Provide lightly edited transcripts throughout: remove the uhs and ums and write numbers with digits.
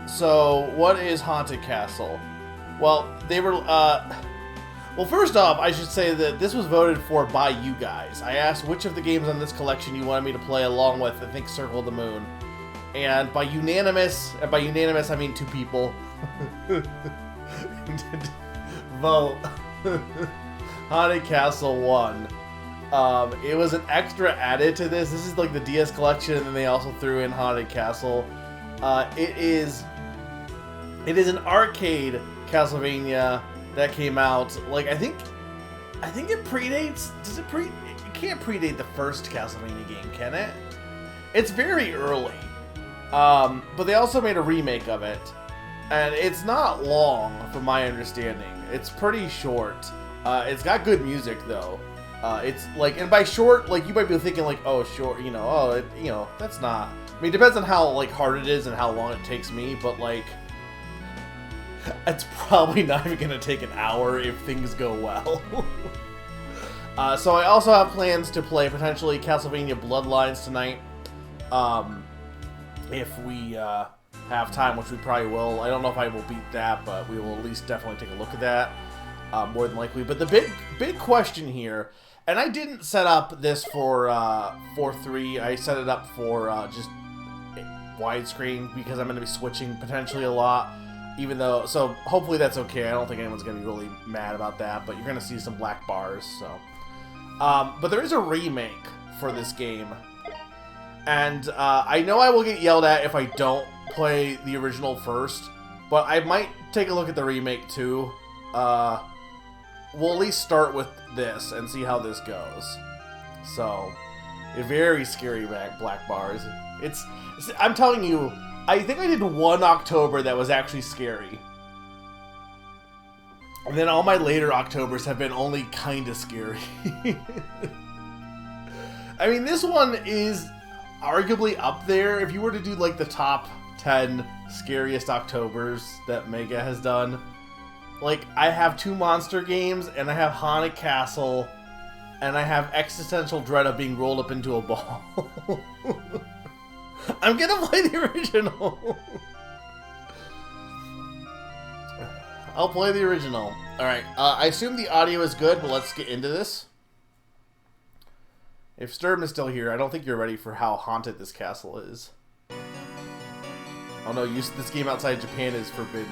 So what is Haunted Castle? Well, they were, well, first off, I should say that this was voted for by you guys. I asked which of the games on this collection you wanted me to play along with, I think, Circle of the Moon. And by unanimous I mean 2 people, vote. Haunted Castle won. It was an extra added to this. This is like the DS collection, and they also threw in Haunted Castle. It is an arcade Castlevania that came out, like, I think it predates, it can't predate the first Castlevania game, can it? It's very early. But they also made a remake of it, and it's not long from my understanding. It's pretty short. It's got good music though. It's like, and by short, like, you might be thinking like, oh, short, that's not, I mean, it depends on how, like, hard it is and how long it takes me, but, like, it's probably not even going to take an hour if things go well. So I also have plans to play potentially Castlevania Bloodlines tonight. If we have time, which we probably will. I don't know if I will beat that, but we will at least definitely take a look at that, more than likely. But the big question here, and I didn't set up this for 4:3. I set it up for just widescreen because I'm going to be switching potentially a lot. Even though, so hopefully that's okay. I don't think anyone's going to be really mad about that, but you're going to see some black bars, so. But there is a remake for this game. And I know I will get yelled at if I don't play the original first, but I might take a look at the remake too. We'll at least start with this and see how this goes. So, a very scary black bars. I'm telling you, I think I did one October that was actually scary. And then all my later Octobers have been only kind of scary. I mean, this one is arguably up there. If you were to do like the top 10 scariest Octobers that Mega has done, like, I have 2 monster games, and I have Haunted Castle, and I have existential dread of being rolled up into a ball. I'm gonna play the original. I'll play the original. Alright, I assume the audio is good, but let's get into this. If Sturm is still here, I don't think you're ready for how haunted this castle is. Oh no, this game outside Japan is forbidden.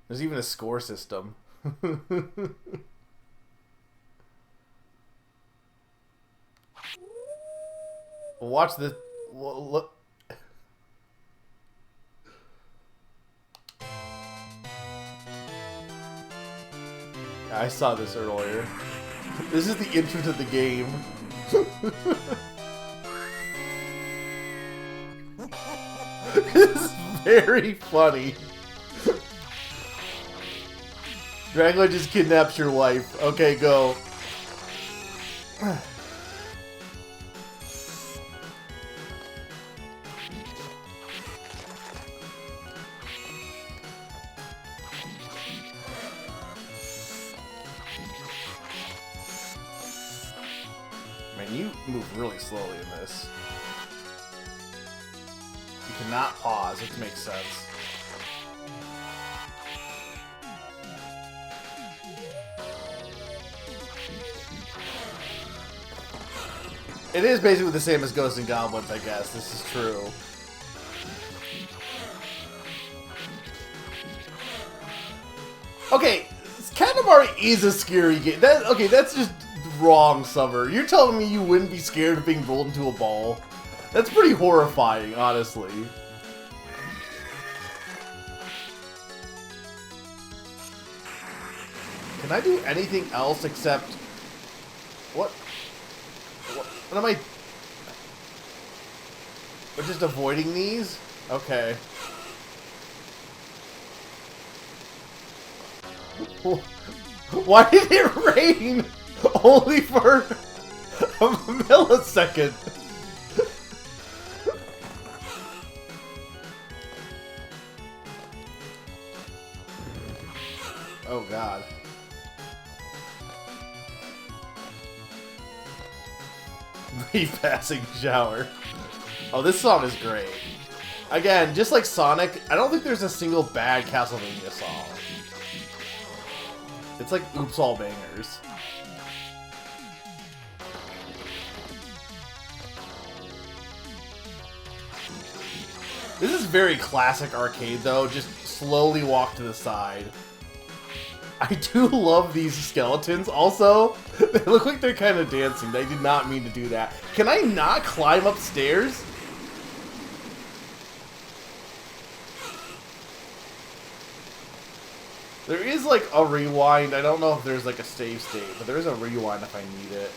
There's even a score system. Watch this. Look. I saw this earlier. This is the intro to the game. This is very funny. Dracula just kidnaps your wife. Okay, go. Man, you move really slowly in this. You cannot pause, which makes sense. It is basically the same as Ghosts and Goblins, I guess. This is true. Okay, Katamari is a scary game. Okay, that's just wrong, Summer. You're telling me you wouldn't be scared of being rolled into a ball? That's pretty horrifying, honestly. Can I do anything else except... What am I... We're just avoiding these? Okay. Why did it rain? Only for a millisecond. Oh god. Free passing shower. Oh, this song is great. Again, just like Sonic, I don't think there's a single bad Castlevania song. It's like oops all bangers. This is very classic arcade though, just slowly walk to the side. I do love these skeletons also. They look like they're kind of dancing. They did not mean to do that. Can I not climb upstairs? There is like a rewind. I don't know if there's like a save state, but there is a rewind if I need it.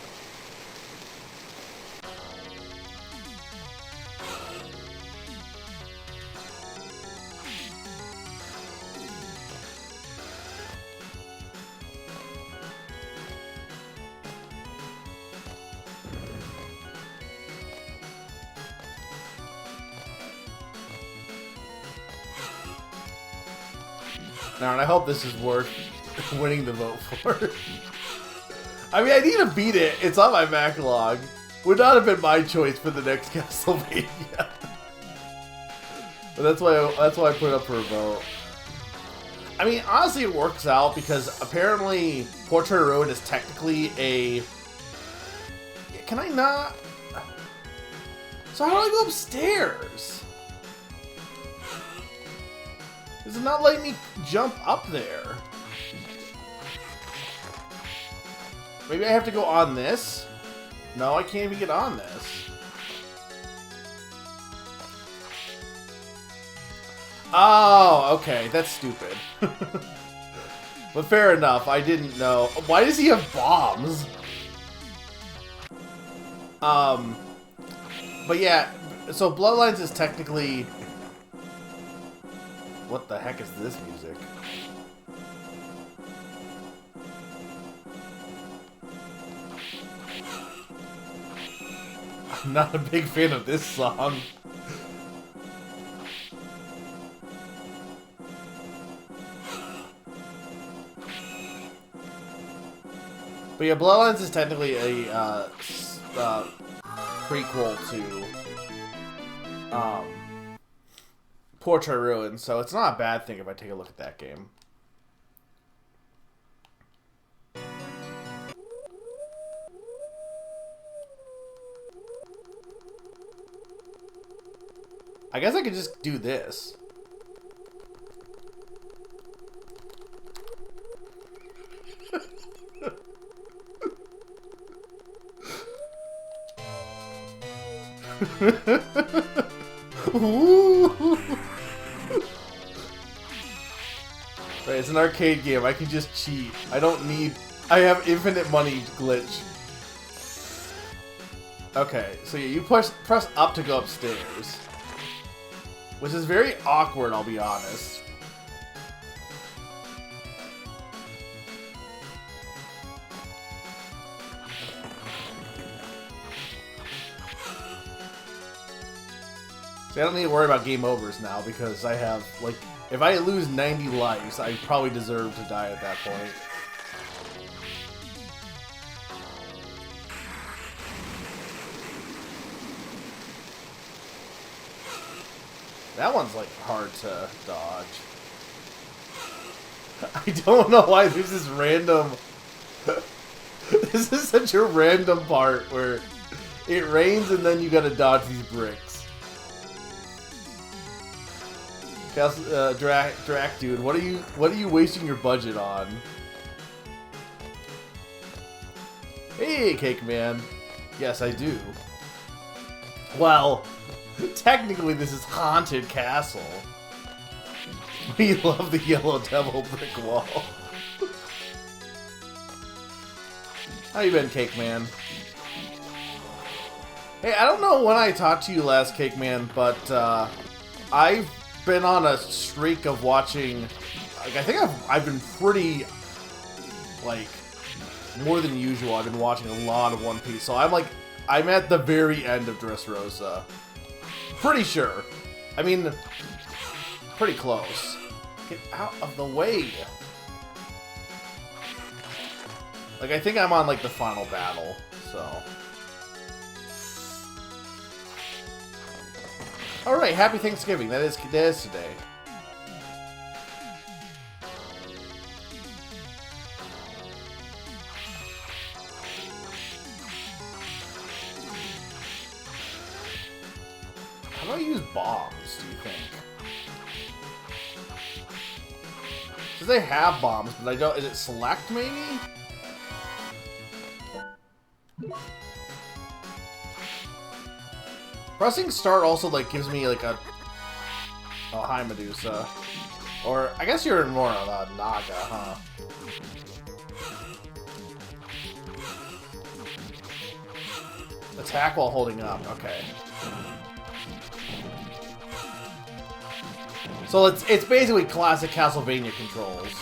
Now, and I hope this is worth winning the vote for. I mean, I need to beat it. It's on my backlog. Would not have been my choice for the next Castlevania. But that's why I put it up for a vote. I mean, honestly, it works out because apparently Portrait of Ruin is technically a... Can I not? So how do I go upstairs? Is it not letting me jump up there? Maybe I have to go on this? No, I can't even get on this. Oh, okay, that's stupid. But fair enough, I didn't know. Why does he have bombs? But yeah, so Bloodlines is technically... What the heck is this music? I'm not a big fan of this song. But yeah, Bloodlines is technically a prequel to Portrait of Ruin, so it's not a bad thing if I take a look at that game. I guess I could just do this. Ooh. Right, it's an arcade game. I can just cheat. I don't need... I have infinite money glitch. Okay, so yeah, you press up to go upstairs. Which is very awkward, I'll be honest. See, I don't need to worry about game overs now because I have, like, if I lose 90 lives, I probably deserve to die at that point. That one's, like, hard to dodge. I don't know why there's this random... This is such a random part where it rains and then you gotta dodge these bricks. Drac, dude, what are you wasting your budget on? Hey, Cake Man. Yes, I do. Well, technically this is Haunted Castle. We love the Yellow Devil brick wall. How you been, Cake Man? Hey, I don't know when I talked to you last, Cake Man, but I've been on a streak of watching, like, I think I've been pretty, like, more than usual. I've been watching a lot of One Piece, so I'm at the very end of Dressrosa. Pretty sure. I mean, pretty close. Get out of the way. Like, I think I'm on, like, the final battle, so. Alright, happy Thanksgiving. That is today. How do I use bombs, do you think? Because they have bombs, but I don't... Is it select, maybe? Pressing start also, like, gives me, like, a... Oh, hi, Medusa. Or, I guess you're more of a Naga, huh? Attack while holding up, okay. So it's basically classic Castlevania controls.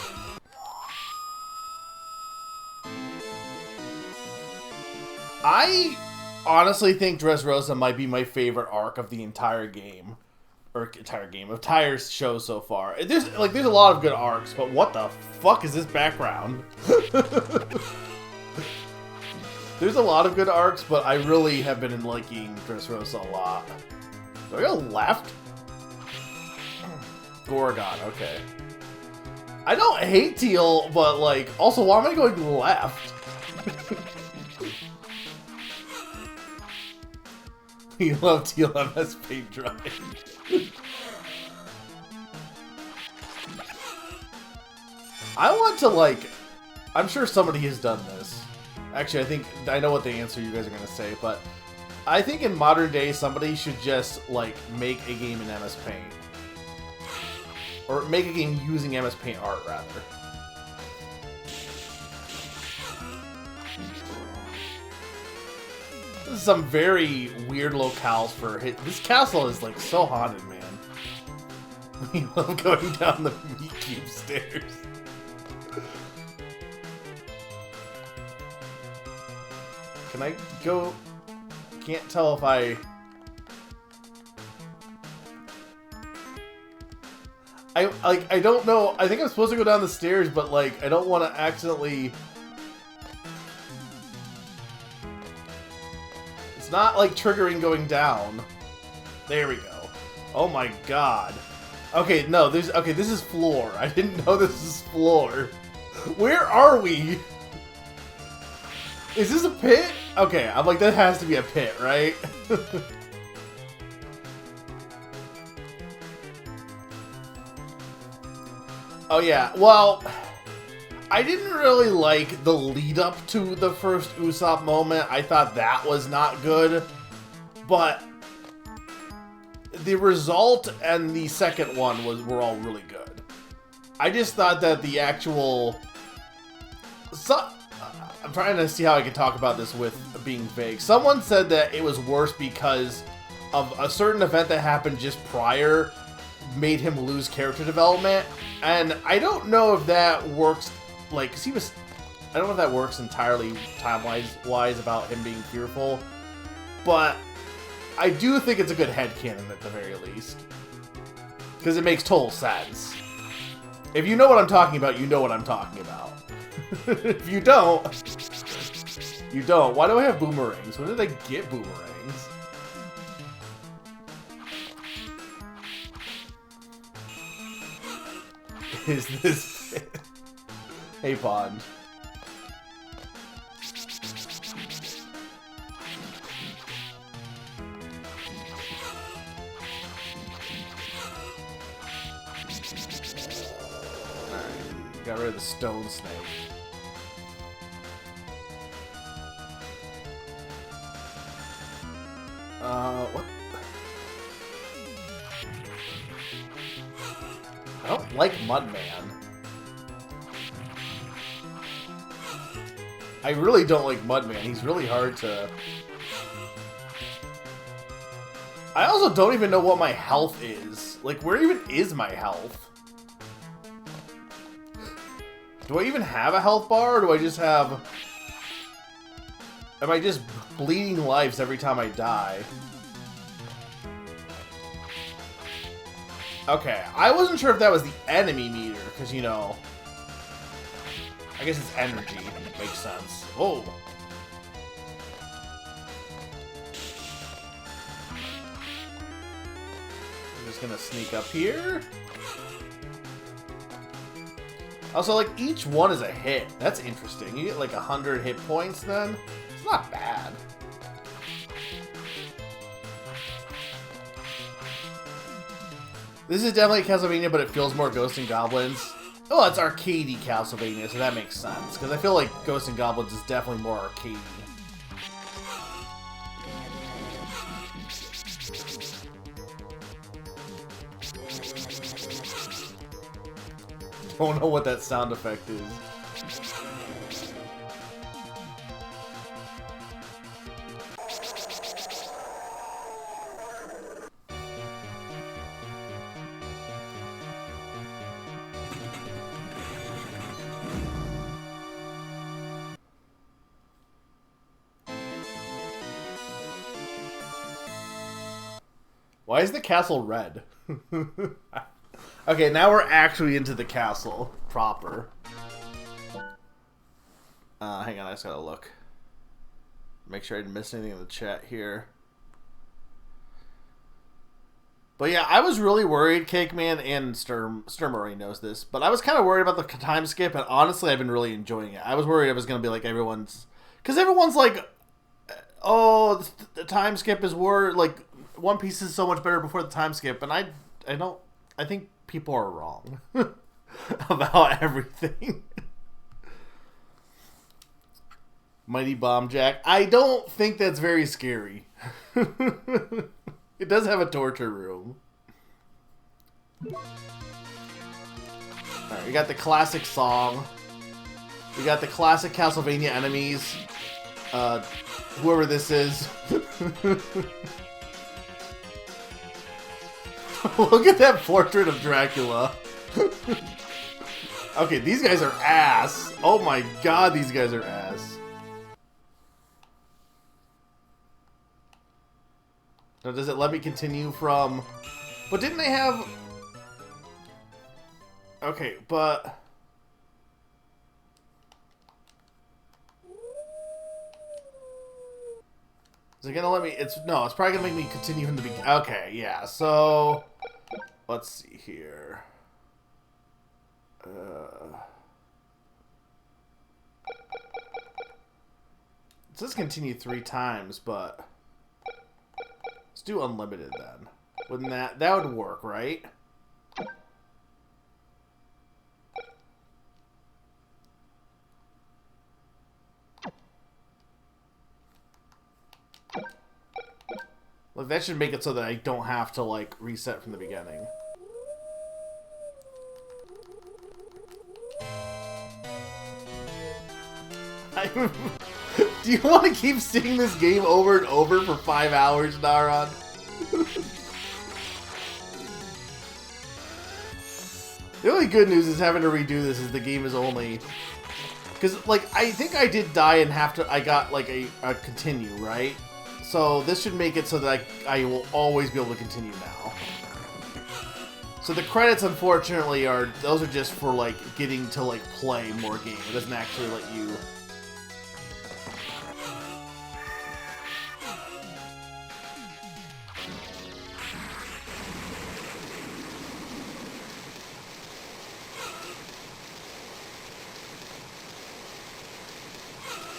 I honestly think Dressrosa might be my favorite arc of the entire game. Or entire show so far. There's a lot of good arcs, but what the fuck is this background? There's a lot of good arcs, but I really have been liking Dressrosa a lot. Do I go left? Gorgon, okay. I don't hate Teal, but like, also, why am I going left? You love Teal MS Paint Dry. I want to, like, I'm sure somebody has done this. Actually, I know what the answer you guys are going to say, but I think in modern day, somebody should just, like, make a game in MS Paint. Or make a game using MS Paint art, rather. This is some very weird locales for hit. This castle is, like, so haunted, man. We love going down the Meat Cube stairs. Can I go... Can't tell if I don't know. I think I'm supposed to go down the stairs, but, like, I don't want to accidentally... It's not, like, triggering going down. There we go. Oh my god. Okay, no, this is floor. I didn't know this is floor. Where are we? Is this a pit? Okay, I'm like, that has to be a pit, right? Oh yeah, well, I didn't really like the lead up to the first Usopp moment. I thought that was not good, but the result and the second one were all really good. I just thought that the actual... I'm trying to see how I can talk about this with being vague. Someone said that it was worse because of a certain event that happened just prior made him lose character development, and I don't know if that works, like, cause I don't know if that works entirely time-wise about him being fearful, but I do think it's a good headcanon at the very least, because it makes total sense. If you know what I'm talking about, you know what I'm talking about. If you don't, you don't. Why do I have boomerangs? When did I get boomerangs? Is this... Hey, Pond. Alright, got rid of the stone snake. What? I don't like Mudman. I really don't like Mudman. He's really hard to... I also don't even know what my health is. Like, where even is my health? Do I even have a health bar, or do I just have... Am I just bleeding lives every time I die? Okay, I wasn't sure if that was the enemy meter, because, you know... I guess it's energy. Makes sense. Whoa! just gonna sneak up here. Also, like, each one is a hit. That's interesting. You get like 100 hit points then. It's not bad. This is definitely Castlevania, but it feels more Ghosts and Goblins. Oh, it's arcadey Castlevania, so that makes sense. Because I feel like Ghosts and Goblins is definitely more arcadey. Don't know what that sound effect is. Why is the castle red? Okay, now we're actually into the castle proper. Hang on, I just gotta look. Make sure I didn't miss anything in the chat here. But yeah, I was really worried, Cake Man, and Sturm already knows this, but I was kind of worried about the time skip, and honestly, I've been really enjoying it. I was worried it was going to be like everyone's... Because everyone's like, oh, the time skip is like, One Piece is so much better before the time skip, and I think people are wrong about everything. Mighty Bomb Jack. I don't think that's very scary. It does have a torture room. Alright, we got the classic song. We got the classic Castlevania enemies. Whoever this is. Look at that portrait of Dracula. Okay, these guys are ass. Oh my god, these guys are ass. Now, does it let me continue from... But didn't they have... Okay, but... Is it gonna let me... No, it's probably gonna make me continue from the beginning. Okay, yeah, so... Let's see here. It says continue 3 times, but... Let's do unlimited then. Wouldn't that would work, right? Look, that should make it so that I don't have to, like, reset from the beginning. Do you want to keep seeing this game over and over for 5 hours, Naron? The only good news is having to redo this is the game is only... Because, like, I think I did die and I got, like, a continue, right? So this should make it so that I will always be able to continue now. So the credits, unfortunately, those are just for, like, getting to, like, play more game. It doesn't actually let you...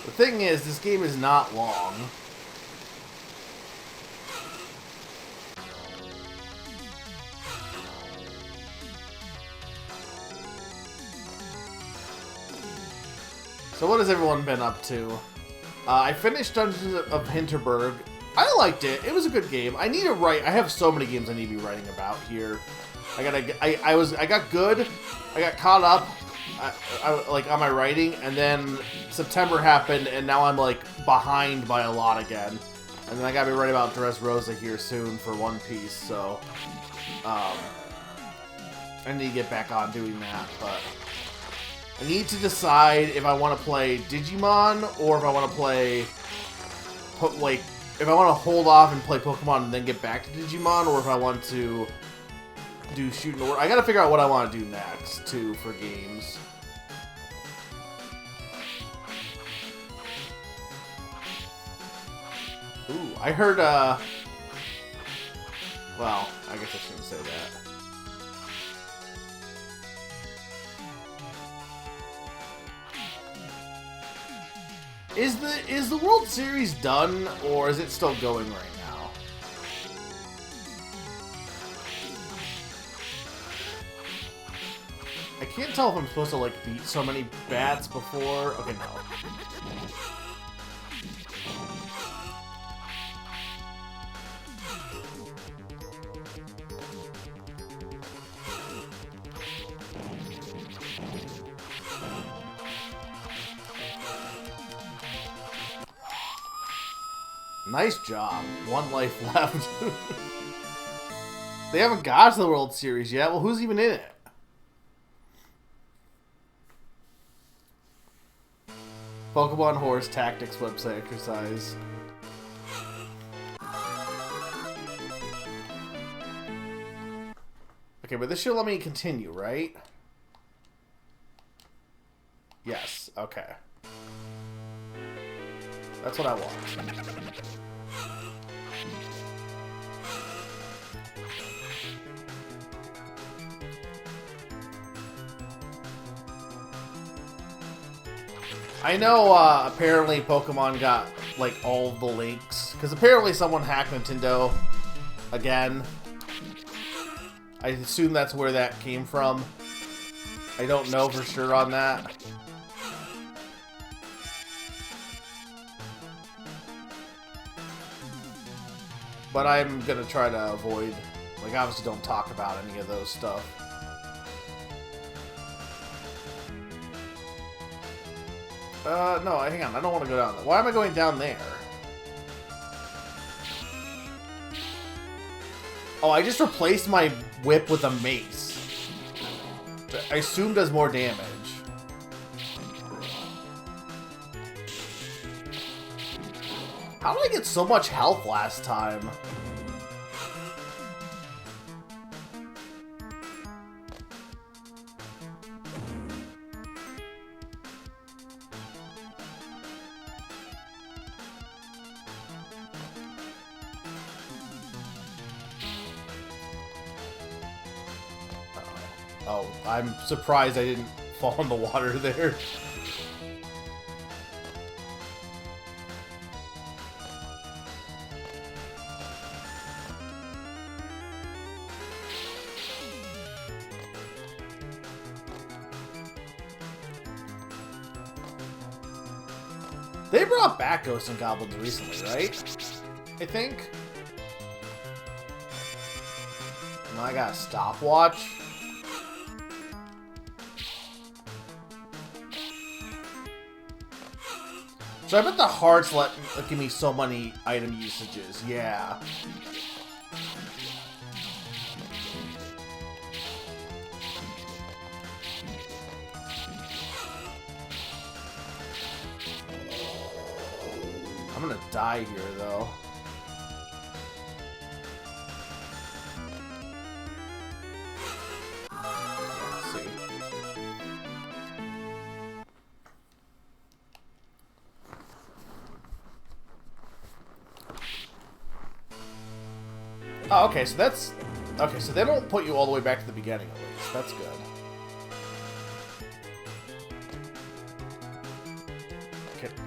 The thing is, this game is not long. So what has everyone been up to? I finished Dungeons of Hinterberg. I liked it. It was a good game. I need to write. I have so many games I need to be writing about here. I got good. I got caught up. Like on my writing, and then September happened, and now I'm like behind by a lot again. And then I gotta be writing about Dressrosa here soon for One Piece. So I need to get back on doing that, but. I need to decide if I want to play Digimon or if I want to play, like, if I want to hold off and play Pokemon and then get back to Digimon, or if I want to do Shoot and Order. I gotta figure out what I want to do next, too, for games. Ooh, I heard, Well, I guess I shouldn't say that. Is the World Series done, or is it still going right now? I can't tell if I'm supposed to, like, beat so many bats before... Okay, no. Nice job. 1 life left. They haven't got to the World Series yet. Well, who's even in it? Pokemon Horse Tactics website exercise. Okay, but this should let me continue, right? Yes, okay. That's what I want. I know, apparently Pokemon got, like, all the links. Because apparently someone hacked Nintendo again. I assume that's where that came from. I don't know for sure on that. But I'm gonna try to avoid, like, obviously don't talk about any of those stuff. No, hang on, I don't want to go down there. Why am I going down there? Oh, I just replaced my whip with a mace. I assume does more damage. How did I get so much health last time? Oh, I'm surprised I didn't fall in the water there. They brought back Ghosts and Goblins recently, right? I think. And I got a stopwatch. So I bet the hearts give me so many item usages. Yeah. I'm gonna die here, though. Let's see. Oh, okay, so that's... Okay, so they don't put you all the way back to the beginning, at least. That's good.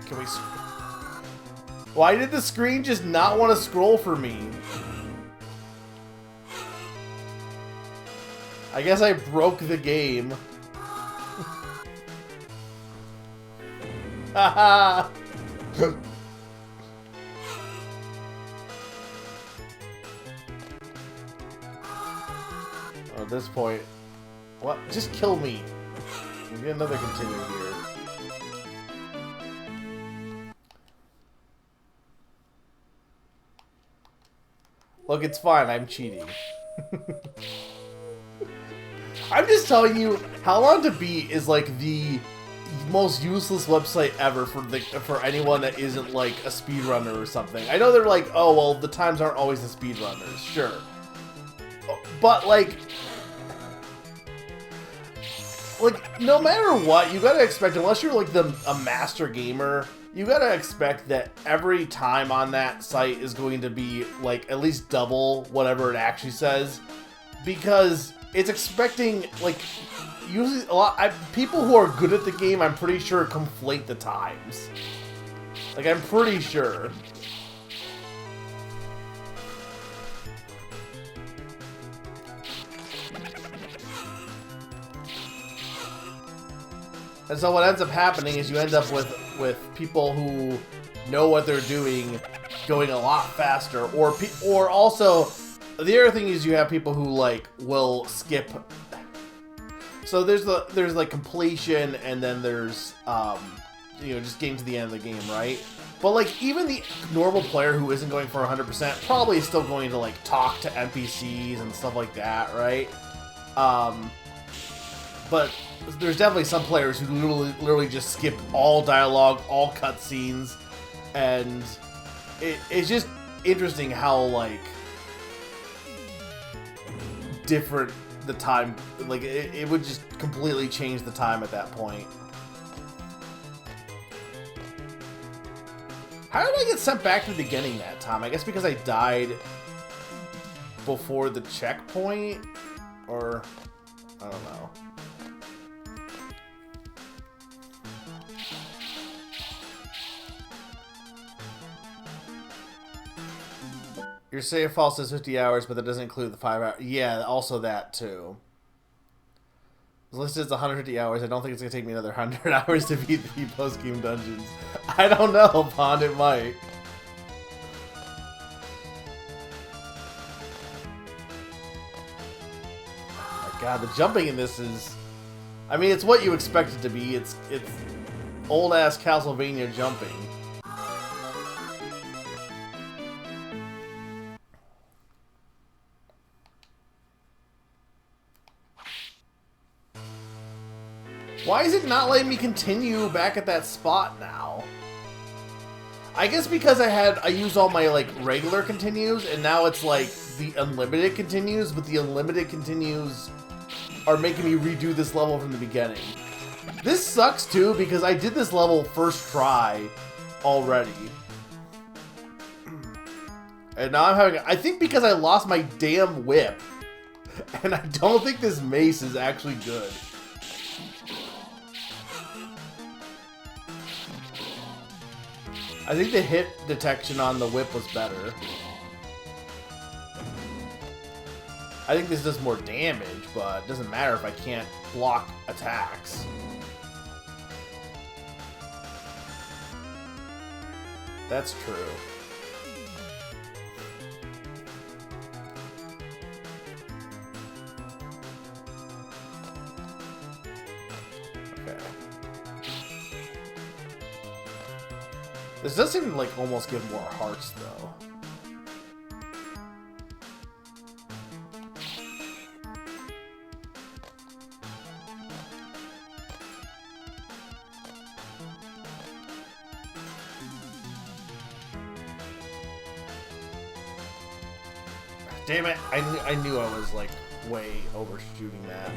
Can we... Why did the screen just not want to scroll for me? I guess I broke the game. Haha! At this point... What? Just kill me. We'll get another continue here. Look, it's fine. I'm cheating. I'm just telling you, How Long to Beat is like the most useless website ever for anyone that isn't like a speedrunner or something. I know they're like, oh well, the times aren't always the speedrunners, sure, but like no matter what, you gotta expect, unless you're like a master gamer, you gotta expect that every time on that site is going to be like at least double whatever it actually says, because it's expecting like usually people who are good at the game, I'm pretty sure, conflate the times. Like, I'm pretty sure. And so what ends up happening is you end up with people who know what they're doing going a lot faster, or also the other thing is you have people who like will skip. So there's like completion, and then there's you know, just getting to the end of the game, right? But like even the normal player who isn't going for 100% probably is still going to like talk to NPCs and stuff like that, right? But there's definitely some players who literally just skip all dialogue, all cutscenes, and it's just interesting how like different the time, like it would just completely change the time at that point. How did I get sent back to the beginning that time? I guess because I died before the checkpoint, or I don't know. Your save file says 50 hours, but that doesn't include the 5 hours. Yeah, also that, too. It's listed as 150 hours. I don't think it's going to take me another 100 hours to beat the post-game dungeons. I don't know, Pond. It might. Oh my god, the jumping in this is... I mean, it's what you expect it to be. It's old-ass Castlevania jumping. Why is it not letting me continue back at that spot now? I guess because I used all my like regular continues, and now it's like the unlimited continues, but the unlimited continues are making me redo this level from the beginning. This sucks too, because I did this level first try already. And now I'm having, I think because I lost my damn whip, and I don't think this mace is actually good. I think the hit detection on the whip was better. I think this does more damage, but it doesn't matter if I can't block attacks. That's true. Okay. This does seem to like almost give more hearts though. Damn it, I knew I was like way overshooting that.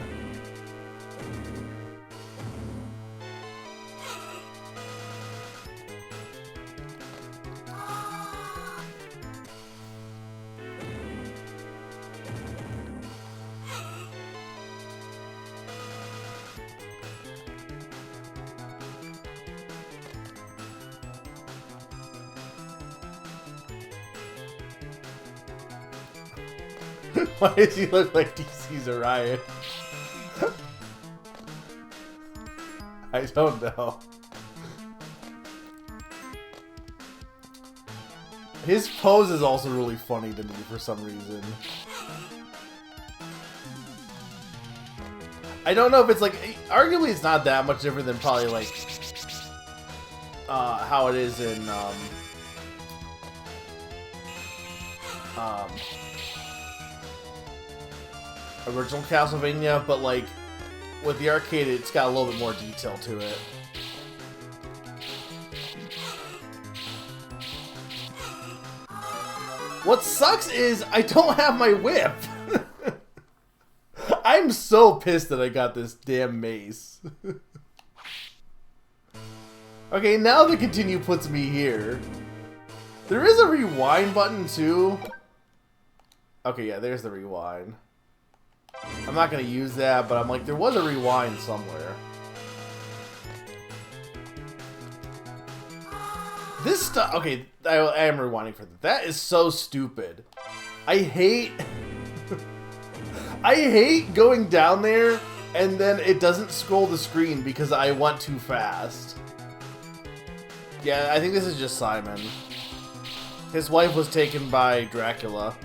Why does he look like DC's Orion? I don't know. His pose is also really funny to me for some reason. I don't know if it's like, arguably it's not that much different than probably like how it is in original Castlevania, but like with the arcade it's got a little bit more detail to it. What sucks is I don't have my whip. I'm so pissed that I got this damn mace. Okay, now the continue puts me here. There is a rewind button too. Okay, yeah, there's the rewind. I'm not gonna use that, but I'm like, there was a rewind somewhere. This stuff, okay, I am rewinding for that. That is so stupid. I hate, I hate going down there and then it doesn't scroll the screen because I went too fast. Yeah, I think this is just Simon. His wife was taken by Dracula.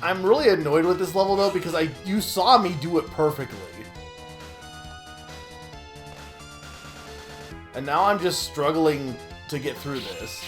I'm really annoyed with this level though because you saw me do it perfectly. And now I'm just struggling to get through this.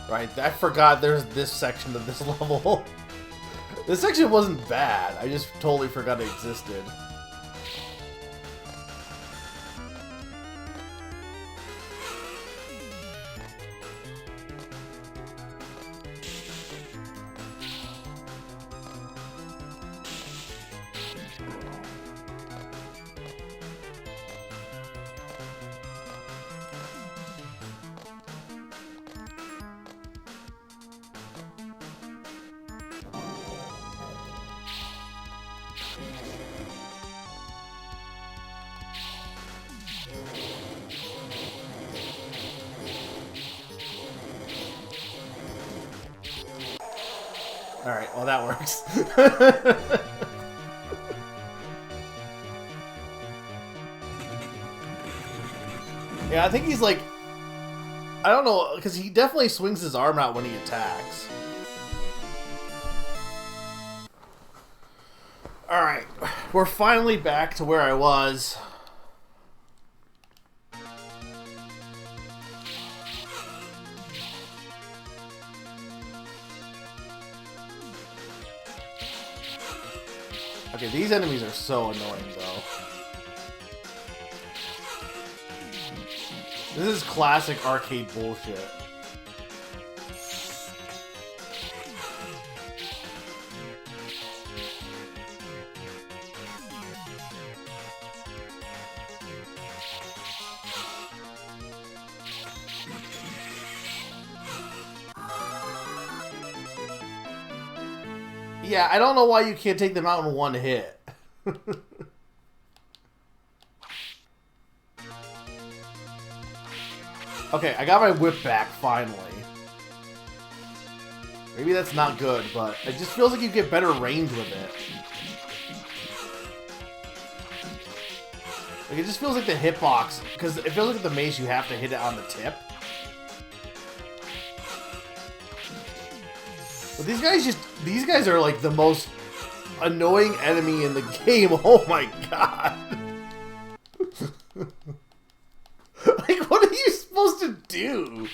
Right, I forgot there's this section of this level. This section wasn't bad, I just totally forgot it existed. Alright, well that works. Yeah, I think he's like... I don't know, because he definitely swings his arm out when he attacks. Alright, we're finally back to where I was. Okay, these enemies are so annoying, though. This is classic arcade bullshit. Yeah, I don't know why you can't take them out in one hit. Okay, I got my whip back, finally. Maybe that's not good, but it just feels like you get better range with it. Like, it just feels like the hitbox, because it feels like the mace you have to hit it on the tip. But these guys are like the most annoying enemy in the game. Oh my god. Like, what are you supposed to do?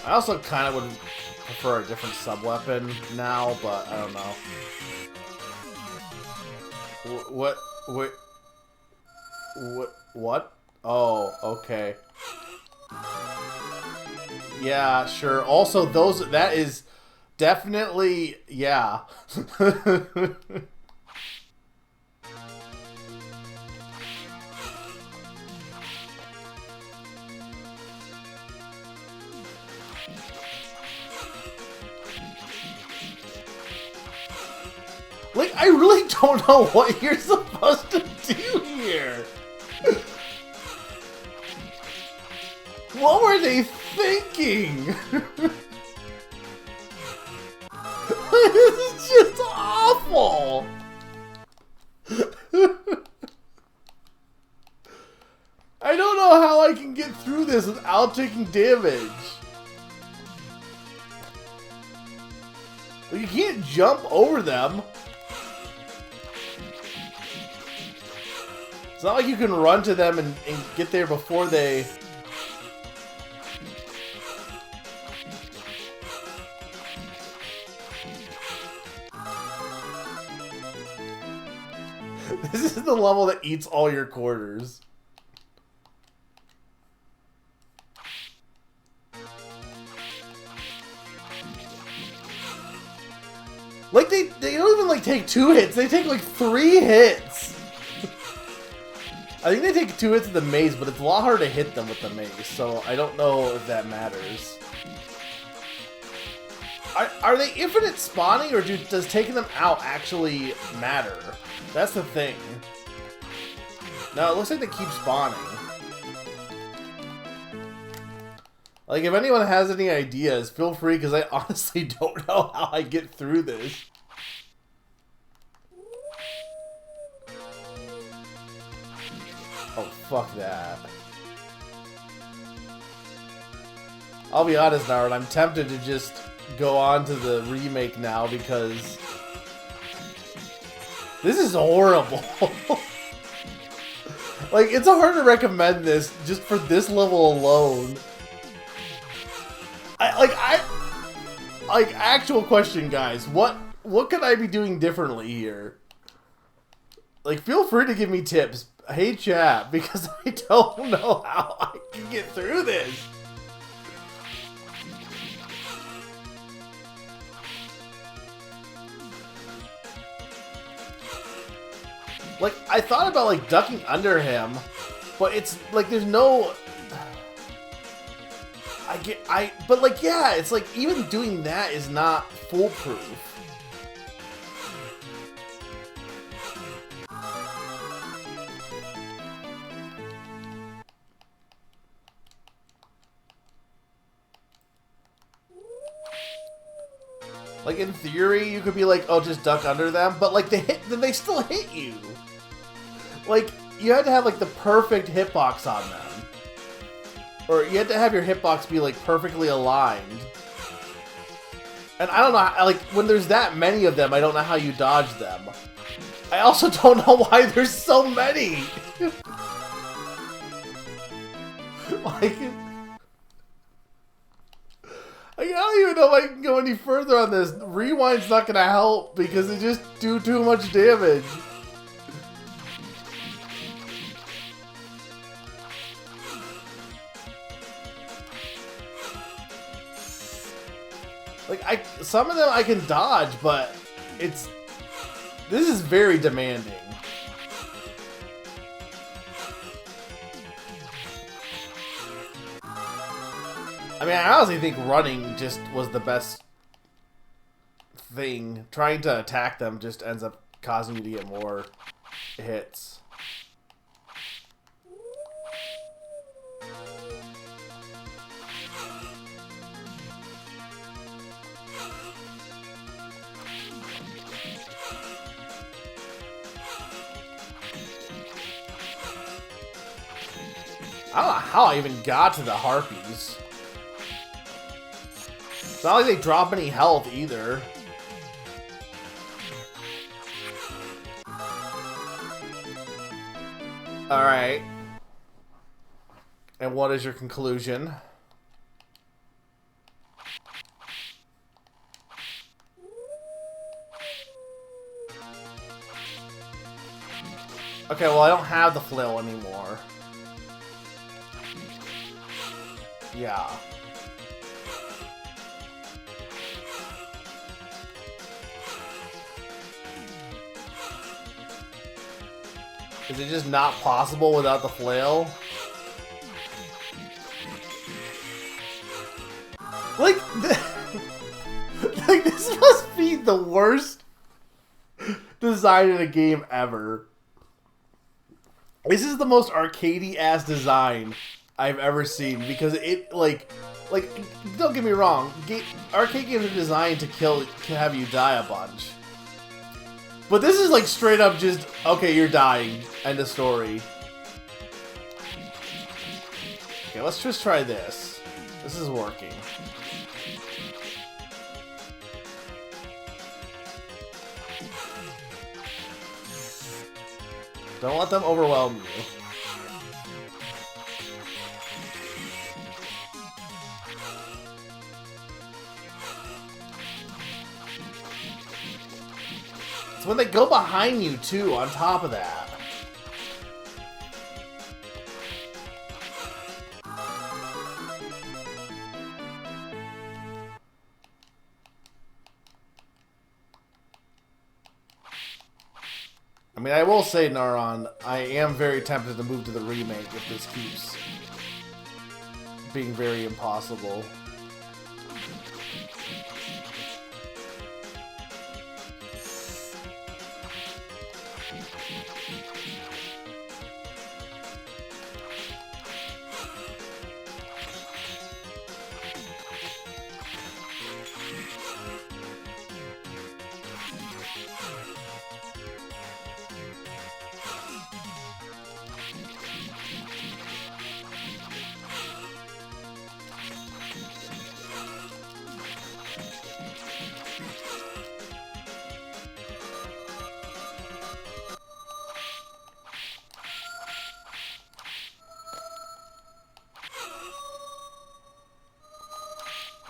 I also kind of would prefer a different sub-weapon now, but I don't know. What? Oh, okay. Yeah, sure. Also, that is definitely, yeah. Like, I really don't know what you're supposed to do here. What were they thinking? This is just awful. I don't know how I can get through this without taking damage. Well, you can't jump over them. It's not like you can run to them and get there before they... This is the level that eats all your quarters. Like, they don't even, like, take 2 hits. They take, like, 3 hits. I think they take 2 hits of the maze, but it's a lot harder to hit them with the maze, so I don't know if that matters. Are they infinite spawning, or does taking them out actually matter? That's the thing. No, it looks like they keep spawning. Like, if anyone has any ideas, feel free, because I honestly don't know how I get through this. Oh, fuck that. I'll be honest, Nard, I'm tempted to just go on to the remake now, because this is horrible. Like, it's hard to recommend this just for this level alone. Like, actual question, guys. What could I be doing differently here? Like, feel free to give me tips. Hey, chat, because I don't know how I can get through this. Like, I thought about, like, ducking under him, but it's, like, there's no... But, like, yeah, it's like, even doing that is not foolproof. Like, in theory, you could be like, oh, just duck under them, but, like, then they still hit you. Like, you had to have, like, the perfect hitbox on them. Or you had to have your hitbox be, like, perfectly aligned. And I don't know, like, when there's that many of them, I don't know how you dodge them. I also don't know why there's so many! Like... I don't even know if I can go any further on this. Rewind's not gonna help because they just do too much damage. Like, some of them I can dodge, but this is very demanding. I mean, I honestly think running just was the best thing. Trying to attack them just ends up causing you to get more hits. I don't know how I even got to the harpies. It's not like they drop any health either. Alright. And what is your conclusion? Okay, well, I don't have the flail anymore. Yeah. Is it just not possible without the flail? Like, like this must be the worst design in a game ever. This is the most arcadey ass design I've ever seen because it like don't get me wrong, arcade games are designed to have you die a bunch. But this is like straight up just okay, you're dying. End of story. Okay, let's just try this. This is working. Don't let them overwhelm you. It's when they go behind you, too, on top of that. I mean, I will say, Naron, I am very tempted to move to the remake if this keeps being very impossible.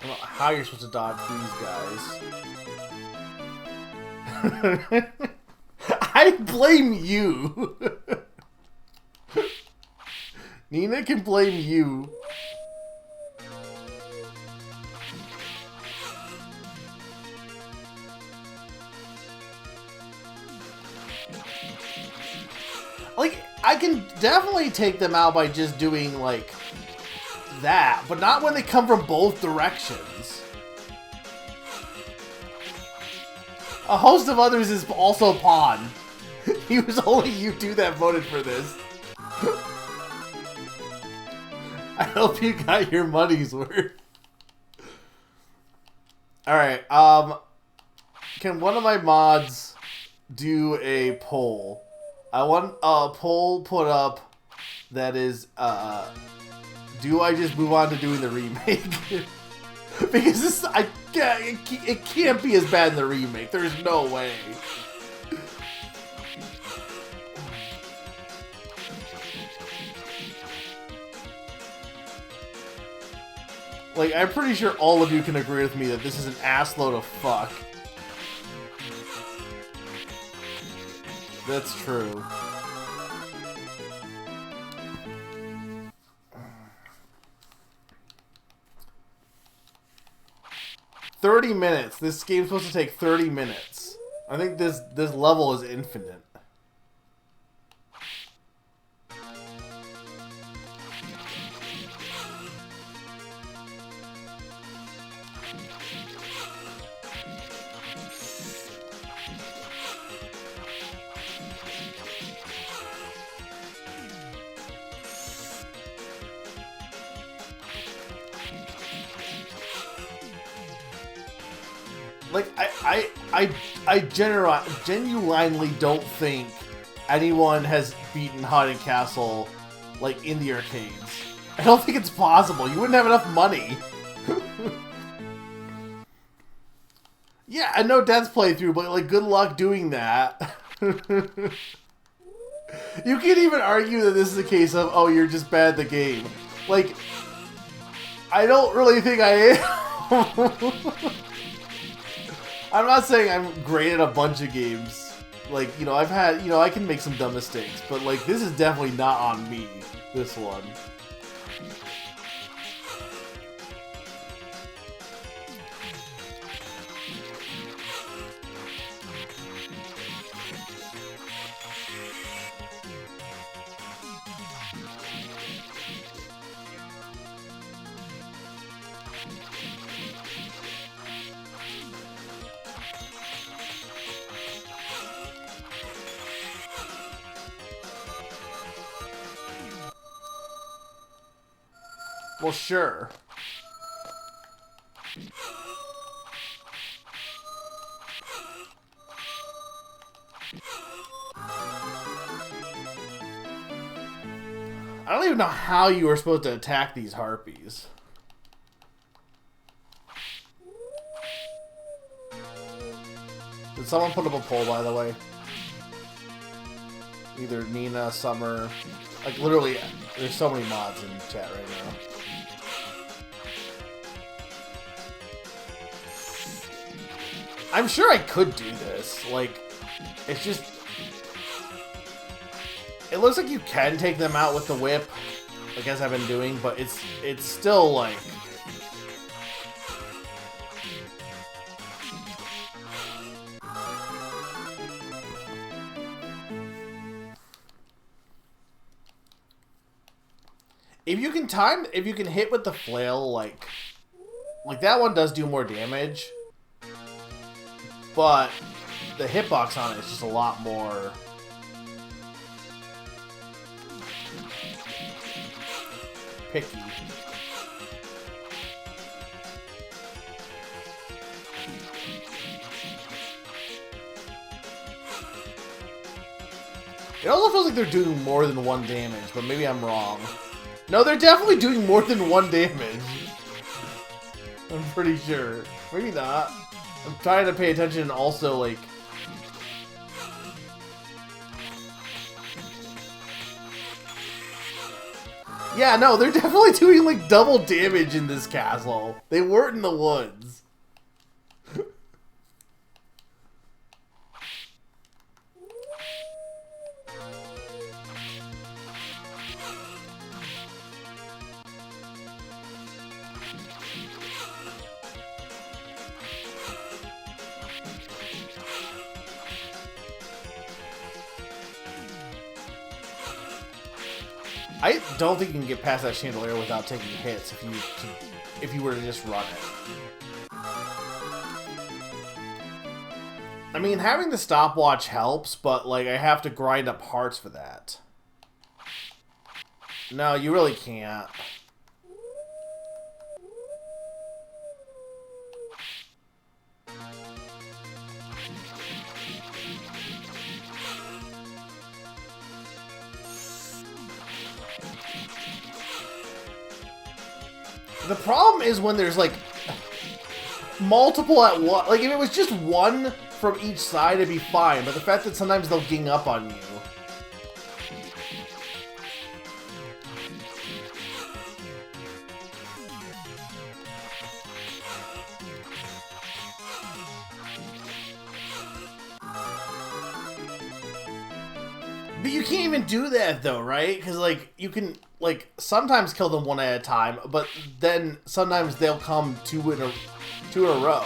I don't know how you're supposed to dodge these guys. I blame you. Nina can blame you. Like, I can definitely take them out by just doing, like, that, but not when they come from both directions. A host of others is also Pawn. He was only you two that voted for this. I hope you got your money's worth. Alright, can one of my mods do a poll? I want a poll put up that is, do I just move on to doing the remake? Because this, it can't be as bad in the remake. There's no way. Like, I'm pretty sure all of you can agree with me that this is an assload of fuck. That's true. $30 minutes. This game's supposed to take 30 minutes. I think this level is infinite. Like, I genuinely don't think anyone has beaten Haunted Castle, like, in the arcades. I don't think it's possible. You wouldn't have enough money. Yeah, I know Death's playthrough, but, like, good luck doing that. You can't even argue that this is a case of, oh, you're just bad at the game. Like, I don't really think I am. I'm not saying I'm great at a bunch of games. Like, you know, I've had, you know, I can make some dumb mistakes, but, like, this is definitely not on me, this one. Well, sure. I don't even know how you were supposed to attack these harpies. Did someone put up a poll, by the way? Either Nina, Summer... Like, literally, there's so many mods in chat right now. I'm sure I could do this. Like, it's just... It looks like you can take them out with the whip, like as I've been doing, but it's still like... If you can hit with the flail, like that one does do more damage, but the hitbox on it is just a lot more picky. It also feels like they're doing more than one damage, but maybe I'm wrong. No, they're definitely doing more than one damage. I'm pretty sure. Maybe not. I'm trying to pay attention and also, like... Yeah, no, they're definitely doing, like, double damage in this castle. They weren't in the woods. I don't think you can get past that chandelier without taking hits if you were to just run it. I mean, having the stopwatch helps, but like I have to grind up hearts for that. No, you really can't. The problem is when there's, like, multiple at once. Like, if it was just one from each side, it'd be fine. But the fact that sometimes they'll gang up on you. But you can't even do that, though, right? Because, like, you can... Like, sometimes kill them one at a time, but then sometimes they'll come two in a row.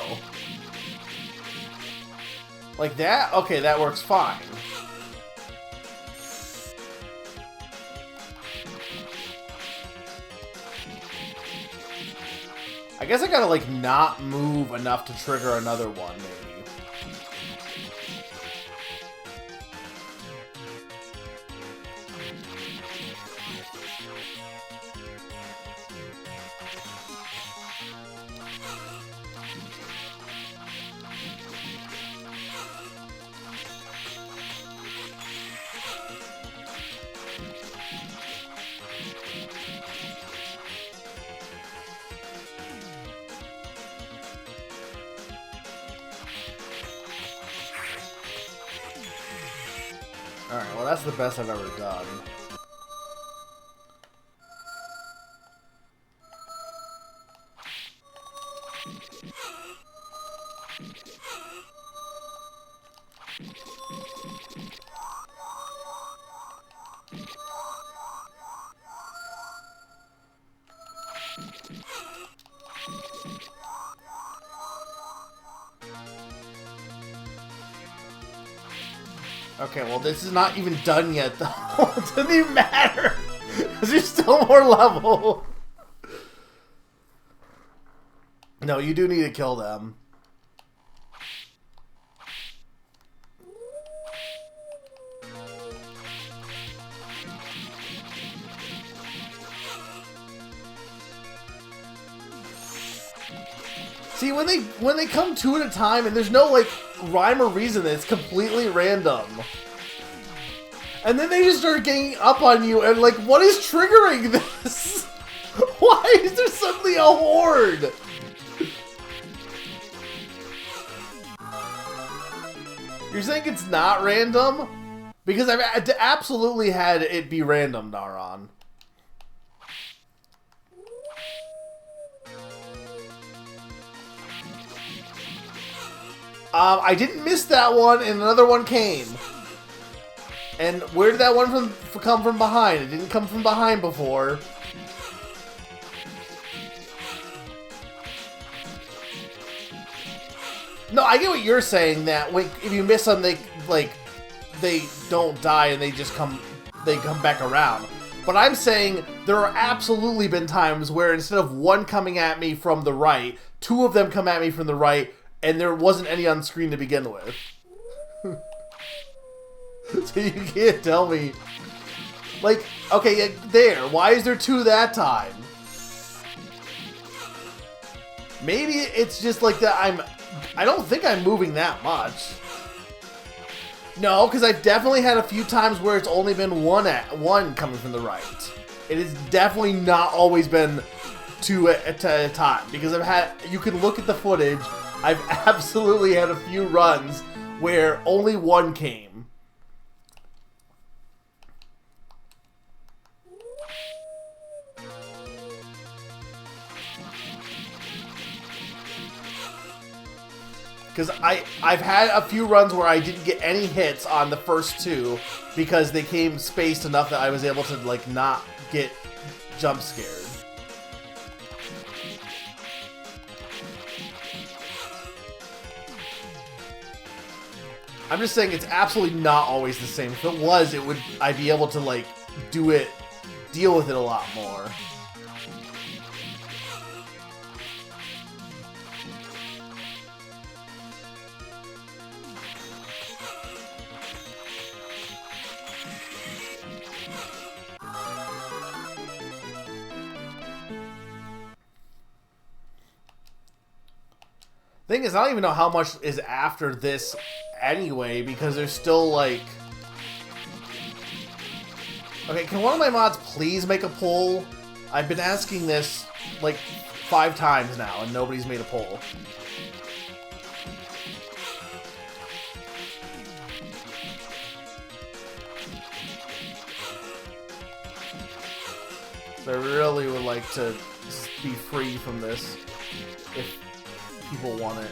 Like that? Okay, that works fine. I guess I gotta, like, not move enough to trigger another one, maybe. Alright, well that's the best I've ever done. Okay, well this is not even done yet though. It doesn't even matter. There's still more level. No, you do need to kill them. See, when they come two at a time and there's no, like, rhyme or reason, it's completely random. And then they just start ganging up on you, and, like, what is triggering this? Why is there suddenly a horde? You're saying it's not random? Because I've absolutely had it be random, Naron. I didn't miss that one, and another one came. And where did that one come from behind? It didn't come from behind before. No, I get what you're saying, that if you miss them, they don't die and they come back around. But I'm saying there are absolutely been times where instead of one coming at me from the right, two of them come at me from the right, and there wasn't any on screen to begin with. So you can't tell me. Like, okay, there. Why is there two that time? Maybe it's just like that I don't think I'm moving that much. No, because I've definitely had a few times where it's only been one coming from the right. It has definitely not always been two at a time. Because you can look at the footage, I've absolutely had a few runs where only one came. Because I've had a few runs where I didn't get any hits on the first two because they came spaced enough that I was able to, like, not get jump scared. I'm just saying it's absolutely not always the same. If it was, I'd be able to, like, deal with it a lot more. Thing is, I don't even know how much is after this anyway, because there's still, like... Okay, can one of my mods please make a poll? I've been asking this, like, 5 times now, and nobody's made a poll. So I really would like to be free from this, if people want it.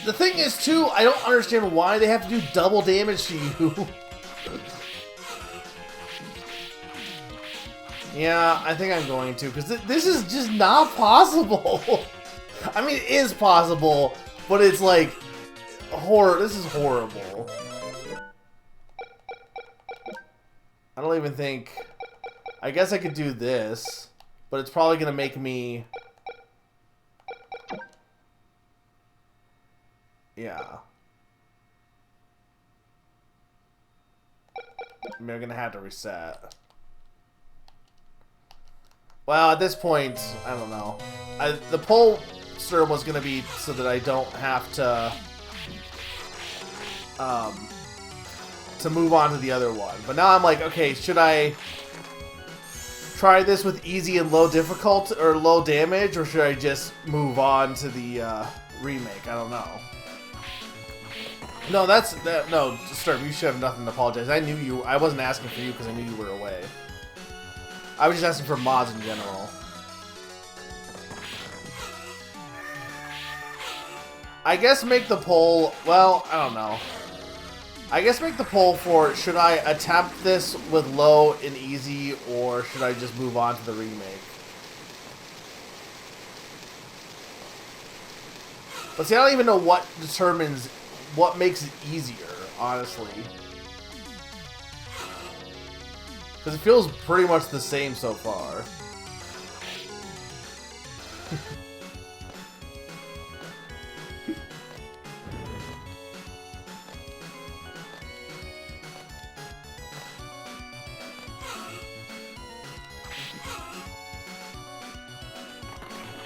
The thing is, too, I don't understand why they have to do double damage to you. Yeah, I think I'm going to, because this is just not possible. I mean, it is possible, but it's like, this is horrible. I don't even think, I guess I could do this, but it's probably going to make me, yeah. I mean, I'm going to have to reset. Well, at this point, I don't know. The poll serve was going to be so that I don't have to move on to the other one. But now I'm like, okay, should I try this with easy and low difficulty or low damage, or should I just move on to the remake? I don't know. No, no, Sturm, you should have nothing to apologize. I wasn't asking for you because I knew you were away. I was just asking for mods in general. I guess make the poll, well, I don't know. I guess make the poll for, should I attempt this with low and easy, or should I just move on to the remake? But see, I don't even know what makes it easier, honestly. Because it feels pretty much the same so far.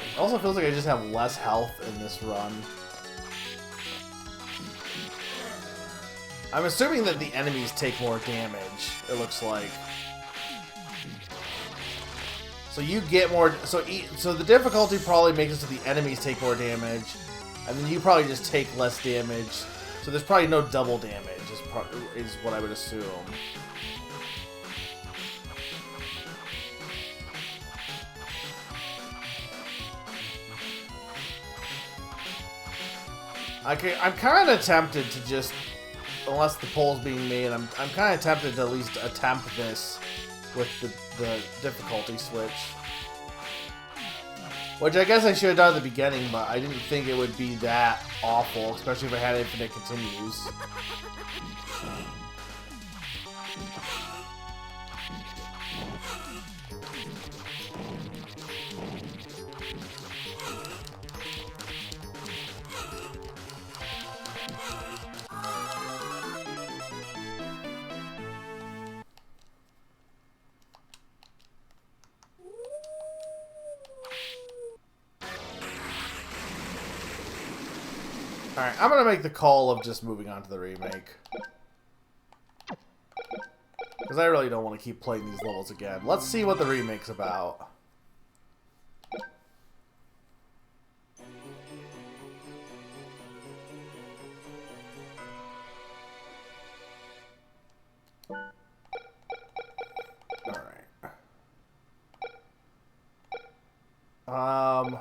It also feels like I just have less health in this run. I'm assuming that the enemies take more damage, it looks like. So you get more... So the difficulty probably makes it so the enemies take more damage, and then you probably just take less damage. So there's probably no double damage, is what I would assume. I'm kind of tempted to just... Unless the poll's being made, I'm kind of tempted to at least attempt this with the difficulty switch. Which I guess I should have done at the beginning, but I didn't think it would be that awful, especially if I had infinite continues. Alright, I'm gonna make the call of just moving on to the remake. Because I really don't want to keep playing these levels again. Let's see what the remake's about. Alright.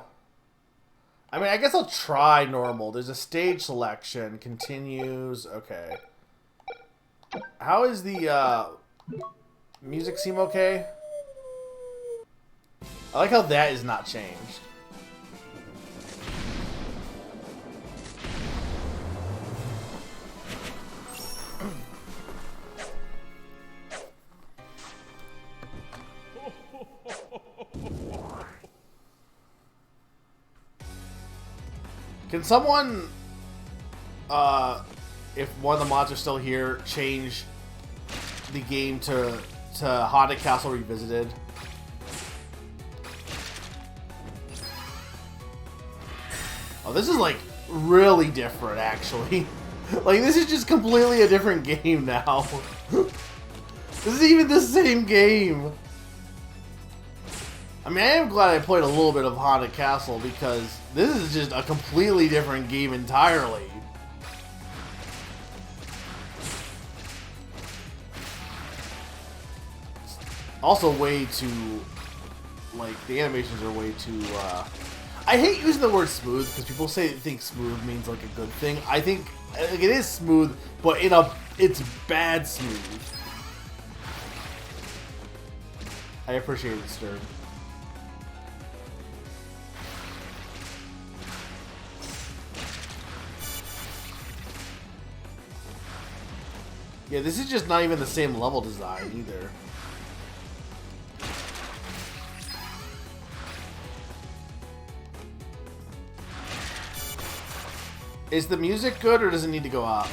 I mean, I guess I'll try normal. There's a stage selection. Continues. Okay. How is the, music seem okay? I like how that is not changed. Can someone, if one of the mods are still here, change the game to Haunted Castle Revisited? Oh, this is like really different, actually. Like, this is just completely a different game now. This is even the same game. I mean, I am glad I played a little bit of Haunted Castle because this is just a completely different game entirely. Also way too, like, the animations are way too, I hate using the word smooth because people think smooth means like a good thing. I think like, it is smooth, but it's bad smooth. I appreciate it, Stern. Yeah, this is just not even the same level design either. Is the music good or does it need to go up?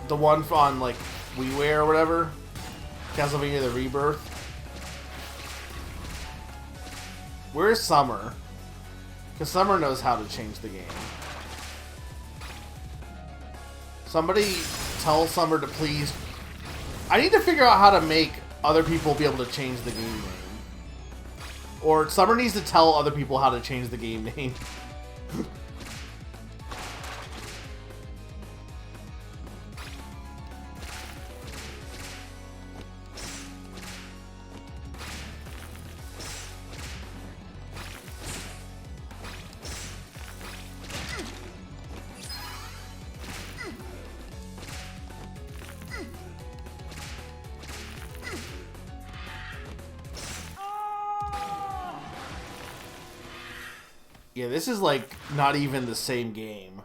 The one on like WiiWare or whatever? Castlevania the Rebirth? Where's Summer? Because Summer knows how to change the game. Somebody tell Summer to please... I need to figure out how to make other people be able to change the game name. Or Summer needs to tell other people how to change the game name. Yeah, this is like not even the same game.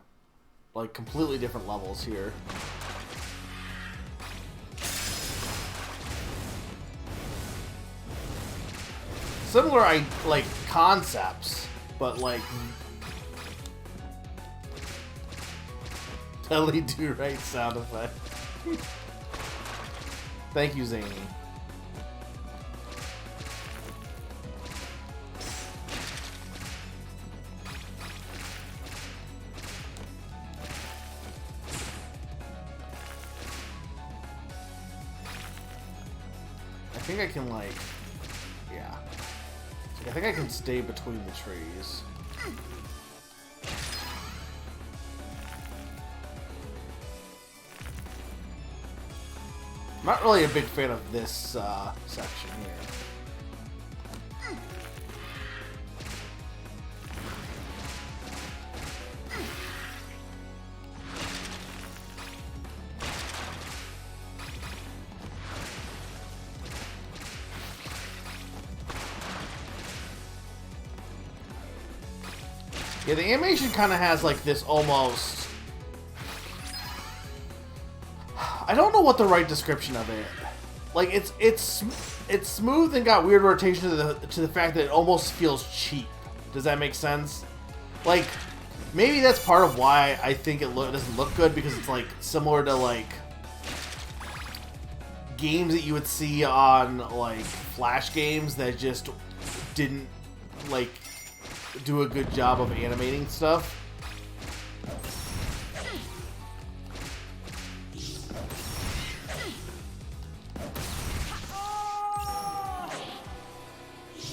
Like completely different levels here. Similar, like concepts, but like totally do right sound effect. Thank you, Zany. I think I can like, yeah. I think I can stay between the trees. I'm not really a big fan of this section here. Yeah, the animation kind of has like this almost... I don't know what the right description of it. Like it's smooth and got weird rotation to the fact that it almost feels cheap. Does that make sense? Like maybe that's part of why I think it doesn't look good, because it's like similar to like games that you would see on like Flash games that just didn't like do a good job of animating stuff.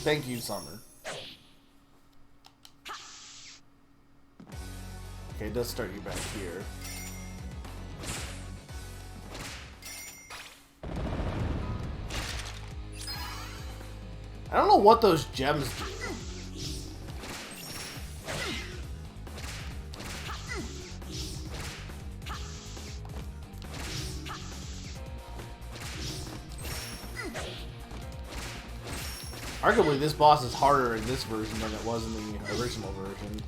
Thank you, Summer. Okay, it does start you back here. I don't know what those gems do. Arguably, this boss is harder in this version than it was in the original version.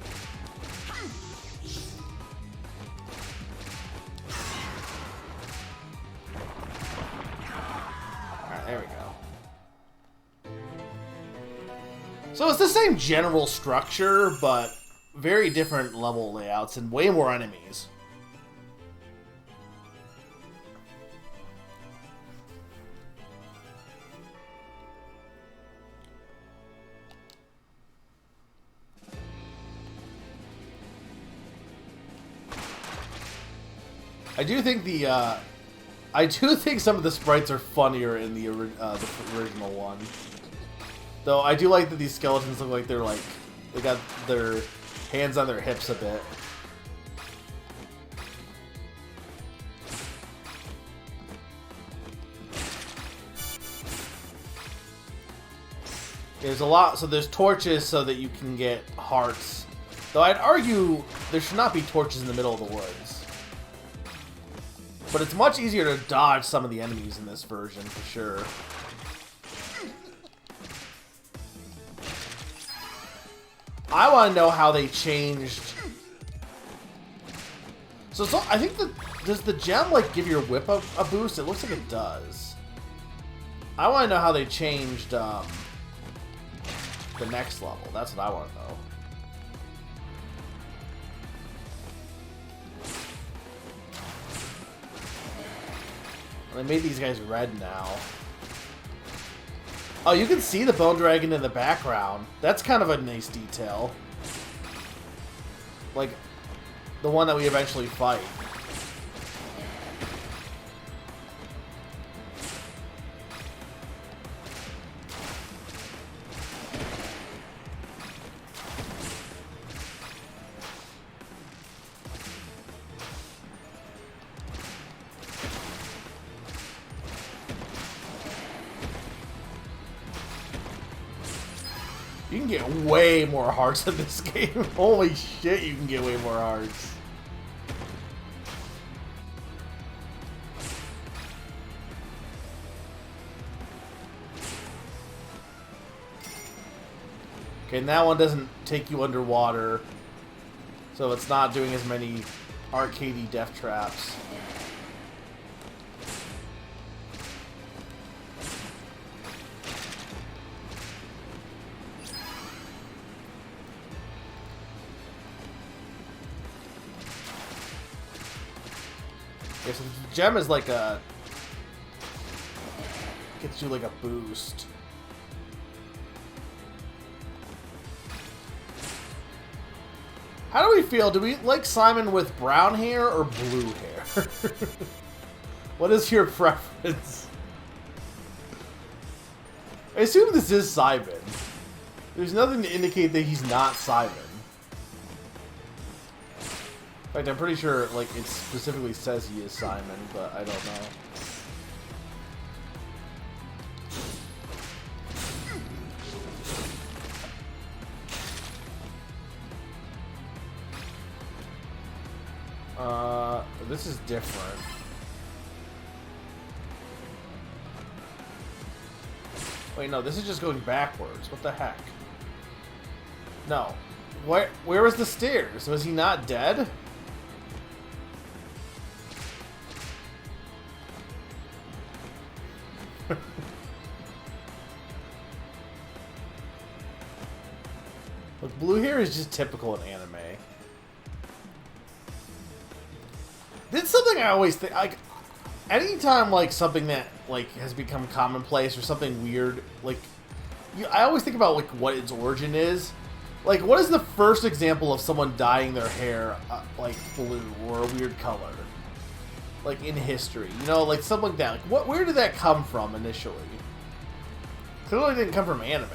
Alright, there we go. So it's the same general structure, but very different level layouts and way more enemies. I do think some of the sprites are funnier in the original one. Though I do like that these skeletons look like they're like, they got their hands on their hips a bit. There's a lot, so there's torches so that you can get hearts. Though I'd argue there should not be torches in the middle of the woods. But it's much easier to dodge some of the enemies in this version, for sure. I want to know how they changed... So I think does the gem, like, give your whip a boost? It looks like it does. I want to know how they changed, the next level. That's what I want to know. They made these guys red now. Oh, you can see the bone dragon in the background. That's kind of a nice detail. Like, the one that we eventually fight. You can get way more hearts in this game. Holy shit, you can get way more hearts. Okay, and that one doesn't take you underwater, so it's not doing as many arcadey death traps. Okay, so the gem is like a... gets you like a boost. How do we feel? Do we like Simon with brown hair or blue hair? What is your preference? I assume this is Simon. There's nothing to indicate that he's not Simon. In fact, I'm pretty sure like it specifically says he is Simon, but I don't know. This is different. Wait, no, this is just going backwards. What the heck? No. Where was the stairs? Was he not dead? Look, blue hair is just typical in anime. It's something I always think, like, anytime, like, something that, like, has become commonplace or something weird, like, I always think about, like, what its origin is. Like, what is the first example of someone dyeing their hair, like, blue or a weird color? Like, in history. You know, like, something like that. Like, where did that come from initially? Clearly didn't come from anime.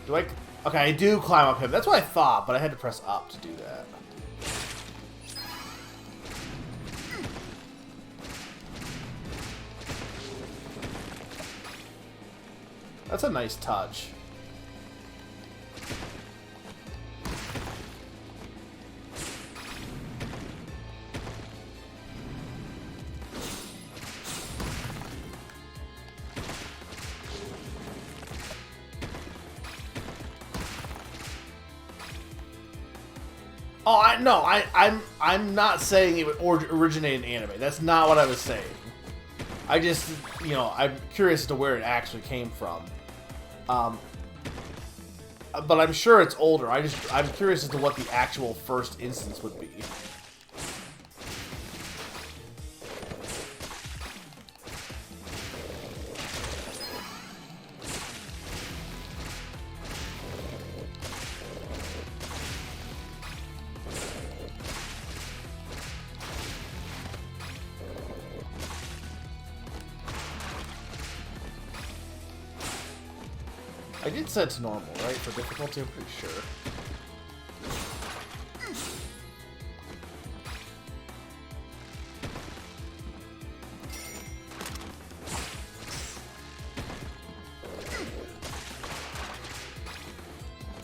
Do I... Okay, I do climb up him. That's what I thought, but I had to press up to do that. That's a nice touch. Oh, no, I'm not saying it originated in anime. That's not what I was saying. I just, you know, I'm curious as to where it actually came from. But I'm sure it's older. I'm curious as to what the actual first instance would be. I did set to normal, right? For difficulty, I'm pretty sure.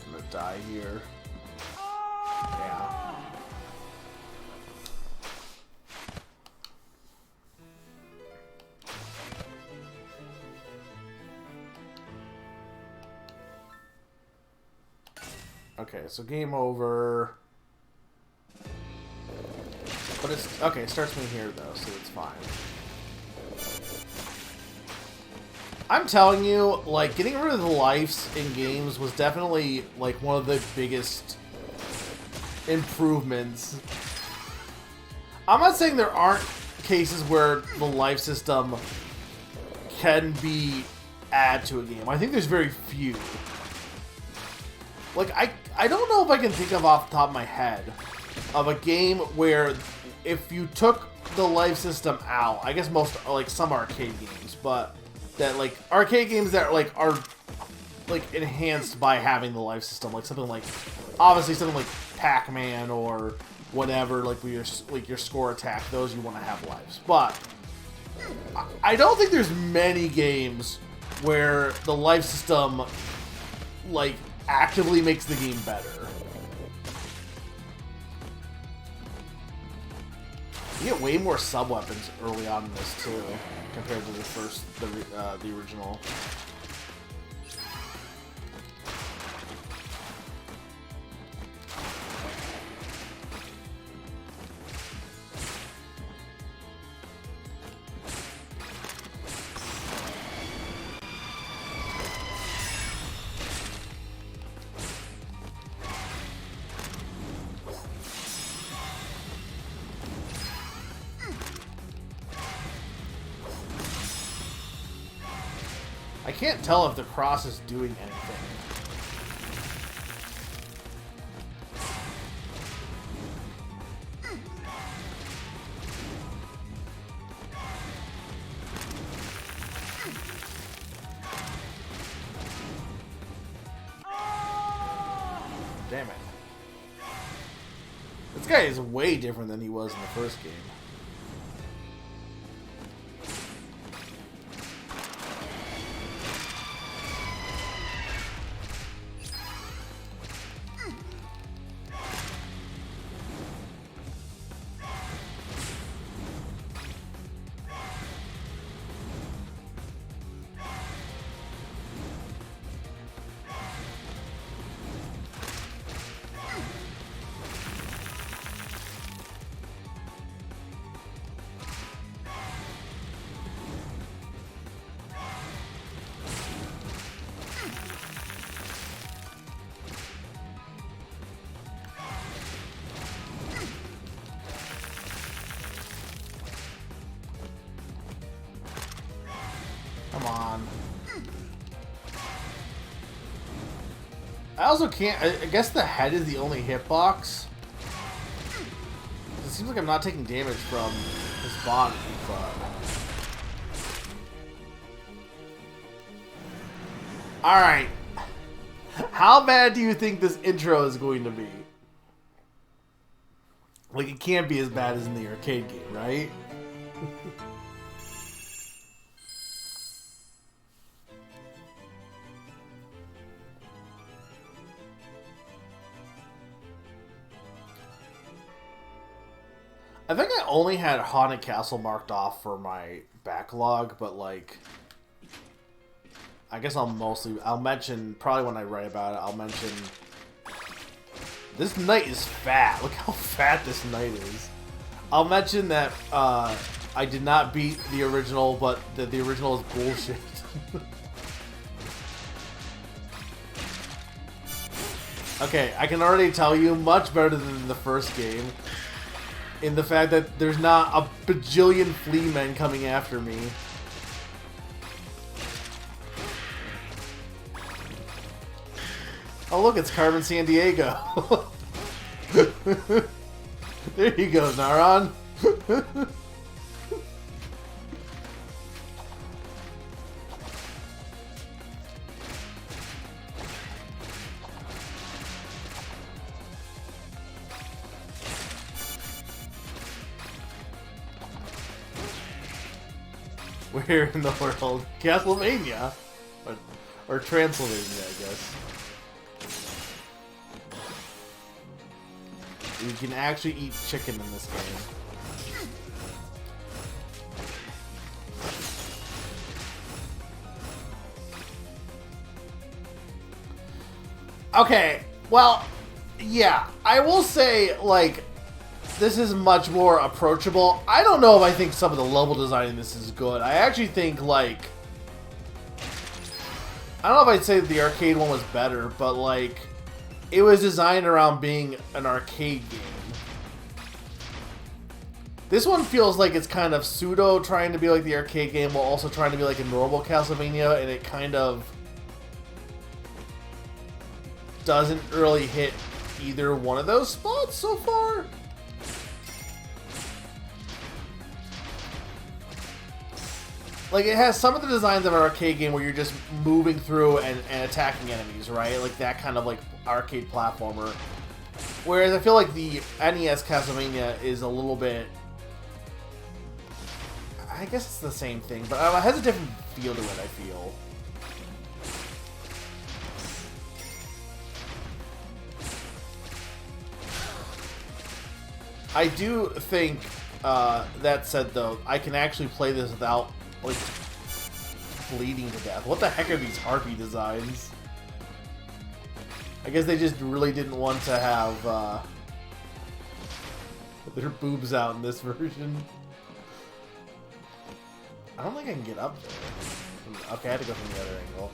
I'm gonna die here. Yeah. Okay, so game over. But it's... Okay, it starts me here, though, so it's fine. I'm telling you, like, getting rid of the lives in games was definitely, like, one of the biggest improvements. I'm not saying there aren't cases where the life system can be added to a game. I think there's very few. Like, I don't know if I can think of off the top of my head of a game where if you took the life system out, I guess most, like, some arcade games, but that, like, arcade games that, like, are, like, enhanced by having the life system, like something like, obviously something like Pac-Man or whatever, like, where your score attack, those you want to have lives. But I don't think there's many games where the life system, like, actively makes the game better. You get way more sub-weapons early on in this, too, compared to the original. I can't tell if the cross is doing anything. Damn it. This guy is way different than he was in the first game. Come on. I also can't... I guess the head is the only hitbox. It seems like I'm not taking damage from his body, but... Alright. How bad do you think this intro is going to be? Like, it can't be as bad as in the arcade game, right? I think I only had Haunted Castle marked off for my backlog, but like, I guess I'll mention, probably when I write about it, I'll mention, this knight is fat. Look how fat this knight is. I'll mention that I did not beat the original, but that the original is bullshit. Okay, I can already tell you, much better than the first game. In the fact that there's not a bajillion flea men coming after me. Oh look, it's Carmen Sandiego. There you go, Naron. Where in the world? Castlevania? Or Transylvania, I guess. You can actually eat chicken in this game. Okay, well, yeah, I will say, like, this is much more approachable. I don't know if I think some of the level design in this is good. I actually think, like... I don't know if I'd say the arcade one was better, but, like... It was designed around being an arcade game. This one feels like it's kind of pseudo trying to be like the arcade game while also trying to be like a normal Castlevania, and it kind of... doesn't really hit either one of those spots so far. Like, it has some of the designs of an arcade game where you're just moving through and attacking enemies, right? Like, that kind of, like, arcade platformer. Whereas I feel like the NES Castlevania is a little bit... I guess it's the same thing, but it has a different feel to it, I feel. I do think, that said, though, I can actually play this without... like, bleeding to death. What the heck are these harpy designs? I guess they just really didn't want to have their boobs out in this version. I don't think I can get up there. Okay, I had to go from the other angle.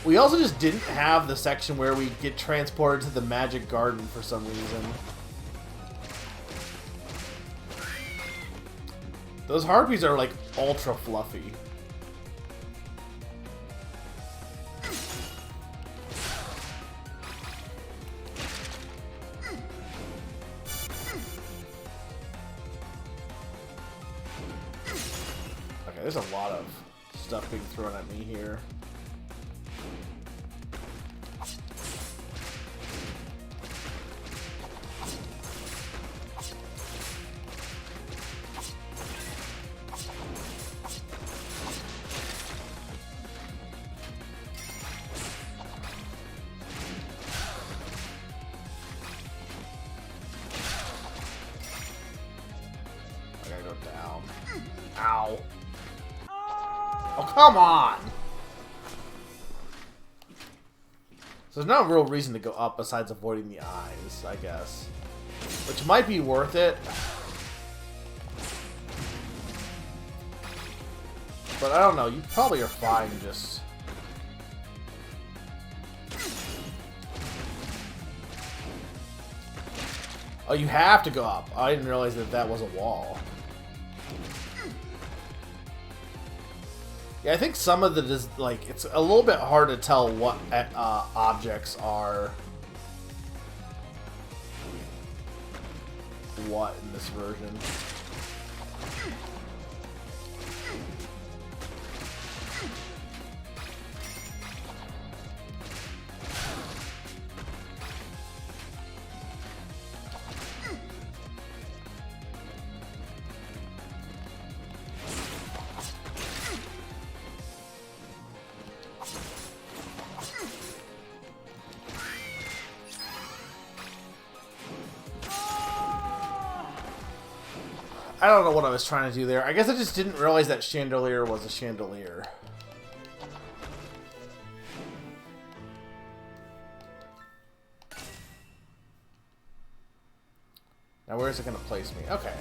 We also just didn't have the section where we get transported to the magic garden for some reason. Those harpies are, like, ultra fluffy. Okay, there's a lot of stuff being thrown at me here. I gotta go down. Ow. Oh, come on! So there's no real reason to go up besides avoiding the eyes, I guess. Which might be worth it. But I don't know, you probably are fine just... Oh, you have to go up. I didn't realize that that was a wall. Yeah, I think some of the like it's a little bit hard to tell what objects are what in this version. I don't know what I was trying to do there. I guess I just didn't realize that chandelier was a chandelier. Now where is it going to place me? Okay.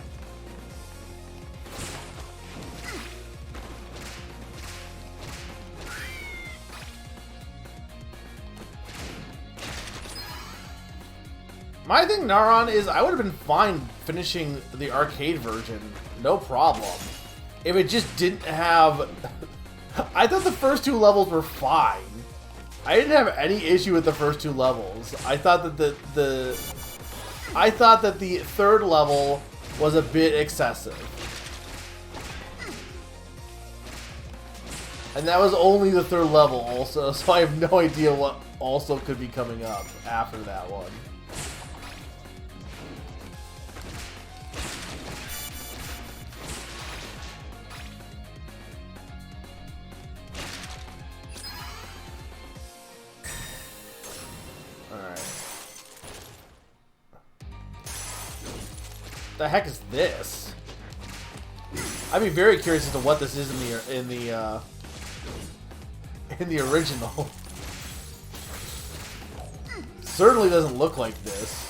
My thing, Naron, is I would have been fine finishing the arcade version, no problem, if it just didn't have... I thought the first two levels were fine. I didn't have any issue with the first two levels. I thought that the third level was a bit excessive. And that was only the third level also, so I have no idea what also could be coming up after that one. The heck is this? I'd be very curious as to what this is in the original. Certainly doesn't look like this.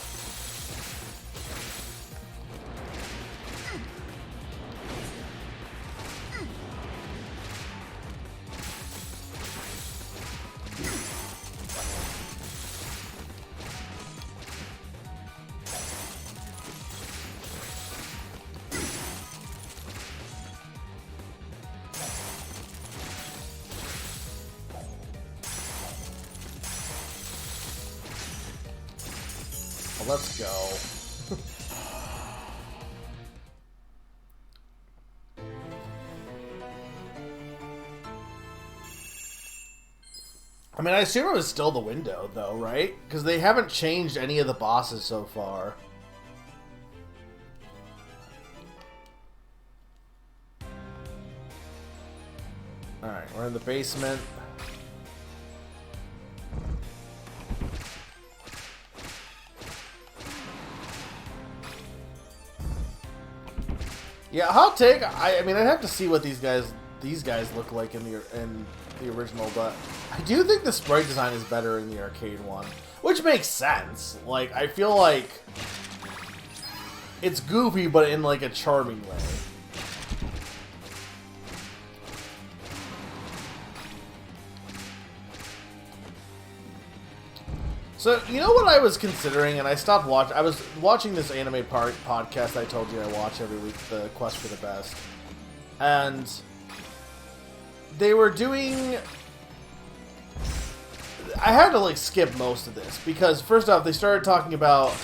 Let's go. I mean, I assume it was still the window, though, right? Because they haven't changed any of the bosses so far. Alright, we're in the basement. Yeah, hot take. I mean, I'd have to see what these guys look like in the original, but I do think the sprite design is better in the arcade one, which makes sense. Like, I feel like it's goofy, but in like a charming way. So, you know what I was considering, and I stopped watching. I was watching this anime podcast I told you I watch every week, The Quest for the Best. And they were doing... I had to, like, skip most of this, because, first off, they started talking about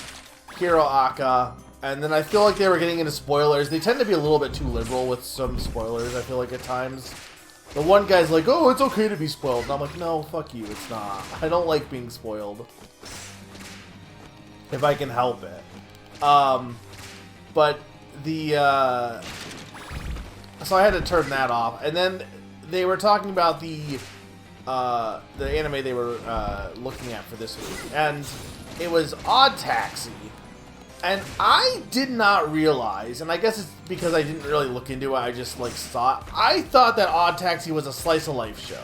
Hiro Aka, And then I feel like they were getting into spoilers. They tend to be a little bit too liberal with some spoilers, I feel like, at times. The one guy's like, oh, it's okay to be spoiled. And I'm like, no, fuck you, it's not. I don't like being spoiled. If I can help it. But the, so I had to turn that off. And then they were talking about the anime they were looking at for this week. And it was Odd Taxi. And I did not realize, and I guess it's because I didn't really look into it, I just, like, saw it. I thought that Odd Taxi was a slice-of-life show.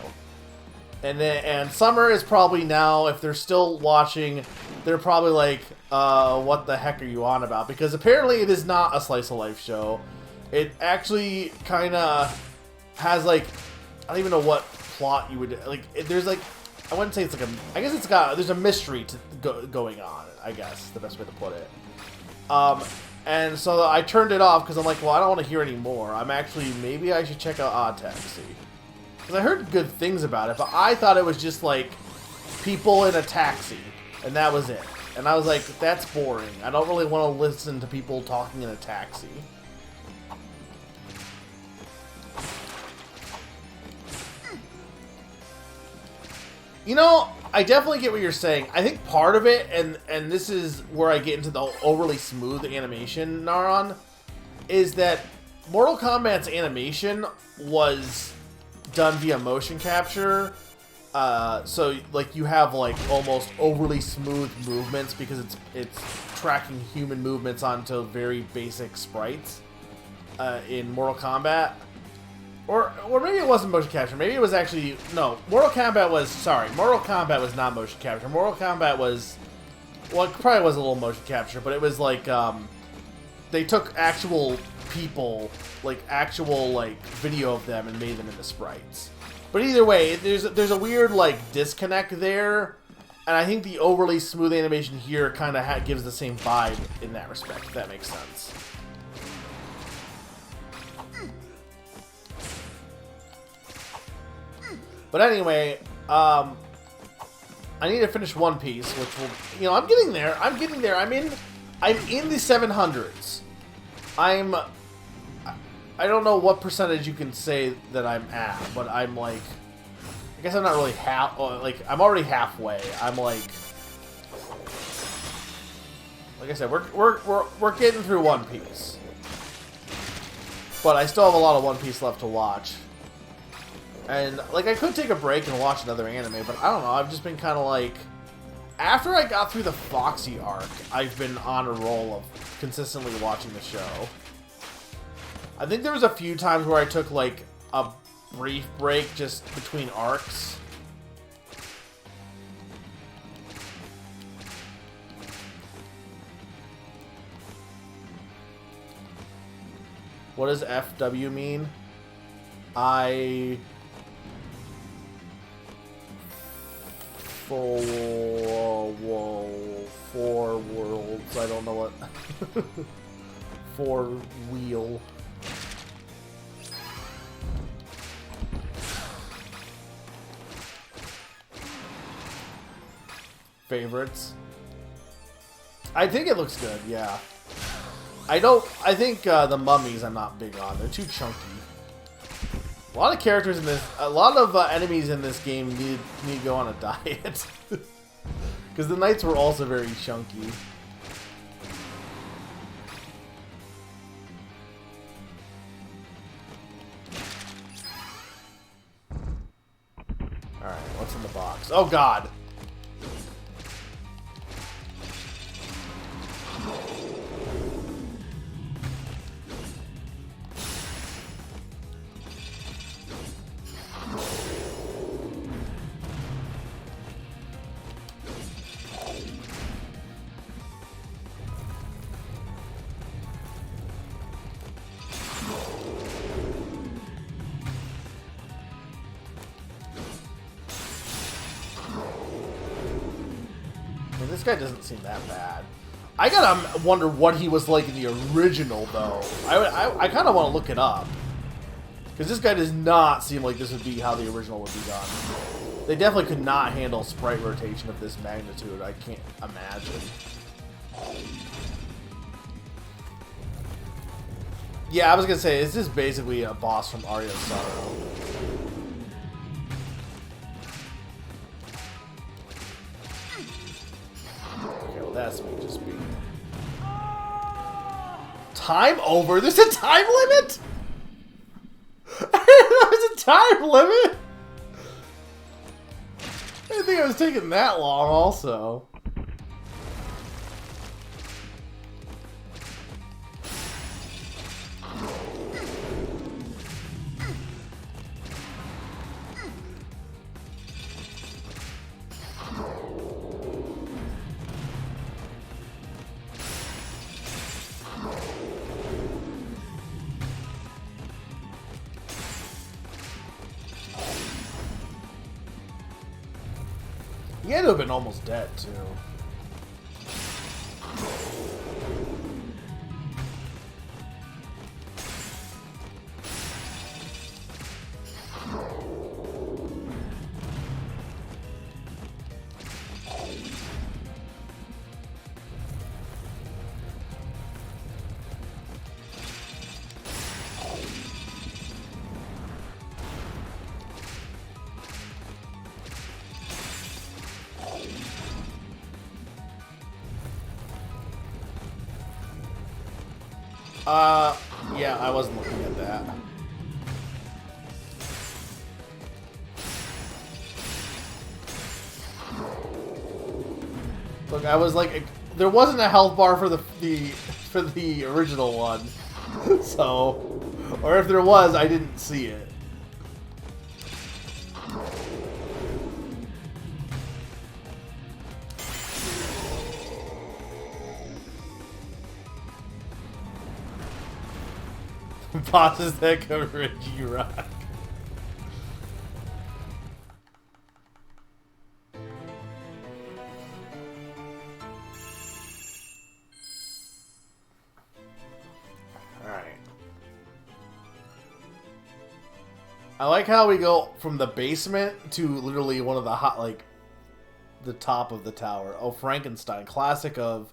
And Summer is probably now, if they're still watching, they're probably like, what the heck are you on about? Because apparently it is not a slice-of-life show. It actually kind of has, like, I don't even know what plot you would, like, there's, like, I wouldn't say it's like a, I guess it's got, there's a mystery going on, I guess, is the best way to put it. And so I turned it off because I'm like, well, I don't want to hear any more. I'm actually, maybe I should check out Odd Taxi. Because I heard good things about it, but I thought it was just like people in a taxi, and that was it. And I was like, that's boring. I don't really want to listen to people talking in a taxi. You know, I definitely get what you're saying. I think part of it, and this is where I get into the overly smooth animation, Naron, is that Mortal Kombat's animation was done via motion capture. So, like, you have, like, almost overly smooth movements because it's tracking human movements onto very basic sprites in Mortal Kombat. Or maybe it wasn't motion capture. Maybe it was actually... No, Mortal Kombat was not motion capture. Mortal Kombat was... Well, it probably was a little motion capture, but it was like... they took actual people, like, actual, like, video of them and made them into sprites. But either way, there's a weird, like, disconnect there. And I think the overly smooth animation here kind of gives the same vibe in that respect, if that makes sense. But anyway, I need to finish One Piece, which will, you know, I'm getting there. I'm in the 700s. I don't know what percentage you can say that I'm at, but I'm like, I guess I'm not really I'm already halfway. I'm like I said, we're getting through One Piece, but I still have a lot of One Piece left to watch. And, like, I could take a break and watch another anime, but I don't know, I've just been kind of like... After I got through the Foxy arc, I've been on a roll of consistently watching the show. I think there was a few times where I took, like, a brief break just between arcs. What does FW mean? Four worlds. I don't know what. Four wheel. Favorites. I think it looks good. Yeah. I think the mummies I'm not big on. They're too chunky. A lot of characters in this, a lot of enemies in this game need to go on a diet. Because the knights were also very chunky. Alright, what's in the box? Oh god! This guy doesn't seem that bad. I gotta wonder what he was like in the original, though. I kind of want to look it up. Because this guy does not seem like this would be how the original would be done. They definitely could not handle sprite rotation of this magnitude. I can't imagine. Yeah, I was gonna say, is this basically a boss from Aria of Sorrow? Okay, well that's me just being... Time over? There's a time limit? There's a time limit? I didn't think it was taking that long also. He had to have been almost dead, too. Yeah, I wasn't looking at that. Look, I was like, there wasn't a health bar for the original one, so, or if there was, I didn't see it. Bosses that cover a G-Rock. Alright. I like how we go from the basement to literally one of the the top of the tower. Oh, Frankenstein. Classic of...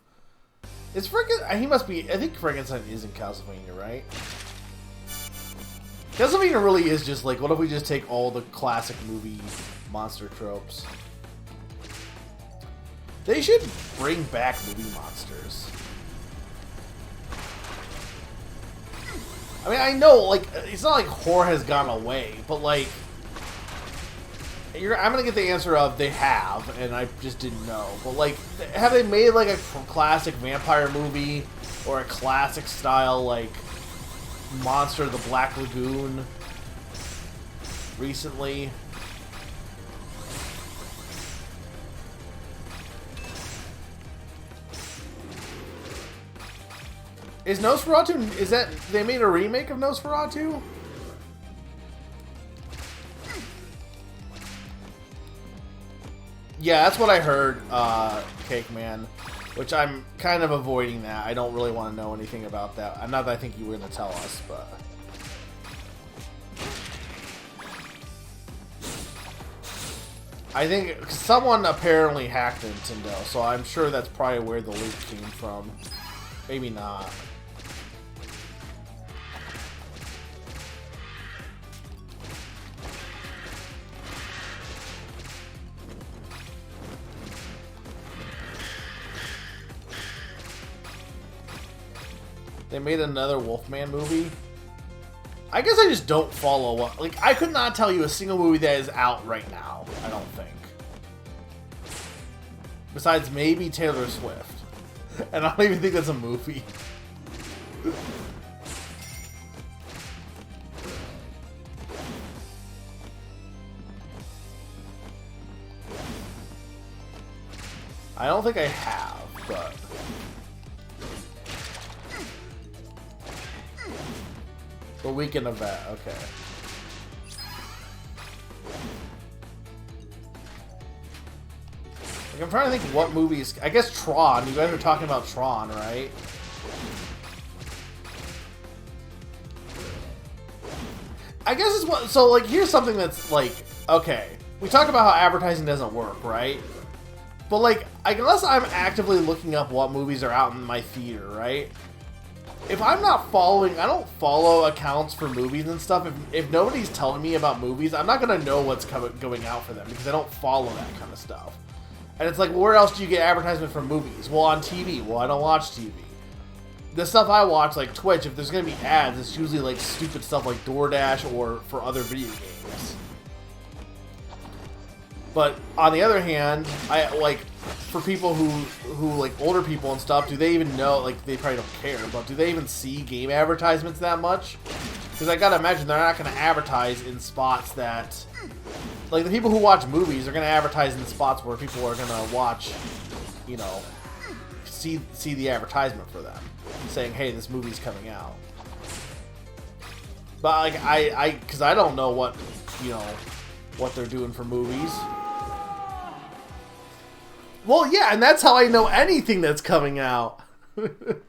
Is Frankenstein... He must be... I think Frankenstein is in Castlevania, right? Castlevania really is just like, what if we just take all the classic movie monster tropes? They should bring back movie monsters. I mean, I know, like, it's not like horror has gone away, but like, I'm gonna get the answer of they have, and I just didn't know. But like, have they made like a classic vampire movie or a classic style like Monster of the Black Lagoon recently? Is Nosferatu, is that, they made a remake of Nosferatu? Yeah, that's what I heard, Cake Man, which I'm kind of avoiding that. I don't really want to know anything about that. Not that I think you were going to tell us, but... I think someone apparently hacked Nintendo, so I'm sure that's probably where the leak came from. Maybe not. They made another Wolfman movie. I guess I just don't follow what... Like, I could not tell you a single movie that is out right now, I don't think. Besides maybe Taylor Swift. And I don't even think that's a movie. I don't think I have, but... The Weekend of that, okay. Like, I'm trying to think what movies... I guess Tron. You guys are talking about Tron, right? I guess it's what... So, like, here's something that's, like... Okay. We talk about how advertising doesn't work, right? But, like, unless I'm actively looking up what movies are out in my theater, right? if I'm not following, I don't follow accounts for movies and stuff. If nobody's telling me about movies, I'm not gonna know what's going out for them because I don't follow that kind of stuff. And it's like, well, where else do you get advertisement from movies? Well, on TV. Well, I don't watch TV. The stuff I watch, like Twitch, if there's gonna be ads, it's usually like stupid stuff like DoorDash or for other video games. But on the other hand, I like for people who like older people and stuff, do they even know? Like they probably don't care, but do they even see game advertisements that much? Because I gotta imagine they're not gonna advertise in spots that, like the people who watch movies are gonna advertise in spots where people are gonna watch, you know, see the advertisement for them, saying, "Hey, this movie's coming out." But like because I don't know what, you know, what they're doing for movies. Well, yeah, and that's how I know anything that's coming out. But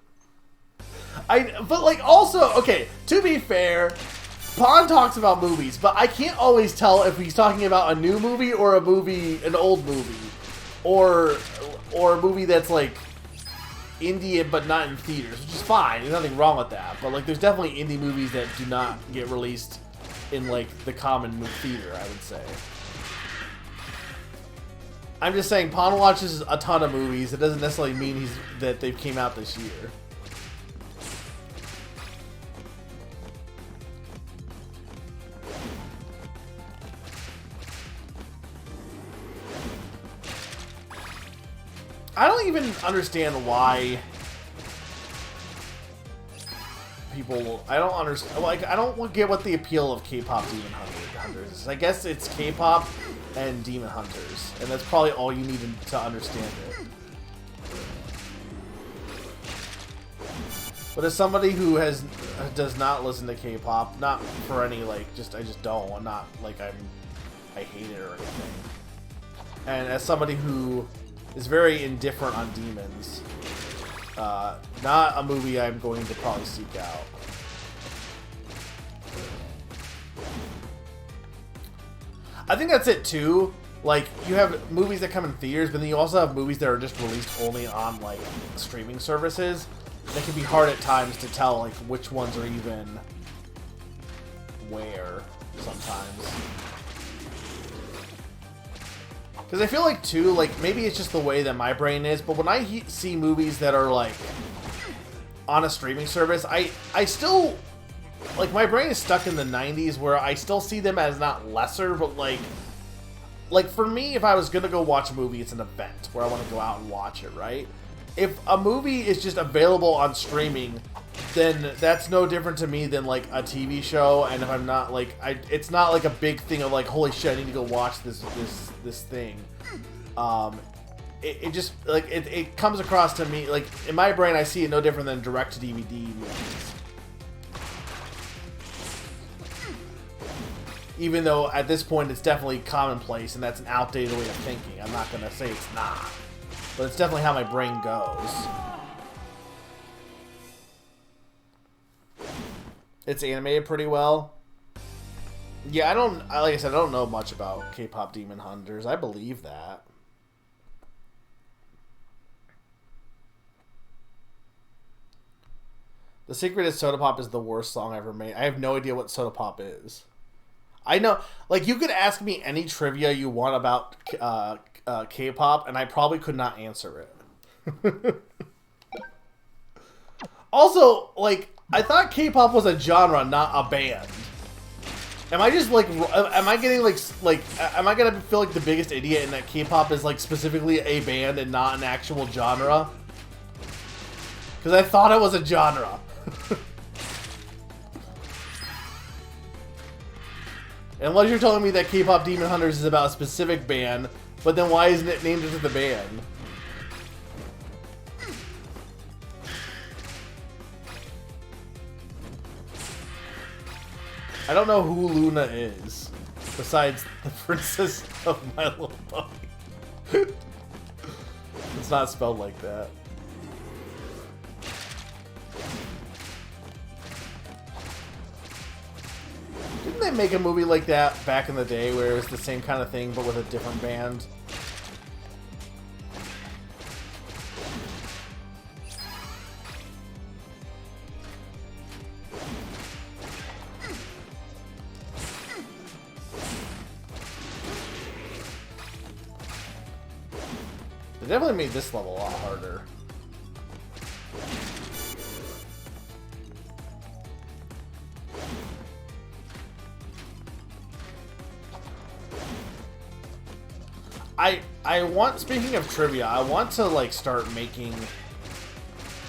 like also, okay, to be fair, Pon talks about movies, but I can't always tell if he's talking about a new movie or an old movie, or a movie that's like indie but not in theaters, which is fine. There's nothing wrong with that. But like, there's definitely indie movies that do not get released in like the common theater, I would say. I'm just saying, Pon watches a ton of movies. It doesn't necessarily mean that they came out this year. I don't even understand why people. I don't understand. Like, I don't get what the appeal of K-pop Demon Hunters is. I guess it's K-pop and Demon Hunters, and that's probably all you need to understand it. But as somebody who does not listen to K-pop, not for any like, I just don't. I'm not like I hate it or anything. And as somebody who is very indifferent on demons, not a movie I'm going to probably seek out. I think that's it too. Like, you have movies that come in theaters, but then you also have movies that are just released only on like streaming services. That can be hard at times to tell like which ones are even where sometimes. Because I feel like too, like maybe it's just the way that my brain is, but when I see movies that are like on a streaming service, I still, like, my brain is stuck in the 90s where I still see them as not lesser, but like for me, if I was gonna go watch a movie, it's an event where I want to go out and watch it, right? If a movie is just available on streaming, then that's no different to me than like a TV show. And if I'm not like, it's not like a big thing of like, holy shit, I need to go watch this thing. It just like it comes across to me like in my brain, I see it no different than direct to DVD movies. Even though at this point it's definitely commonplace and that's an outdated way of thinking. I'm not gonna say it's not, but it's definitely how my brain goes. It's animated pretty well. Yeah, like I said, I don't know much about K-pop Demon Hunters. I believe that. The Secret is Soda Pop is the worst song ever made. I have no idea what Soda Pop is. I know, like, you could ask me any trivia you want about K-pop, and I probably could not answer it. Also, like, I thought K-pop was a genre, not a band. Am I just, like, am I getting, like, am I gonna feel like the biggest idiot in that K-pop is, like, specifically a band and not an actual genre? Because I thought it was a genre. Unless you're telling me that K-pop Demon Hunters is about a specific band, but then why isn't it named after the band? I don't know who Luna is, besides the princess of My Little Pony. It's not spelled like that. Didn't they make a movie like that back in the day where it was the same kind of thing but with a different band? They definitely made this level a lot harder. I want, speaking of trivia, I want to like start making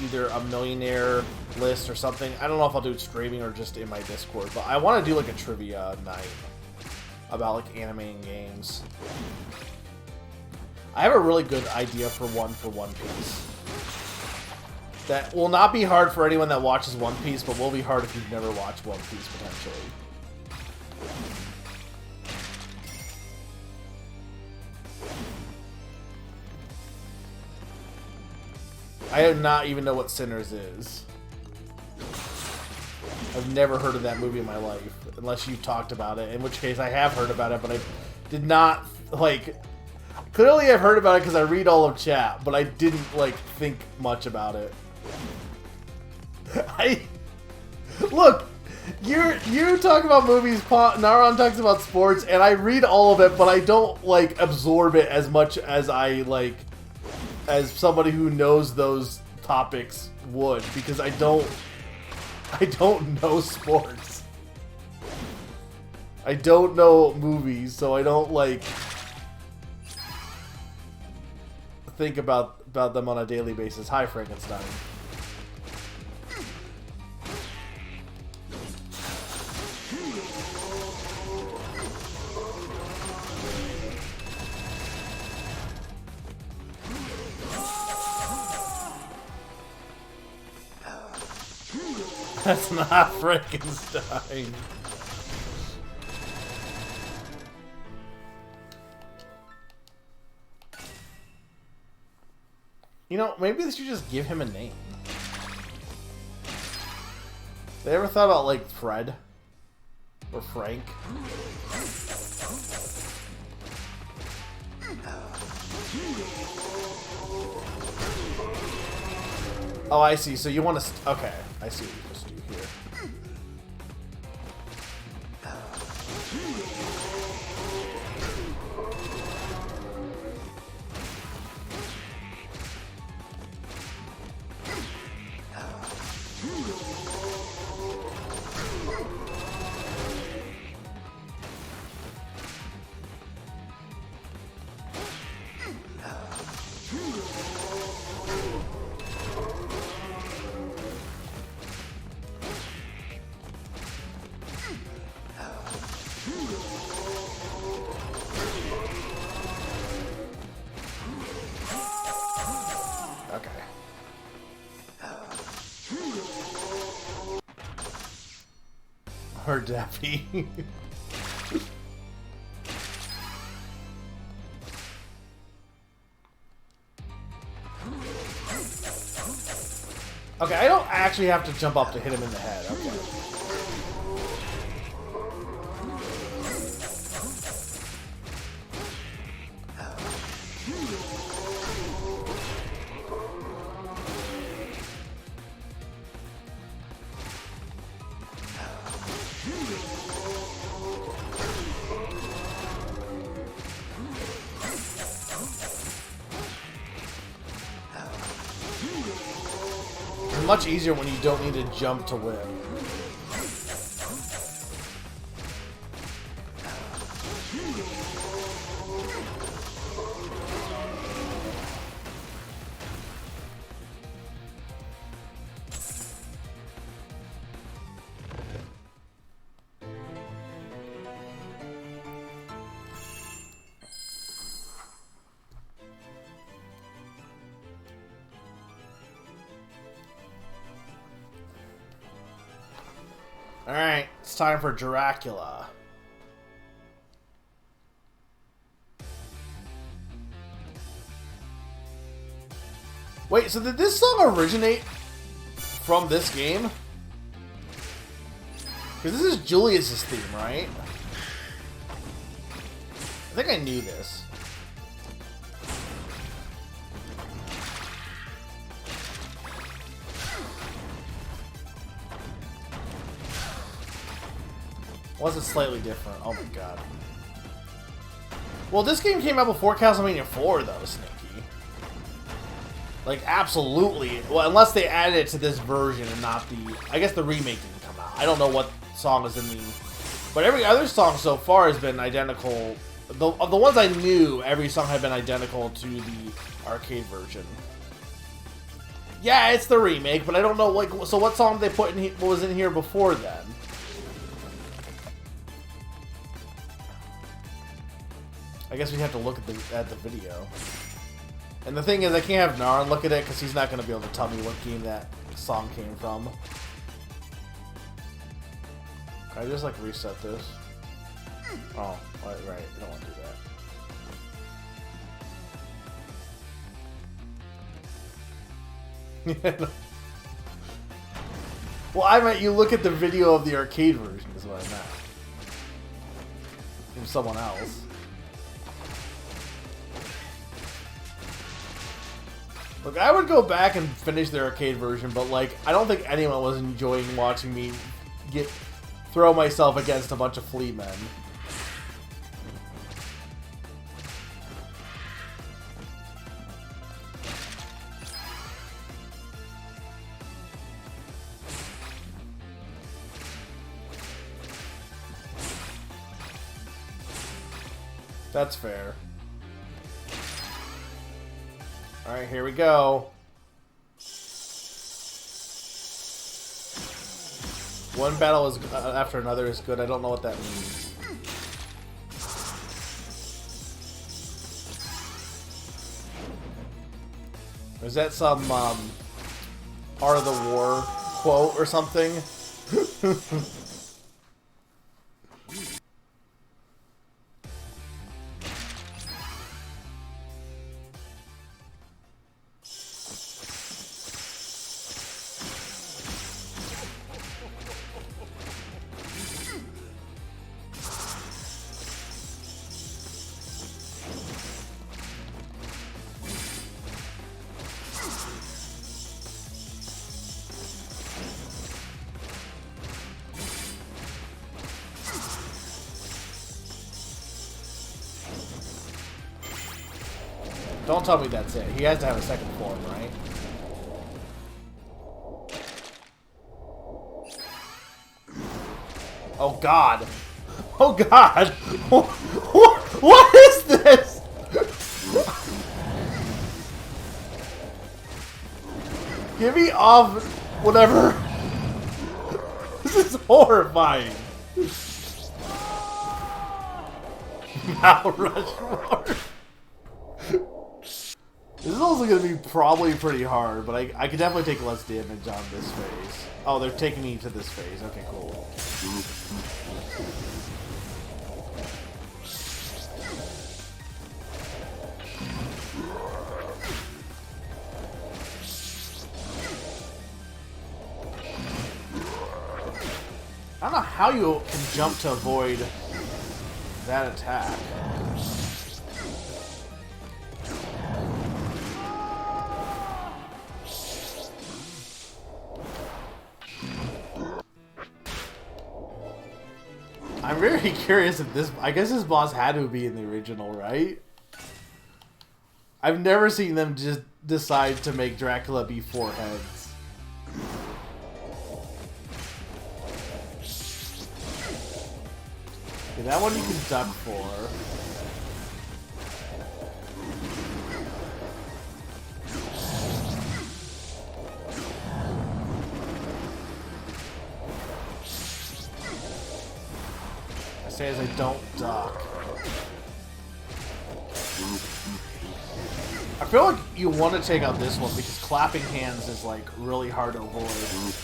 either a millionaire list or something. I don't know if I'll do it streaming or just in my Discord, but I want to do like a trivia night about like animating games. I have a really good idea for One Piece. That will not be hard for anyone that watches One Piece, but will be hard if you've never watched One Piece potentially. I do not even know what Sinners is. I've never heard of that movie in my life, unless you talked about it, in which case I have heard about it, but I did not, like... Clearly I've heard about it because I read all of chat, but I didn't, like, think much about it. Look, you talk about movies, Naron talks about sports, and I read all of it, but I don't, like, absorb it as much as I, like... as somebody who knows those topics would, because I don't know sports. I don't know movies, so I don't like think about them on a daily basis. Hi, Frankenstein. That's not Frankenstein. You know, maybe they should just give him a name. They ever thought about, like, Fred? Or Frank? Oh, I see. So you want to... Okay, I see what you're supposed to do here. Or Daffy. Okay, I don't actually have to jump up to hit him in the head. Okay. Much easier when you don't need to jump to win. Alright, it's time for Dracula. Wait, so did this song originate from this game? Because this is Julius's theme, right? I think I knew this. Was it slightly different? Oh my god. Well, this game came out before Castlevania 4, though, Sneaky. Like, absolutely. Well, unless they added it to this version and not the... I guess the remake didn't come out. I don't know what song is in the... But every other song so far has been identical. Of the ones I knew, every song had been identical to the arcade version. Yeah, it's the remake, but I don't know, like... So what song did they put in... What was in here before then? I guess we have to look at the video. And the thing is, I can't have Naran look at it because he's not going to be able to tell me what game that song came from. Can I just, like, reset this? Oh, right, I don't want to do that. Well, I meant you look at the video of the arcade version is what I meant. From someone else. Look, I would go back and finish the arcade version, but, like, I don't think anyone was enjoying watching me throw myself against a bunch of flea men. That's fair. Alright, here we go. One battle is after another is good. I don't know what that means. Is that some Art of the War quote or something? Don't tell me that's it. He has to have a second form, right? Oh god! Oh god! What is this? Get me off whatever. This is horrifying. Mount Rushmore. This is also going to be probably pretty hard, but I could definitely take less damage on this phase. Oh, they're taking me to this phase. Okay, cool. I don't know how you can jump to avoid that attack. I'm very curious if this... I guess this boss had to be in the original, right? I've never seen them just decide to make Dracula be 4 heads. Okay, that one you can duck for. As I don't duck. I feel like you want to take out this one because clapping hands is like really hard to avoid.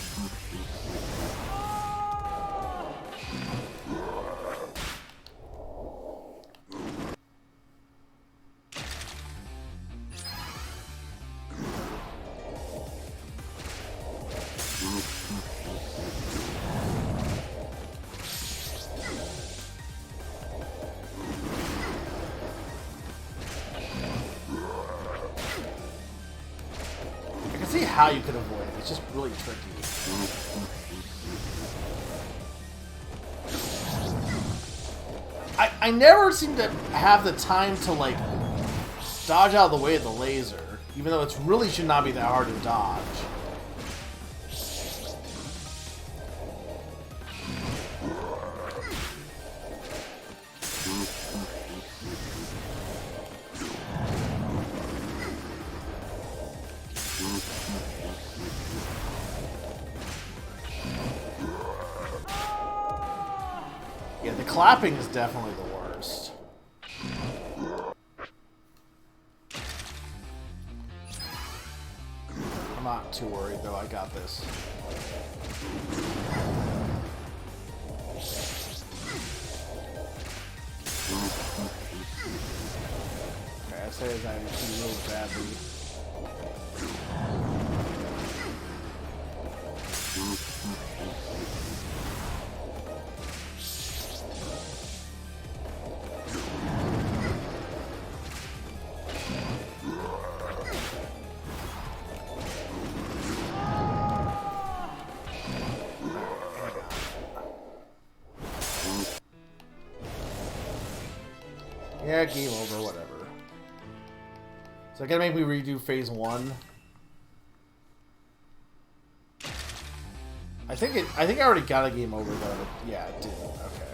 How you could avoid it. It's just really tricky. I never seem to have the time to, like, dodge out of the way of the laser. Even though it really should not be that hard to dodge. Yeah, the clapping is definitely the worst. I'm not too worried though, I got this. Okay, I say that he moves badly. Yeah, game over, whatever. So I gotta make me redo phase 1. I think I already got a game over though. Yeah, it did. Okay.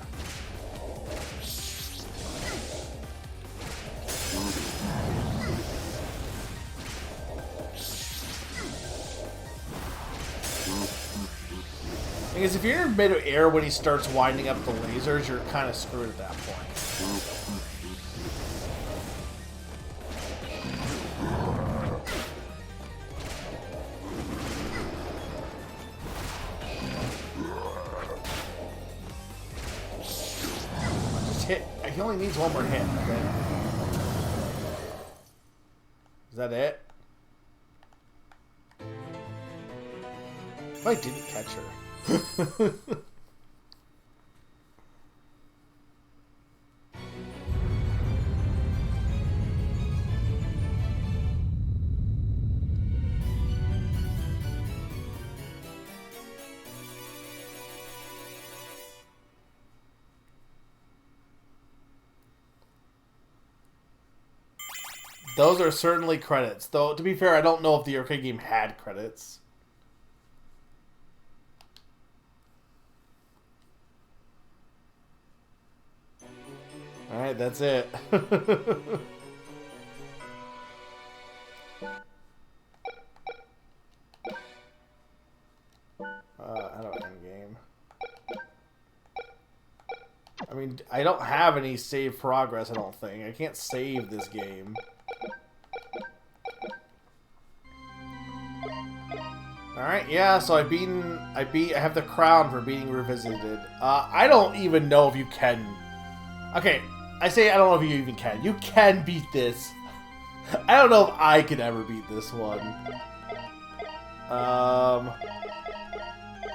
Because if you're in mid-air when he starts winding up the lasers, you're kind of screwed at that point. Just hit. He only needs one more hit. Okay. Is that it? If I didn't catch her. Those are certainly credits. Though, to be fair, I don't know if the arcade game had credits. Alright, that's it. I don't end game. I mean, I don't have any save progress, I don't think. I can't save this game. Alright, yeah, so I have the crown for beating Revisited. I don't even know if you can. Okay, I say I don't know if you even can. You can beat this. I don't know if I could ever beat this one.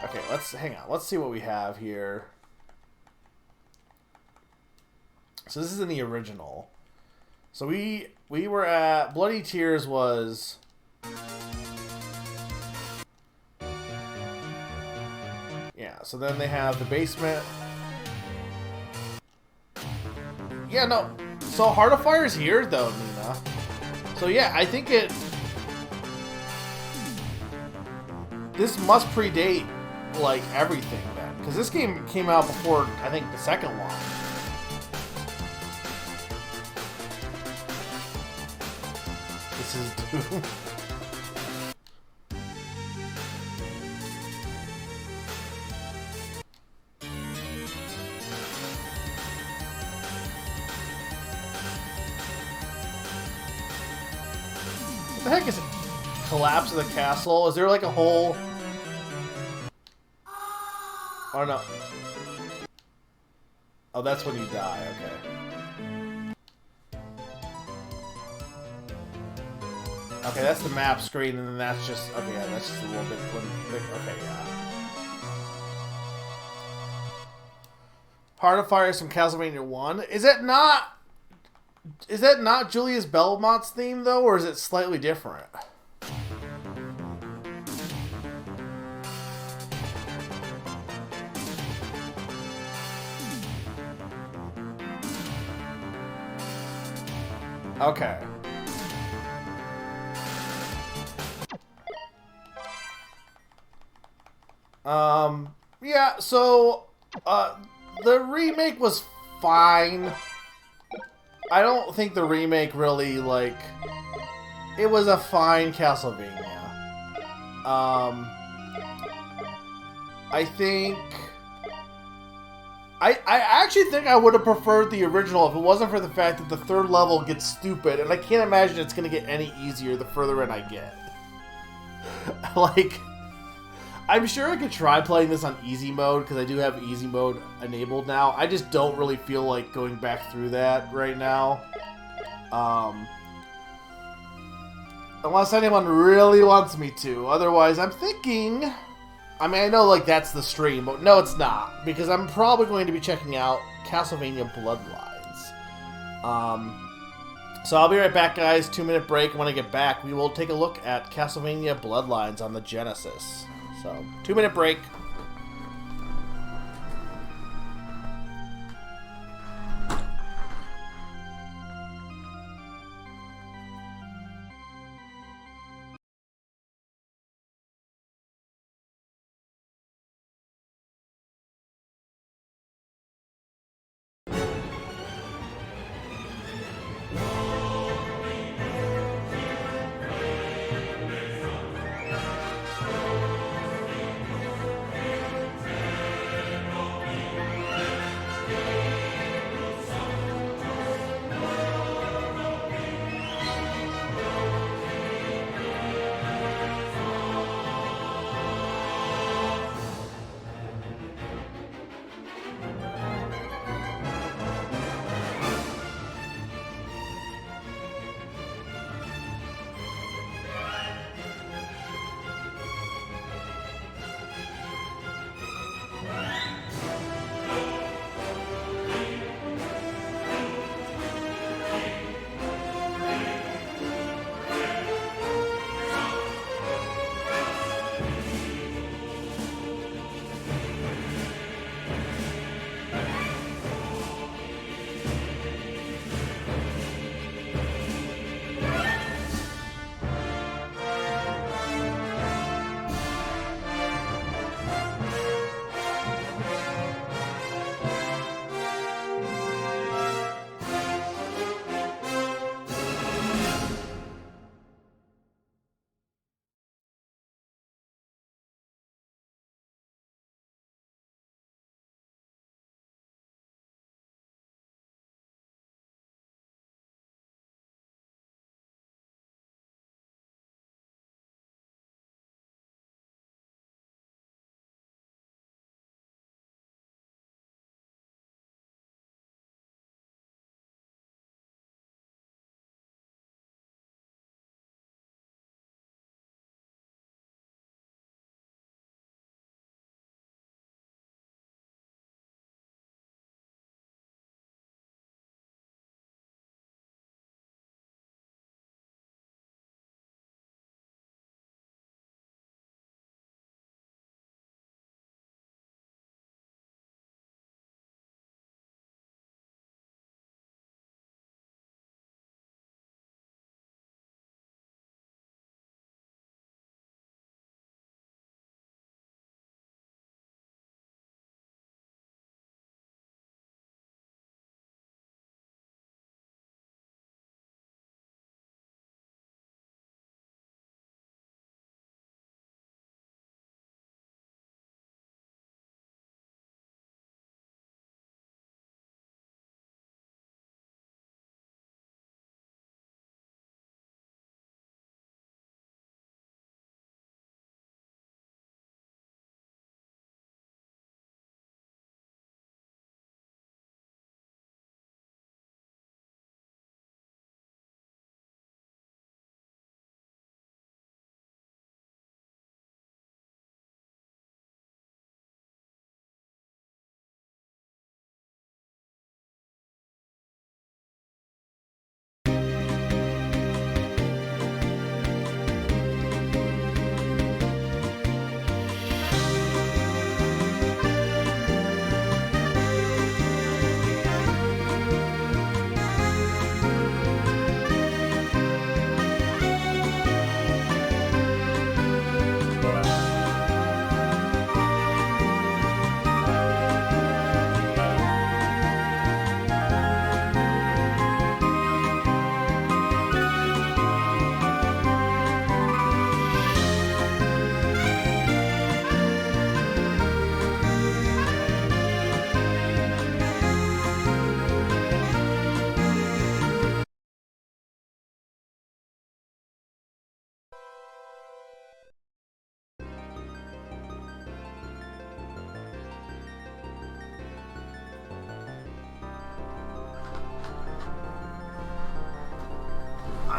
Okay, hang on. Let's see what we have here. So this is in the original. So we were at Bloody Tears was yeah, so then they have the basement. Yeah, no. So Heart of Fire's here though, Nina. So yeah, I think this must predate like everything then. Because this game came out before I think the second one. This is Doom. What the heck is it? Collapse of the castle? Is there like a whole... Oh no. Oh, that's when you die, okay. Okay, that's the map screen, and then that's just... Okay, yeah, that's just a little bit... Okay, yeah. Heart of Fire is from Castlevania 1. Is that not Julius Belmont's theme, though, or is it slightly different? Okay. Yeah, so, the remake was fine. I don't think the remake really, like, it was a fine Castlevania. I think... I actually think I would have preferred the original if it wasn't for the fact that the third level gets stupid, and I can't imagine it's going to get any easier the further in I get. Like, I'm sure I could try playing this on easy mode, because I do have easy mode enabled now. I just don't really feel like going back through that right now. Unless anyone really wants me to. Otherwise, I'm thinking... I mean, I know, like, that's the stream, but no, it's not. Because I'm probably going to be checking out Castlevania Bloodlines. So I'll be right back, guys. 2-minute break. When I get back, we will take a look at Castlevania Bloodlines on the Genesis. So, 2-minute break.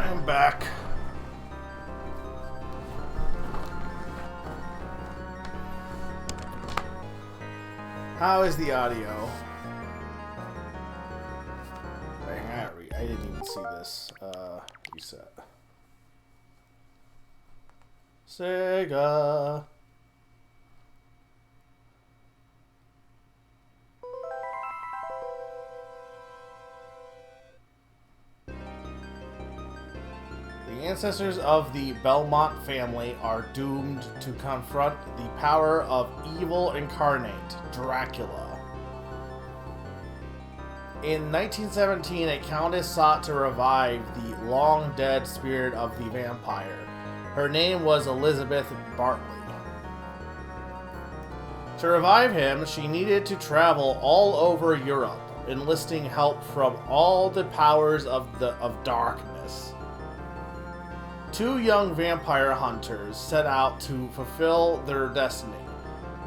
I'm back. How is the audio? I didn't even see this. Reset. Sega. The ancestors of the Belmont family are doomed to confront the power of evil incarnate, Dracula. In 1917, a countess sought to revive the long-dead spirit of the vampire. Her name was Elizabeth Bartley. To revive him, she needed to travel all over Europe, enlisting help from all the powers of darkness. Two young vampire hunters set out to fulfill their destiny,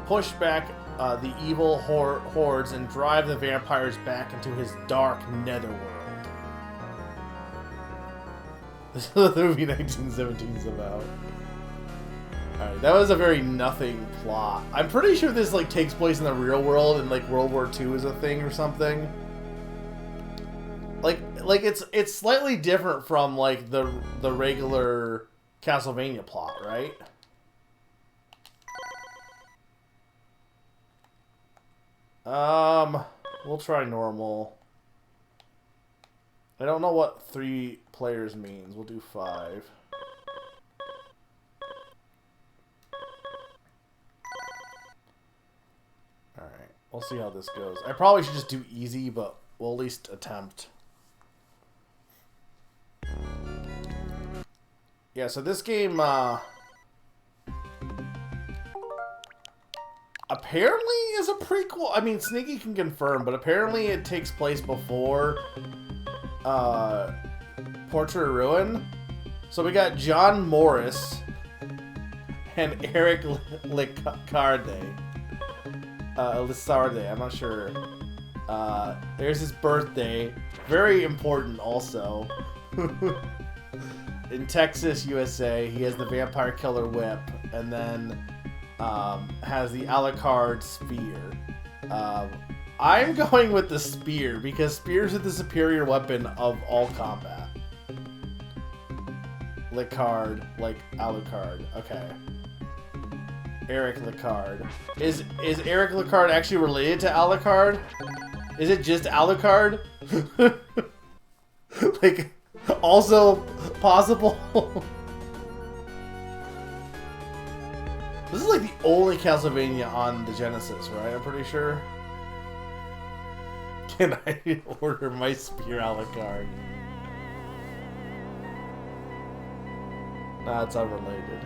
push back the evil hordes, and drive the vampires back into his dark netherworld. This is what the movie 1917 is about. Alright, that was a very nothing plot. I'm pretty sure this like takes place in the real world and like World War II is a thing or something. Like it's slightly different from like the regular Castlevania plot, right? We'll try normal. I don't know what 3 players means. We'll do 5. Alright, we'll see how this goes. I probably should just do easy, but we'll at least attempt. Yeah, so this game, apparently is a prequel. I mean, Sneaky can confirm, but apparently it takes place before Portrait of Ruin. So we got John Morris and Eric Lissarde. I'm not sure. There's his birthday. Very important also. In Texas, USA, he has the Vampire Killer Whip, and then has the Alucard Spear. I'm going with the Spear, because Spears are the superior weapon of all combat. Licard, like Alucard. Okay. Eric Licard. Is Eric Licard actually related to Alucard? Is it just Alucard? Like, also possible? This is like the only Castlevania on the Genesis, right? I'm pretty sure. Can I order my Spear Alucard? Nah, it's unrelated.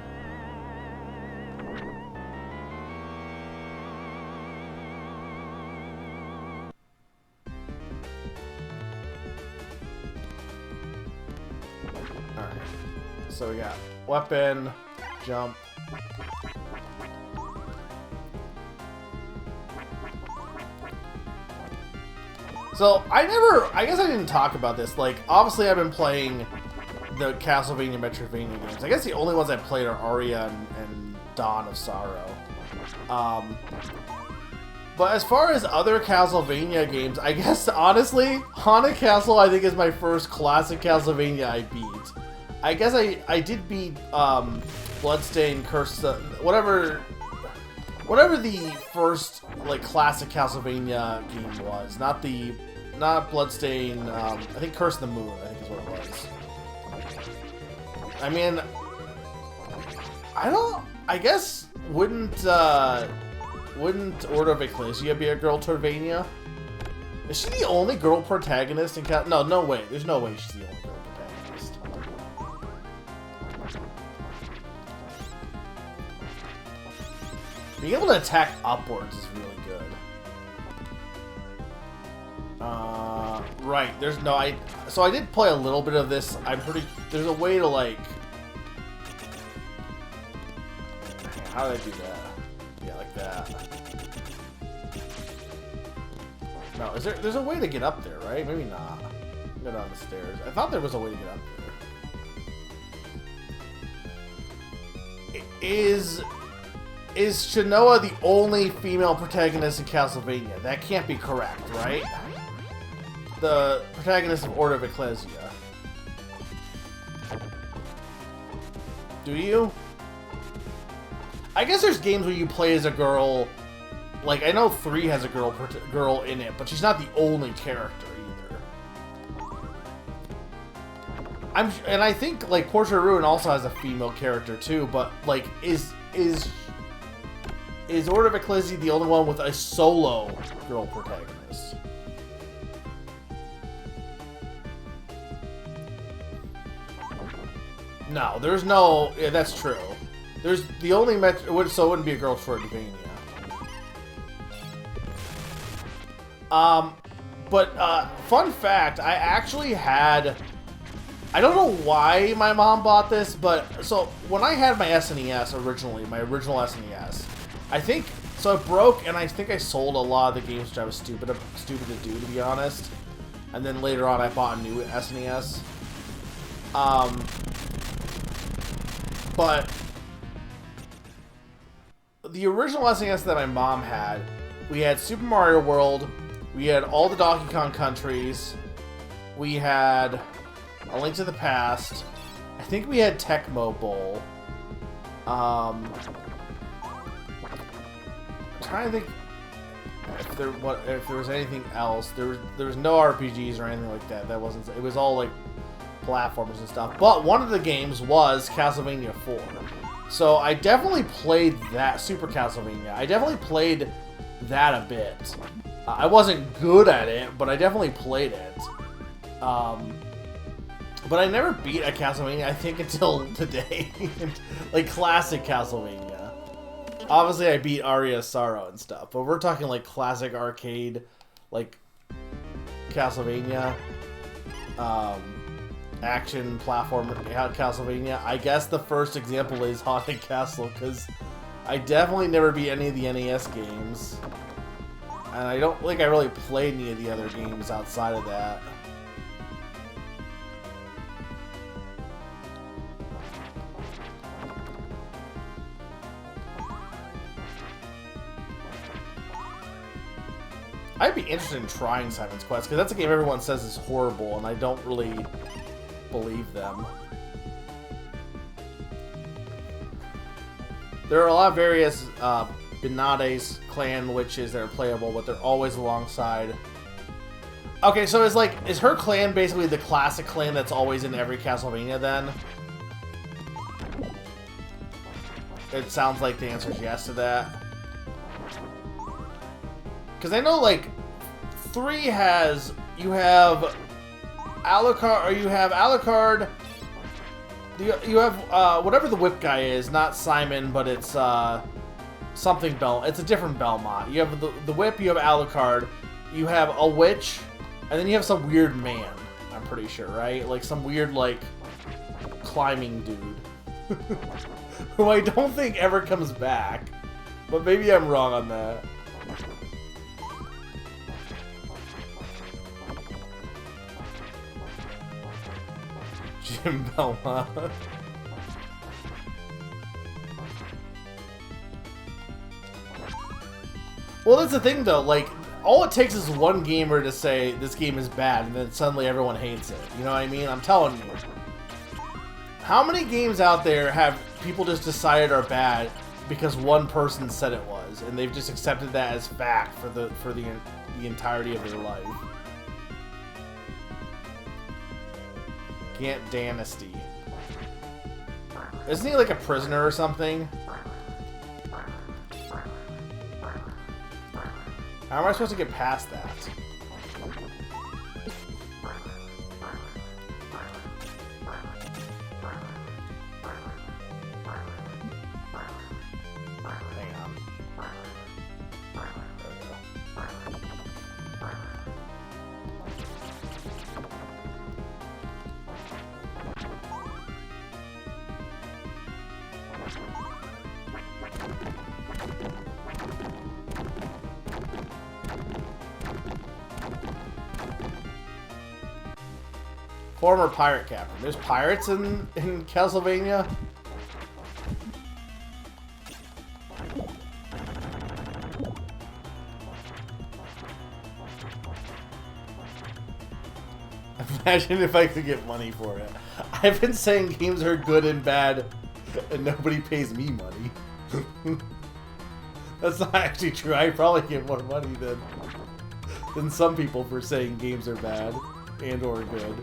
Alright. So we got weapon, jump. So, I guess I didn't talk about this. Like, obviously I've been playing the Castlevania Metroidvania games. I guess the only ones I played are Aria and Dawn of Sorrow. But as far as other Castlevania games, I guess, honestly, Haunted Castle, I think, is my first classic Castlevania I beat. I guess I did beat, Bloodstained, Curse, whatever the first, like, classic Castlevania game was. Not Bloodstained, I think Curse of the Moon, I think is what it was. I mean, I guess, wouldn't Order of Ecclesia be a girl Torvania? Is she the only girl protagonist in No way. There's no way she's the only girl protagonist. Being able to attack upwards is really good. Right. So I did play a little bit of this. There's a way to, like... How did I do that? Yeah, like that. No, there's a way to get up there, right? Maybe not. Go down the stairs. I thought there was a way to get up there. Is Shanoa the only female protagonist in Castlevania? That can't be correct, right? The protagonist of Order of Ecclesia. Do you? I guess there's games where you play as a girl. Like, I know 3 has a girl in it, but she's not the only character either. And I think, like, Portrait of Ruin also has a female character too, but, like, is Order of Ecclesia the only one with a solo girl protagonist? No, there's no... Yeah, that's true. There's the only... So it wouldn't be a girl Metroidvania. But, fun fact, I actually had... I don't know why my mom bought this, but... So, when I had my SNES originally, my original SNES, I think... So it broke, and I think I sold a lot of the games, which I was stupid to do, to be honest. And then later on, I bought a new SNES. But... The original SNES that my mom had, we had Super Mario World, we had all the Donkey Kong countries, we had A Link to the Past, I think we had Tecmo Bowl. I'm trying to think if there was anything else. There was no RPGs or anything like that. That wasn't. It was all like platformers and stuff. But one of the games was Castlevania 4. So I definitely played that, Super Castlevania. I definitely played that a bit. I wasn't good at it, but I definitely played it. But I never beat a Castlevania, I think, until today. Like, classic Castlevania. Obviously, I beat Aria of Sorrow and stuff, but we're talking, like, classic arcade, like, Castlevania. Action platform Castlevania. I guess the first example is Haunted Castle, because I definitely never beat any of the NES games. And I don't think I really played any of the other games outside of that. I'd be interested in trying Simon's Quest, because that's a game everyone says is horrible, and I don't really believe them. There are a lot of various Benade's clan witches that are playable, but they're always alongside. Okay, so is her clan basically the classic clan that's always in every Castlevania then? It sounds like the answer is yes to that. Because I know, like, 3 has... You have Alucard, or you have Alucard... You have, whatever the whip guy is, not Simon, but it's, something it's a different Belmont. You have the whip, you have Alucard, you have a witch, and then you have some weird man, I'm pretty sure, right? Like, some weird, like, climbing dude. Who I don't think ever comes back. But maybe I'm wrong on that. Jim Belmont. Well, that's the thing, though. Like, all it takes is one gamer to say this game is bad, and then suddenly everyone hates it. You know what I mean? I'm telling you. How many games out there have people just decided are bad because one person said it was, and they've just accepted that as fact for the entirety of their life? Gant Dynasty. Isn't he like a prisoner or something? How am I supposed to get past that? Hang on. There we go. Former pirate captain. There's pirates in Castlevania? Imagine if I could get money for it. I've been saying games are good and bad, and nobody pays me money. That's not actually true. I probably get more money than some people for saying games are bad and or good.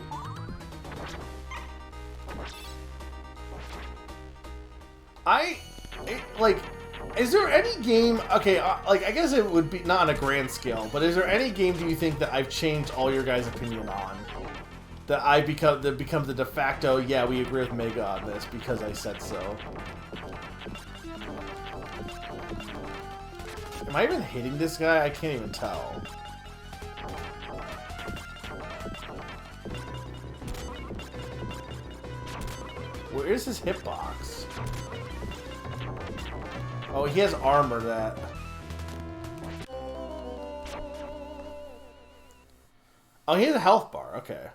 Is there any game, okay, like, I guess it would be, not on a grand scale, but is there any game do you think that I've changed all your guys' opinion on? That becomes the de facto, yeah, we agree with Mega on this because I said so. Am I even hitting this guy? I can't even tell. Where is his hitbox? Oh, he has armor that... Oh, he has a health bar. Okay.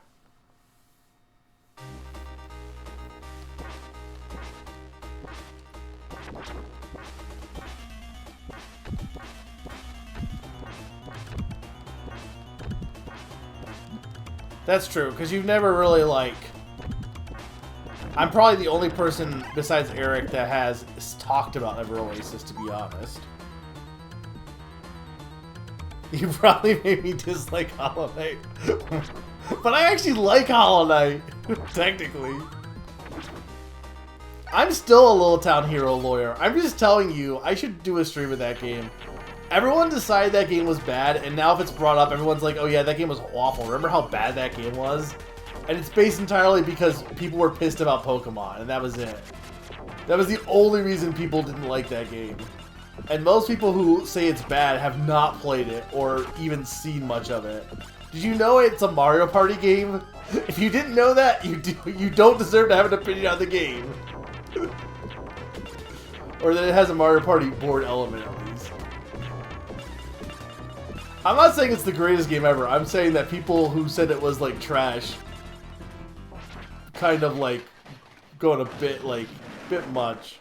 That's true, because you've never really, like... I'm probably the only person besides Eric that has talked about Ever Oasis, to be honest. You probably made me dislike Hollow Knight. But I actually like Hollow Knight, technically. I'm still a Little Town Hero lawyer. I'm just telling you, I should do a stream of that game. Everyone decided that game was bad, and now if it's brought up, everyone's like, oh yeah, that game was awful. Remember how bad that game was? And it's based entirely because people were pissed about Pokemon, and that was it. That was the only reason people didn't like that game. And most people who say it's bad have not played it or even seen much of it. Did you know it's a Mario Party game? If you didn't know that, you don't deserve to have an opinion on the game. Or that it has a Mario Party board element at least. I'm not saying it's the greatest game ever. I'm saying that people who said it was like trash kind of like going a bit much.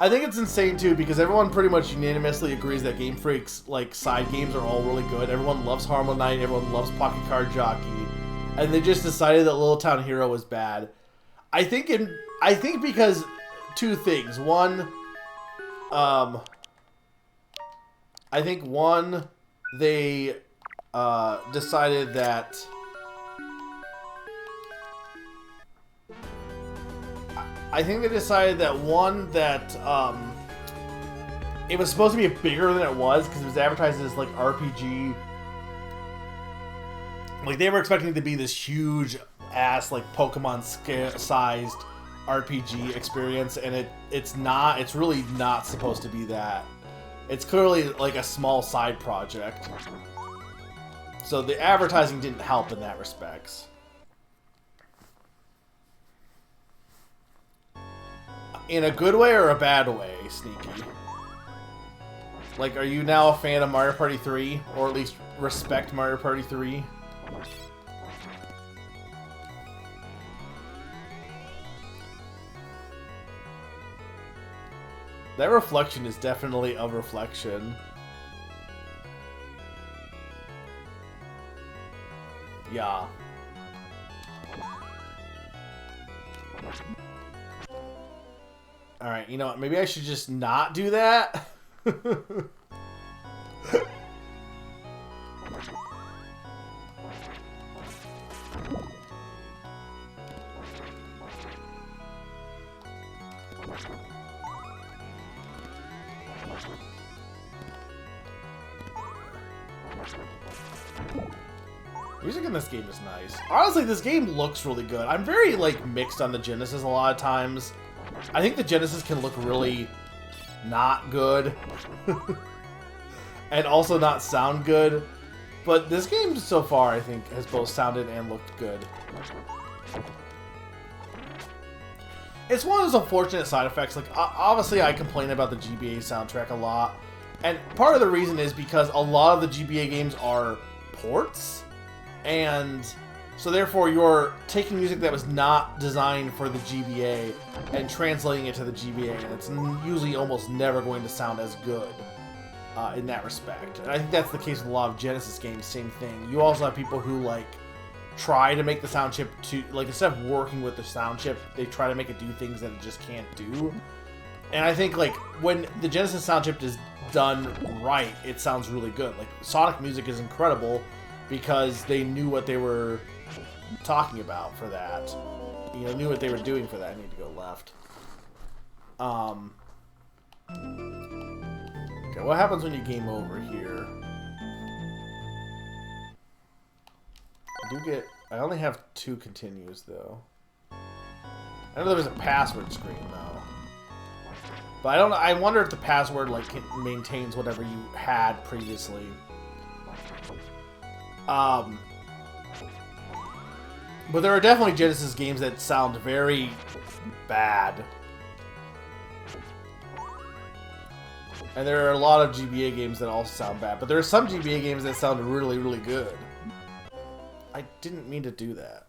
I think it's insane too because everyone pretty much unanimously agrees that Game Freak's like side games are all really good. Everyone loves Harmon Knight, everyone loves Pocket Card Jockey, and they just decided that Little Town Hero was bad. I think because two things. One, I think one, they decided that it was supposed to be bigger than it was because it was advertised as like RPG. Like they were expecting it to be this huge ass like Pokemon sized RPG experience, and it's not. It's really not supposed to be that. It's clearly like a small side project. So the advertising didn't help in that respects. In a good way or a bad way, Sneaky? Like, are you now a fan of Mario Party 3? Or at least respect Mario Party 3? That reflection is definitely a reflection. Yeah. Alright, you know what? Maybe I should just not do that? Music in this game is nice. Honestly, this game looks really good. I'm very, like, mixed on the Genesis a lot of times. I think the Genesis can look really not good. And also not sound good. But this game so far, I think, has both sounded and looked good. It's one of those unfortunate side effects. Like, obviously, I complain about the GBA soundtrack a lot. And part of the reason is because a lot of the GBA games are ports. And so therefore you're taking music that was not designed for the GBA and translating it to the GBA, and it's usually almost never going to sound as good. in that respect. And I think that's the case with a lot of Genesis games, same thing. You also have people who, like, try to make the sound chip to, like, instead of working with the sound chip, they try to make it do things that it just can't do. And I think, like, when the Genesis sound chip is done right, it sounds really good. Like, Sonic music is incredible because they knew what they were talking about for that. You know, knew what they were doing for that. I need to go left. Okay, what happens when you game over here? I only have 2 continues, though. I know there was a password screen, though. But I wonder if the password, like, maintains whatever you had previously. But there are definitely Genesis games that sound very bad. And there are a lot of GBA games that also sound bad. But there are some GBA games that sound really, really good. I didn't mean to do that.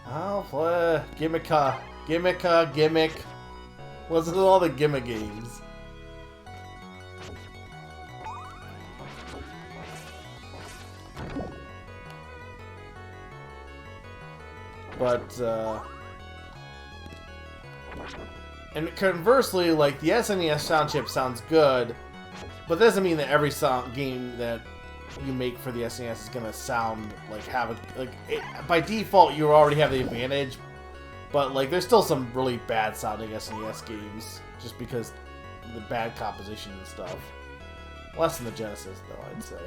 I'll play gimmick. What's with all the gimmick games? But, and conversely, like, the SNES sound chip sounds good, but that doesn't mean that every game that you make for the SNES is gonna sound, like, by default, you already have the advantage, but, like, there's still some really bad sounding SNES games, just because of the bad composition and stuff. Less than the Genesis, though, I'd say.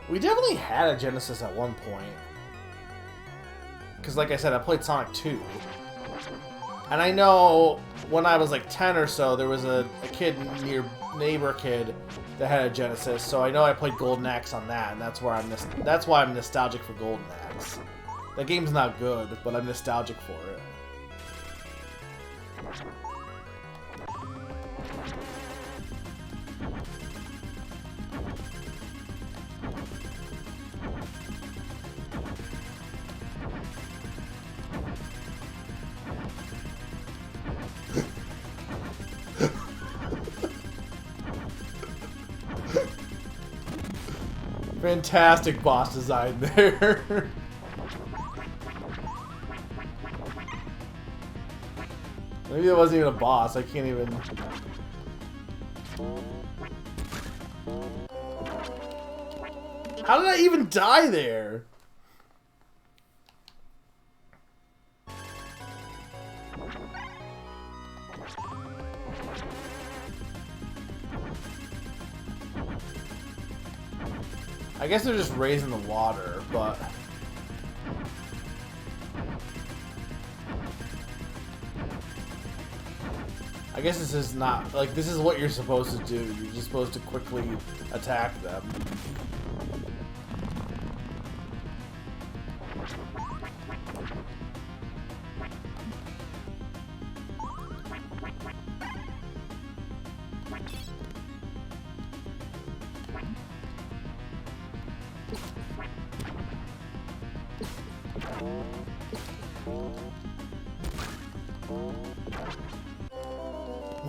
We definitely had a Genesis at one point. Because, like I said, I played Sonic 2. And I know when I was like 10 or so, there was a neighbor kid that had a Genesis. So I know I played Golden Axe on that, and that's why I'm nostalgic for Golden Axe. That game's not good, but I'm nostalgic for it. Fantastic boss design there. Maybe it wasn't even a boss. I can't even... How did I even die there? I guess they're just raising the water, but... I guess this is not... Like, this is what you're supposed to do. You're just supposed to quickly attack them.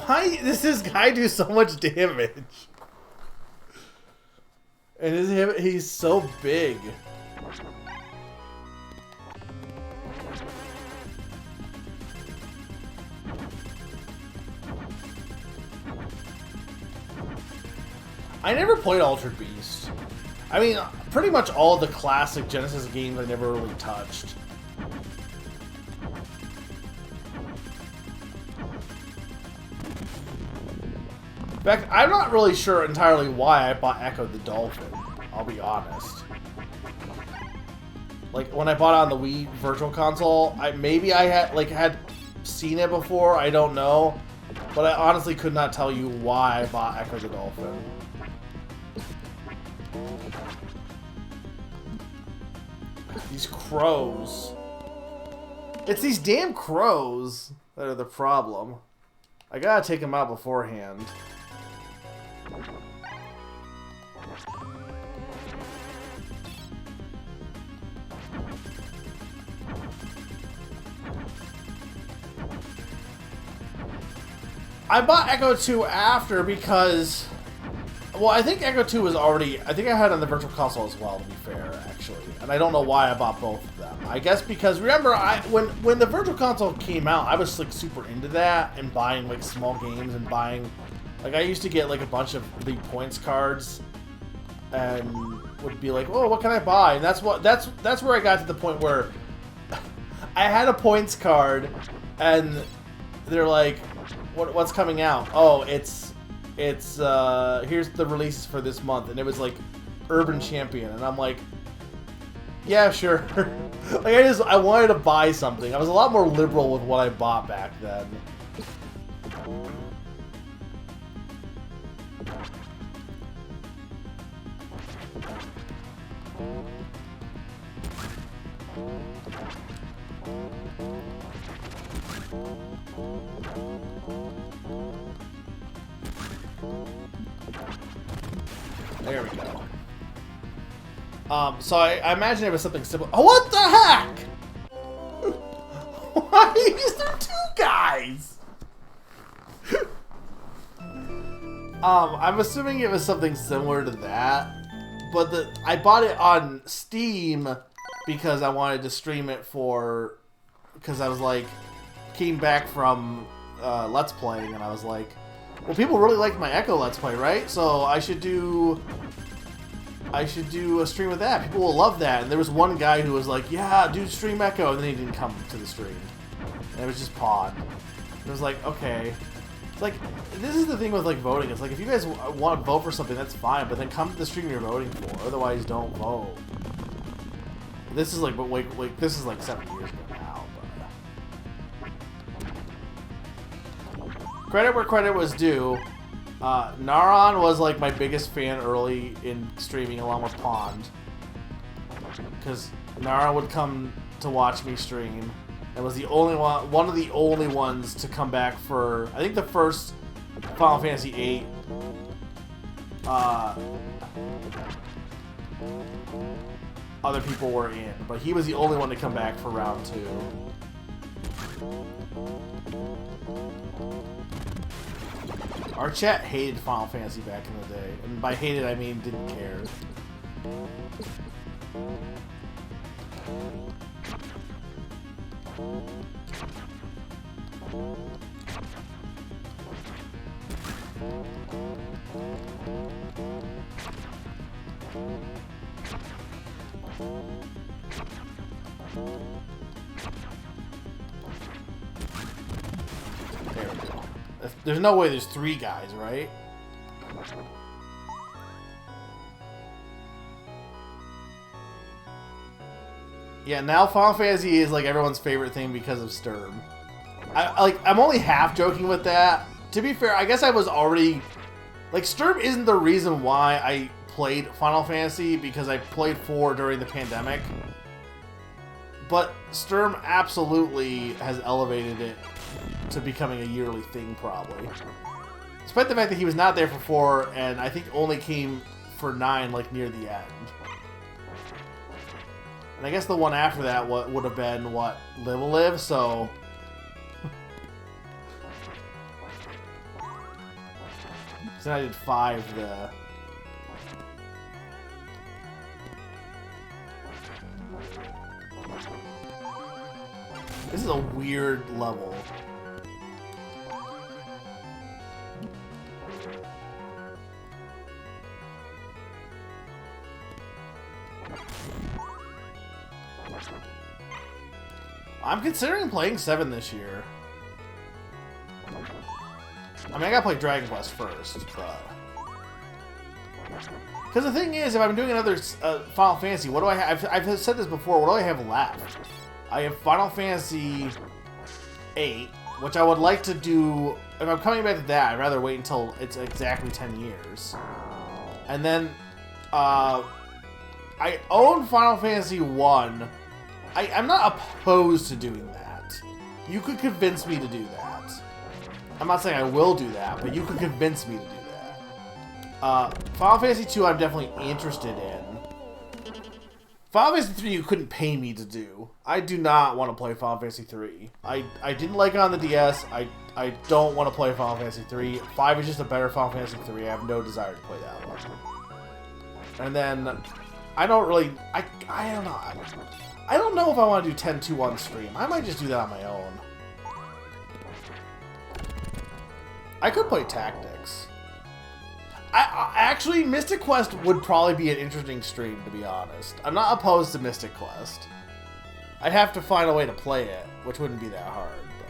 Why does this guy do so much damage? And he's so big. I never played Altered Beast. I mean, pretty much all the classic Genesis games I never really touched. In fact, I'm not really sure entirely why I bought Echo the Dolphin. I'll be honest. Like, when I bought it on the Wii Virtual Console, maybe I had seen it before, I don't know. But I honestly could not tell you why I bought Echo the Dolphin. These crows. It's these damn crows that are the problem. I gotta take them out beforehand. I bought Echo 2 after because... Well, I think Echo 2 was already... I think I had it on the Virtual Console as well, to be fair, actually. And I don't know why I bought both of them. I guess because, remember, when the Virtual Console came out, I was, like, super into that and buying, like, small games and buying... Like, I used to get, like, a bunch of the points cards and would be like, oh, what can I buy? And that's where I got to the point where I had a points card and they're like, what's coming out? Oh, it's here's the releases for this month, and it was like Urban Champion, and I'm like, yeah, sure. Like I wanted to buy something. I was a lot more liberal with what I bought back then. There we go. So I imagine it was something similar. Oh, what the heck? Why is there two guys? I'm assuming it was something similar to that, but I bought it on Steam because I wanted to stream it because I was like, came back from Let's Playing, and I was like, well, people really liked my Echo Let's Play, right? So I should do a stream of that. People will love that. And there was one guy who was like, yeah, dude, stream Echo, and then he didn't come to the stream. And it was just Pod. It was like, okay. It's like, this is the thing with, like, voting. It's like, if you guys want to vote for something, that's fine, but then come to the stream you're voting for. Otherwise, don't vote. This is like, but wait, this is like 7 years ago now, but... Credit where credit was due. Naron was like my biggest fan early in streaming, along with Pond, because Naron would come to watch me stream, and was the only one of the only ones to come back for, I think, the first Final Fantasy VIII. Other people were in, but he was the only one to come back for round 2. Our chat hated Final Fantasy back in the day. And by hated, I mean didn't care. There we go. There's no way there's 3 guys, right? Yeah, now Final Fantasy is like everyone's favorite thing because of Sturm. I'm only half joking with that. To be fair, I guess I was already... Like, Sturm isn't the reason why I played Final Fantasy, because I played 4 during the pandemic. But Sturm absolutely has elevated it to becoming a yearly thing, probably. Despite the fact that he was not there for 4, and I think only came for 9, like, near the end. And I guess the one after that would have been, what, Live a Live, so... So I did 5 there. This is a weird level. I'm considering playing 7 this year. I mean, I gotta play Dragon Quest first, but... Because the thing is, if I'm doing another Final Fantasy, what do I have? I've said this before, what do I have left? I have Final Fantasy VIII, which I would like to do... If I'm coming back to that, I'd rather wait until it's exactly 10 years. And then, I own Final Fantasy 1. I'm not opposed to doing that. You could convince me to do that. I'm not saying I will do that, but you could convince me to do that. Final Fantasy 2 I'm definitely interested in. Final Fantasy 3 you couldn't pay me to do. I do not want to play Final Fantasy 3. I didn't like it on the DS. I don't want to play Final Fantasy 3. 5 is just a better Final Fantasy 3. I have no desire to play that one. And then, I don't really... I don't know. I don't know if I want to do 10-2 on stream. I might just do that on my own. I could play Tactics. Actually, Mystic Quest would probably be an interesting stream, to be honest. I'm not opposed to Mystic Quest. I'd have to find a way to play it, which wouldn't be that hard. But...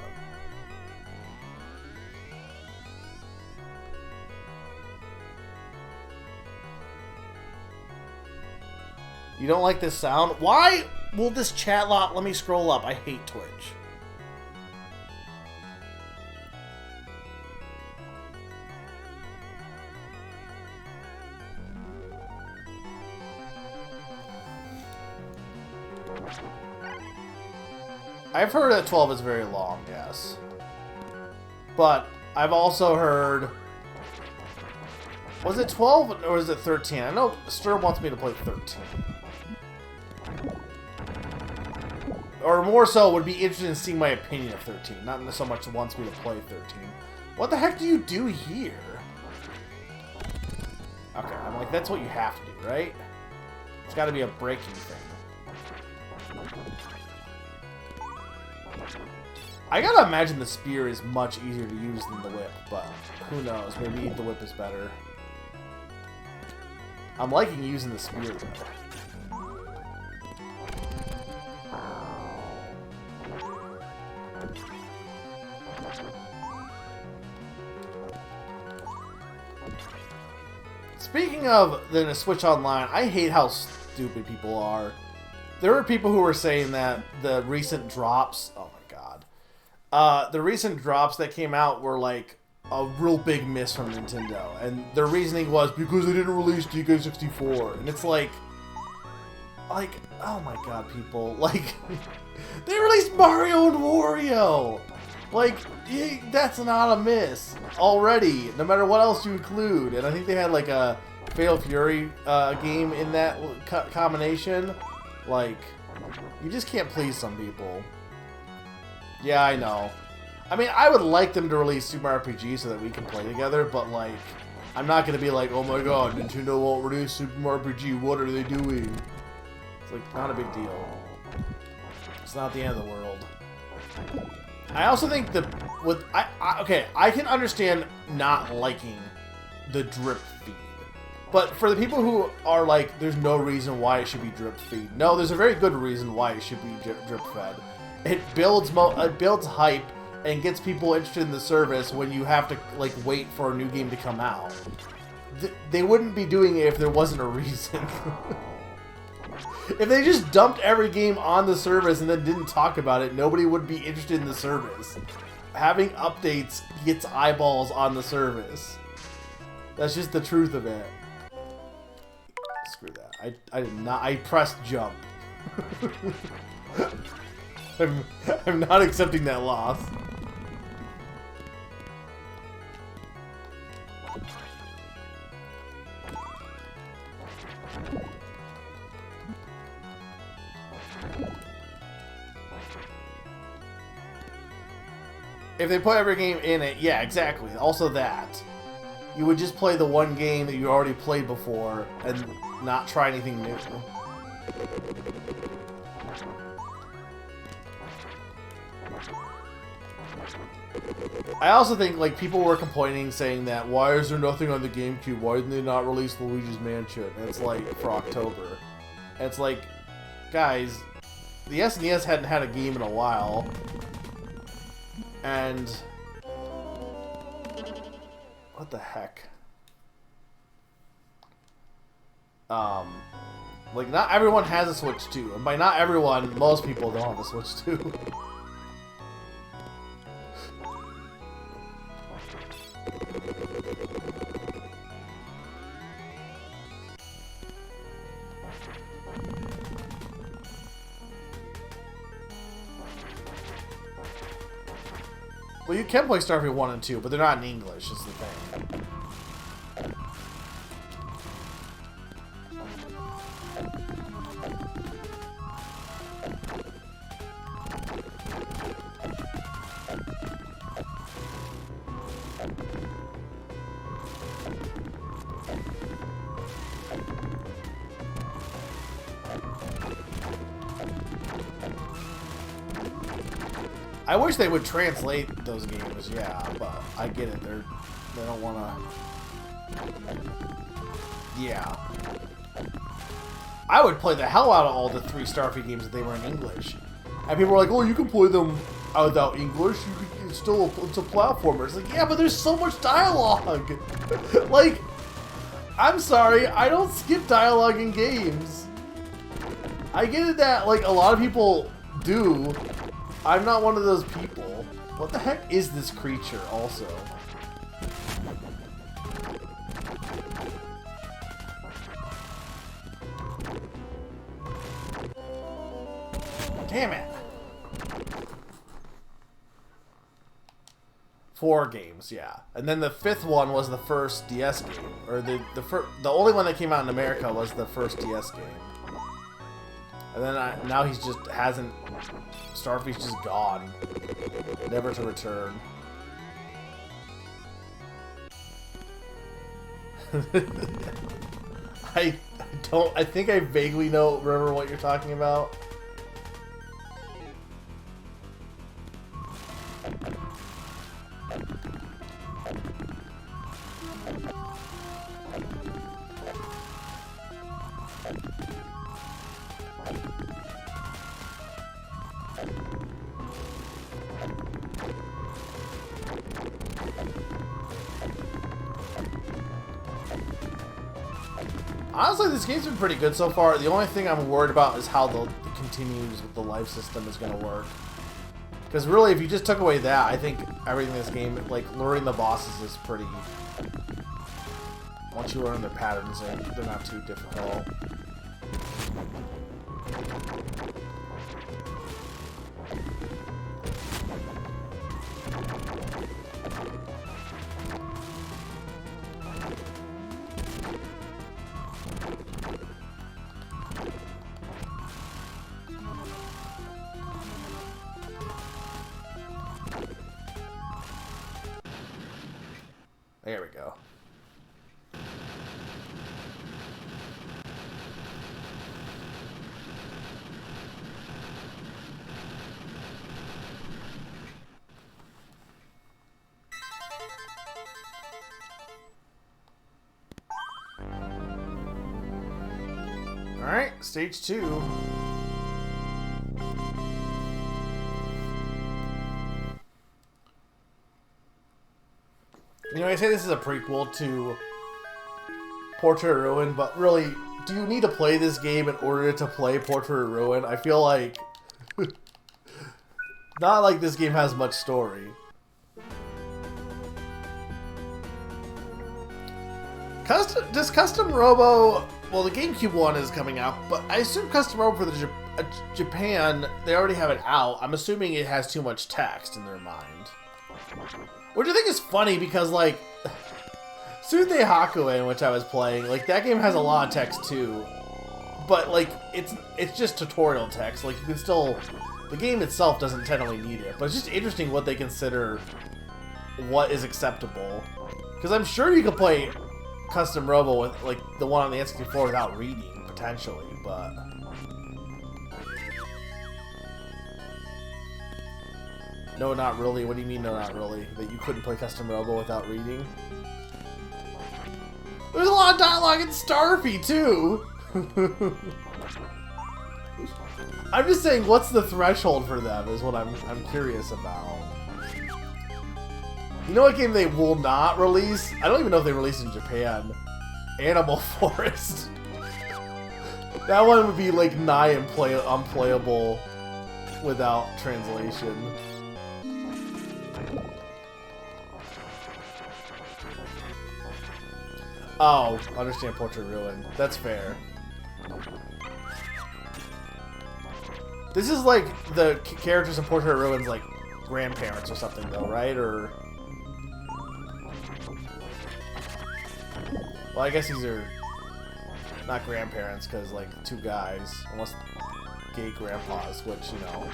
You don't like this sound? Why will this chat lot let me scroll up? I hate Twitch. I've heard that 12 is very long, yes. But I've also heard... Was it 12 or is it 13? I know Stir wants me to play 13. Or more so, would be interested in seeing my opinion of 13. Not so much wants me to play 13. What the heck do you do here? Okay, I'm like, that's what you have to do, right? It's gotta be a breaking thing. I gotta imagine the spear is much easier to use than the whip, but who knows? Maybe the whip is better. I'm liking using the spear, though. Speaking of the Switch Online, I hate how stupid people are. There were people who were saying that the recent drops... Oh my god. The recent drops that came out were like a real big miss from Nintendo. And their reasoning was because they didn't release DK64. And it's like, oh my god, people. Like, they released Mario and Wario! Like, that's not a miss already, no matter what else you include. And I think they had like a Fatal Fury game in that combination. Like, you just can't please some people. Yeah, I know. I mean, I would like them to release Super Mario RPG so that we can play together, but like, I'm not going to be like, oh my god, Nintendo won't release Super Mario RPG, what are they doing? It's like, not a big deal. It's not the end of the world. I also think that with okay, I can understand not liking the drip feed, but for the people who are like, there's no reason why it should be drip feed. No, there's a very good reason why it should be drip fed. It builds hype and gets people interested in the service when you have to like wait for a new game to come out. They wouldn't be doing it if there wasn't a reason. If they just dumped every game on the service and then didn't talk about it, nobody would be interested in the service. Having updates gets eyeballs on the service. That's just the truth of it. Screw that. I did not. I pressed jump. I'm not accepting that loss. If they put every game in it, yeah, exactly. Also that. You would just play the one game that you already played before and not try anything new. I also think, like, people were complaining, saying that, why is there nothing on the GameCube? Why didn't they not release Luigi's Mansion? And it's like, for October. And it's like, guys, the SNES hadn't had a game in a while. And what the heck? Like, not everyone has a Switch 2. And by not everyone, most people don't have a Switch 2. Well, you can play Starfield 1 and 2, but they're not in English, is the thing. I wish they would translate those games, yeah, but I get it. They don't want to. Yeah. I would play the hell out of all the 3 Starfleet games if they were in English. And people were like, "Oh, you can play them without English. It's a platformer." It's like, yeah, but there's so much dialogue. Like, I'm sorry, I don't skip dialogue in games. I get it that like a lot of people do. I'm not one of those people. What the heck is this creature? Also. Damn it. 4 games, yeah. And then the 5th one was the first DS game. Or the only one that came out in America was the first DS game. And then now he's just hasn't... Starfleet's just gone. Never to return. I think I vaguely remember what you're talking about. Honestly, this game's been pretty good so far. The only thing I'm worried about is how the continues with the life system is going to work. Because really, if you just took away that, I think everything in this game, like luring the bosses, is pretty... Once you learn their patterns, they're not too difficult. There we go. Alright, stage 2. You know, I say this is a prequel to Portrait of Ruin, but really, do you need to play this game in order to play Portrait of Ruin? I feel like... not like this game has much story. Does Custom Robo... Well, the GameCube one is coming out, but I assume Custom Robo for the Japan, they already have it out. I'm assuming it has too much text in their mind. Which I think is funny because, like, Sude Hakuen, which I was playing, like, that game has a lot of text too. But, like, it's just tutorial text. Like, you can still... The game itself doesn't technically need it. But it's just interesting what they consider what is acceptable. Because I'm sure you could play Custom Robo with, like, the one on the N64 without reading, potentially, but... No, not really. What do you mean, no, not really? That you couldn't play Custom Robo without reading? There's a lot of dialogue in Starfy, too! I'm just saying, what's the threshold for them is what I'm curious about. You know what game they will not release? I don't even know if they released in Japan. Animal Forest. That one would be, like, nigh unplayable without translation. Oh, understand Portrait of Ruin. That's fair. This is like the characters in Portrait of Ruin's like grandparents or something though, right? Or... Well, I guess these are not grandparents because like 2 guys, unless gay grandpas, which, you know,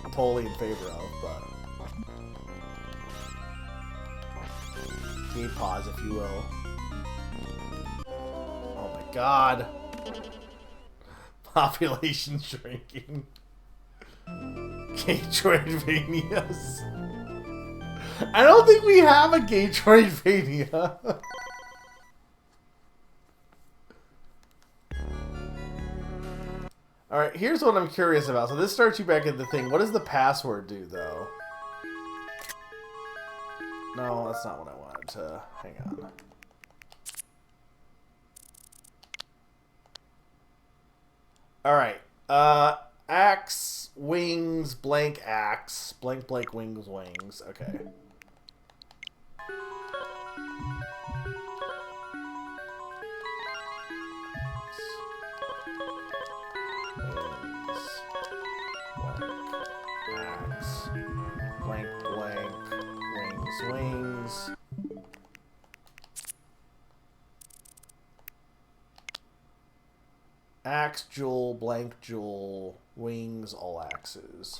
I'm totally in favor of, but... Gay paws, if you will. Oh my god. Population shrinking. Gatroidvanias. I don't think we have a Gatroidvania. Alright, here's what I'm curious about. So this starts you back at the thing. What does the password do, though? No, that's not what I wanted to... Hang on. Alright. Axe, wings, blank axe. Blank, blank, wings, wings. Okay. Blank, blank, wings, wings. Axe, jewel, blank, jewel, wings, all axes.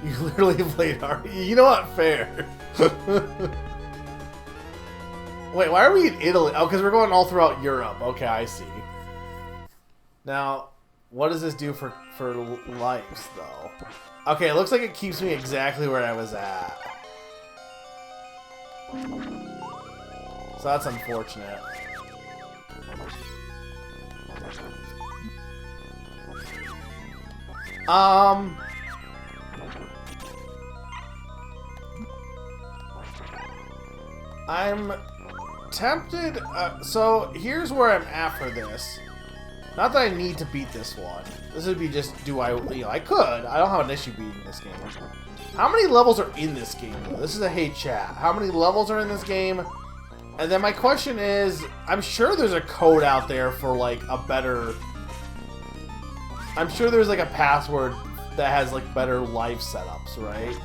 You literally played hard. You know what? Fair. Wait, why are we in Italy? Oh, because we're going all throughout Europe. Okay, I see. Now, what does this do for lives, though? Okay, it looks like it keeps me exactly where I was at. So that's unfortunate. I'm tempted. So here's where I'm at for this. Not that I need to beat this one. This would be just, do I, you know, I could. I don't have an issue beating this game. How many levels are in this game, though? This is a hey chat. How many levels are in this game? And then my question is, I'm sure there's a code out there for, like, a better... I'm sure there's, like, a password that has, like, better life setups, right?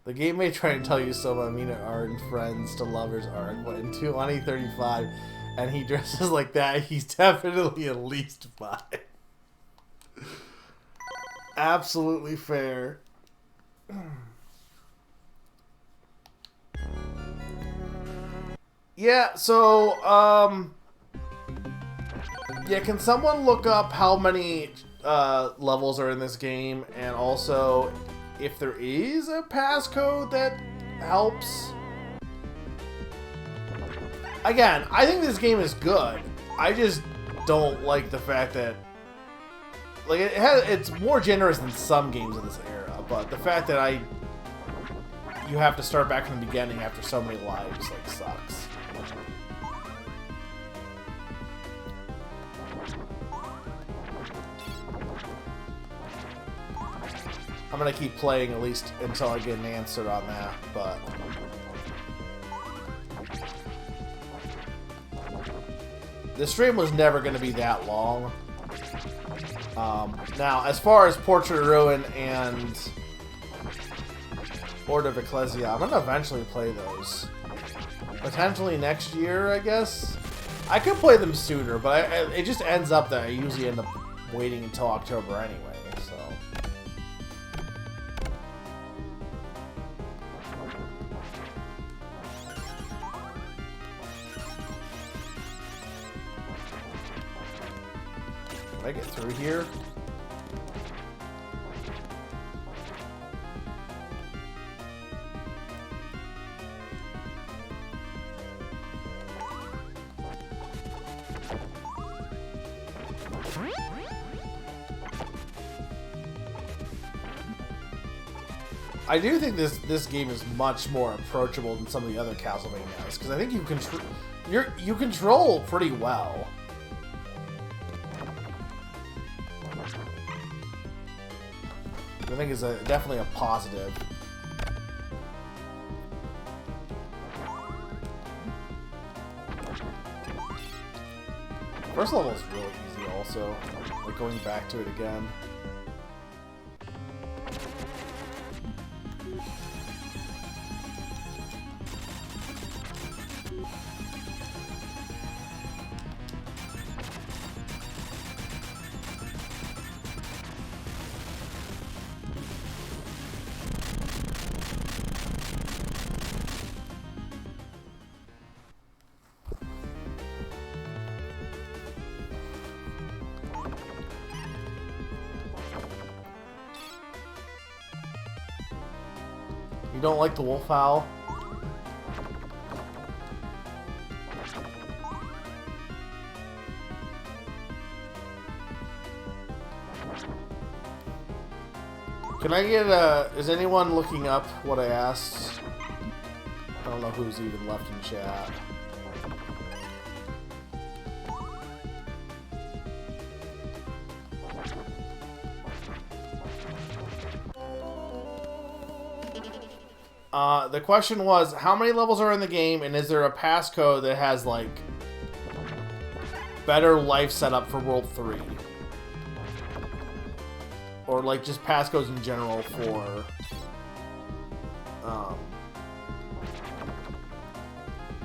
The game may try and tell you some Amina aren't friends to lovers aren't, but in 2035 and he dresses like that, he's definitely at least 5. Absolutely fair. Yeah, so, yeah, can someone look up how many levels are in this game, and also if there is a passcode that helps? Again, I think this game is good. I just don't like the fact that, like, it's more generous than some games of this era, but the fact that you have to start back from the beginning after so many lives, like, sucks. I'm gonna keep playing at least until I get an answer on that, but... This stream was never gonna be that long. Now, as far as Portrait of Ruin and Order of Ecclesia, I'm gonna eventually play those. Potentially next year, I guess? I could play them sooner, but it just ends up that I usually end up waiting until October anyway, so... Can I get through here? I do think this game is much more approachable than some of the other Castlevanias, because I think you control pretty well. I think is definitely a positive. First level is really easy also, like going back to it again. You don't like the wolf owl? Can I get a... Is anyone looking up what I asked? I don't know who's even left in chat. The question was, how many levels are in the game, and is there a passcode that has, like, better life setup for World 3? Or, like, just passcodes in general for, I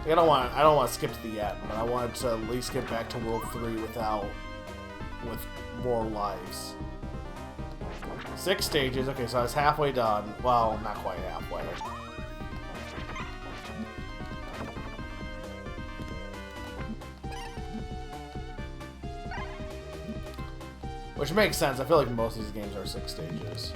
don't want to skip to the end, but I wanted to at least get back to World 3 with more lives. 6 stages, okay, so I was halfway done. Well, not quite halfway. Which makes sense. I feel like most of these games are 6 stages.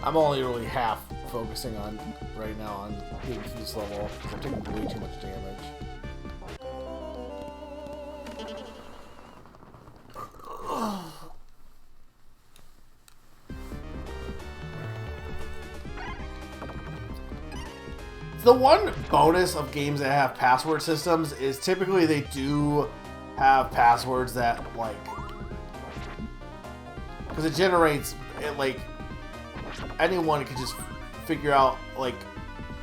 I'm only really half focusing on right now on getting through this level because I'm taking way too much damage. The one bonus of games that have password systems is typically they do have passwords that, like, because it generates it, like, anyone can just figure out, like,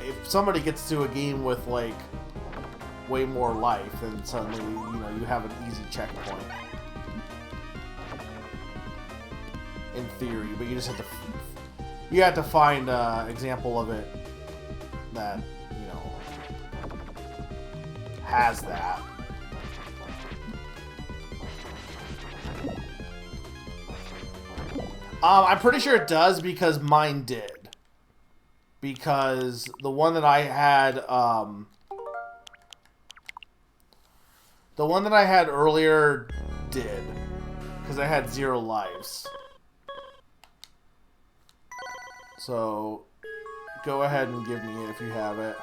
if somebody gets to a game with, like, way more life, then suddenly, you know, you have an easy checkpoint. In theory, but you just have to, you have to find an example of it that, you know, has that. I'm pretty sure it does because mine did. Because the one that I had, the one that I had earlier did. Because I had 0 lives. So, go ahead and give me it if you have it.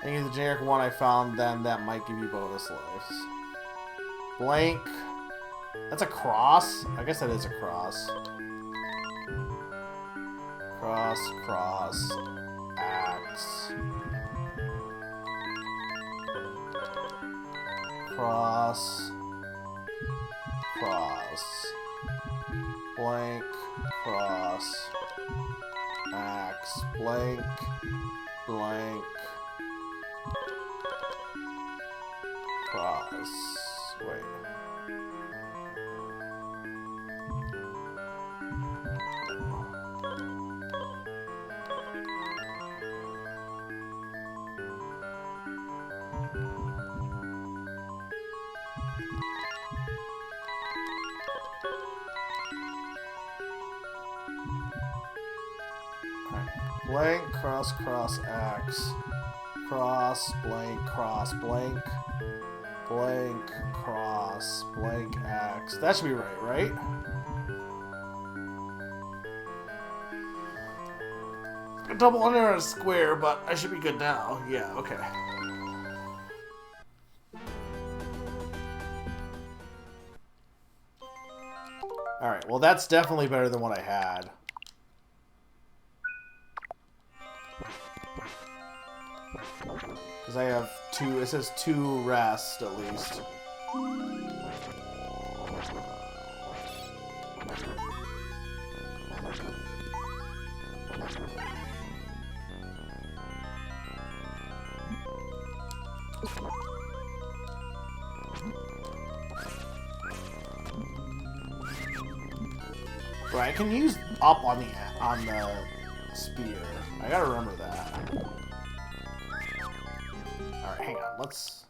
I think it's the generic one I found, then that might give you bonus lives. Blank. That's a cross? I guess that is a cross. Cross, cross, axe. Cross, cross. Blank, cross, axe, blank, blank, cross. Wait. Blank, cross, cross, axe. Cross, blank, blank, cross, blank, axe. That should be right, right? A double under on a square, but I should be good now. Yeah, okay. Alright, well that's definitely better than what I had. Because I have two, it says 2 rest at least. Right, I can use up on the spear. I gotta remember that. Alright, hang on, let's...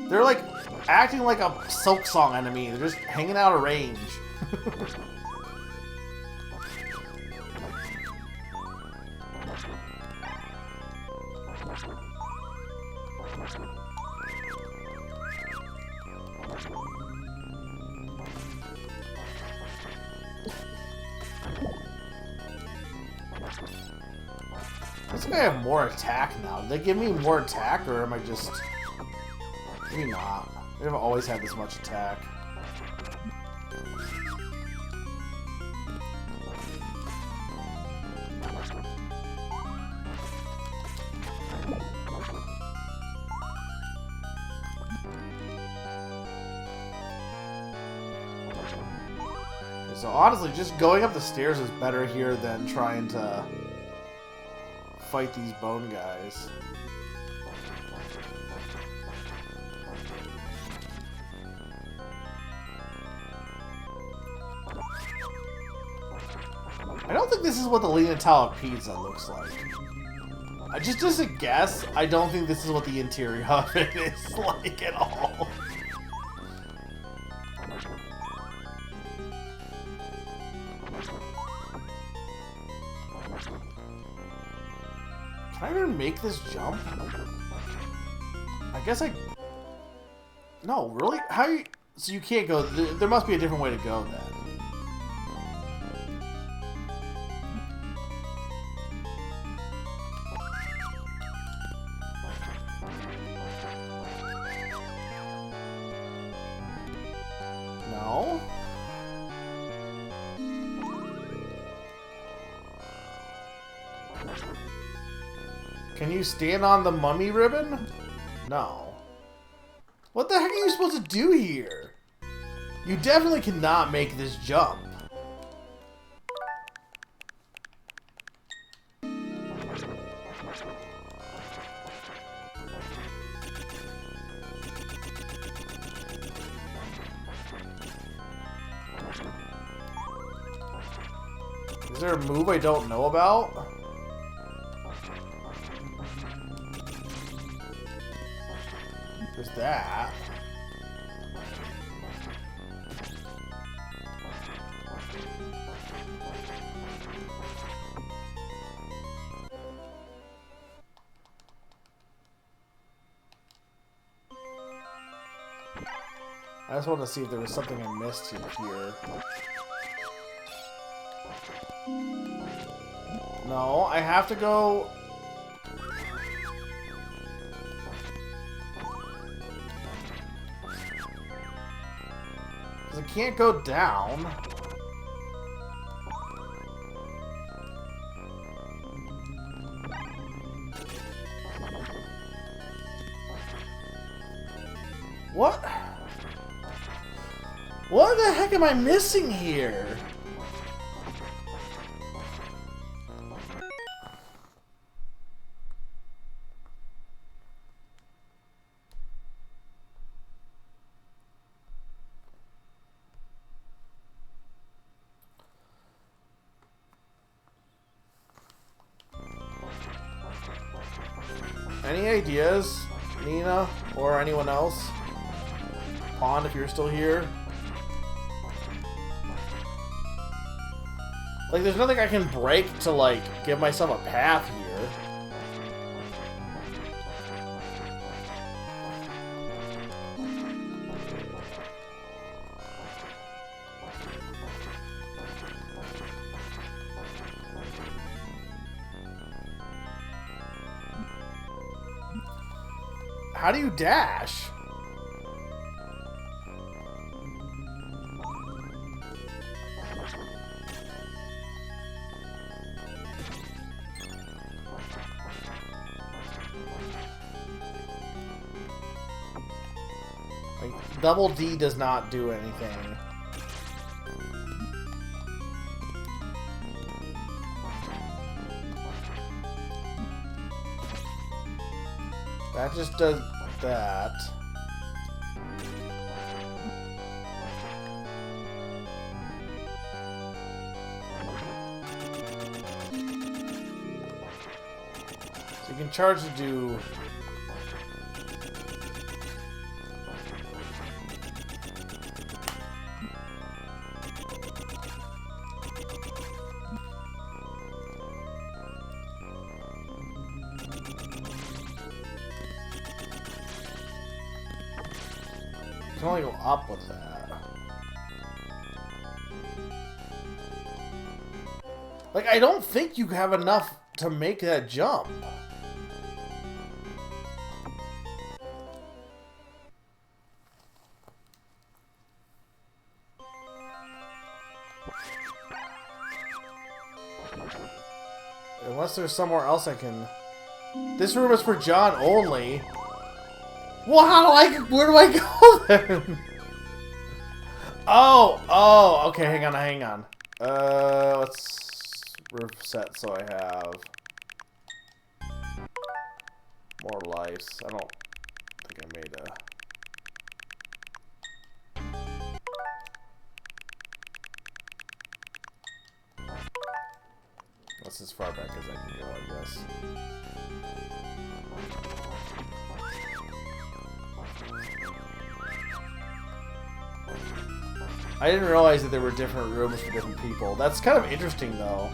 They're like acting like a Silk Song enemy. They're just hanging out of range. I think I have more attack now. Did they give me more attack, or am I just... Maybe not. They've always had this much attack. So honestly, just going up the stairs is better here than trying to fight these bone guys. I don't think this is what the Leaning Tower Pizza looks like. Just as a guess, I don't think this is what the interior of it is like at all. Can I even make this jump? I guess I... No, really? How you... So you can't go... There must be a different way to go then. No? Can you stand on the mummy ribbon? No. What the heck are you supposed to do here? You definitely cannot make this jump. Is there a move I don't know about? There's that. I just wanted to see if there was something I missed here. No, I have to go... Because I can't go down. What? What the heck am I missing here? Any ideas, Nina, or anyone else? pond if you're still here. Like, there's nothing I can break to, like, give myself a path here. How do you dash? Like, double D does not do anything. That just does that. So you can charge to do... You can only go up with that. Like, I don't think you have enough to make that jump. Unless there's somewhere else I can... This room is for John only. Well, where do I go then? Oh, okay, hang on. Let's reset so I have more lives. I don't think I made a... That's as far back as I can go, I guess. I didn't realize that there were different rooms for different people. That's kind of interesting, though.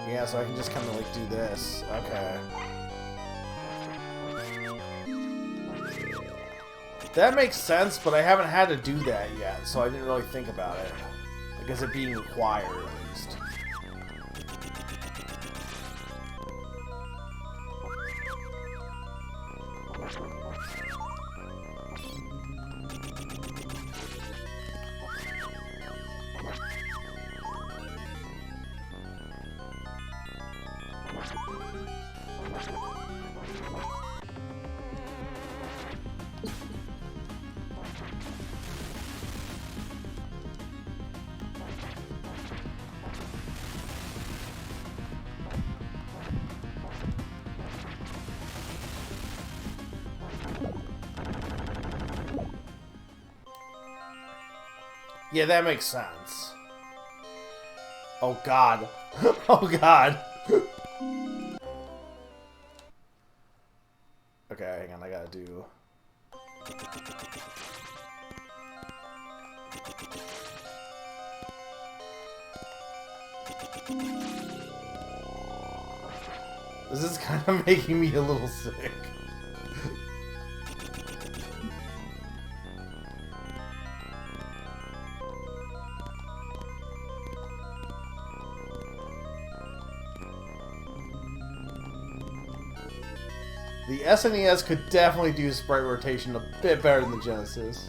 Yeah, so I can just kind of, like, do this. Okay. That makes sense, but I haven't had to do that yet, so I didn't really think about it. I guess it being required, at least. Yeah, that makes sense. Oh god. Oh god. Okay, hang on, I gotta do... This is kind of making me a little sick. The SNES could definitely do sprite rotation a bit better than the Genesis.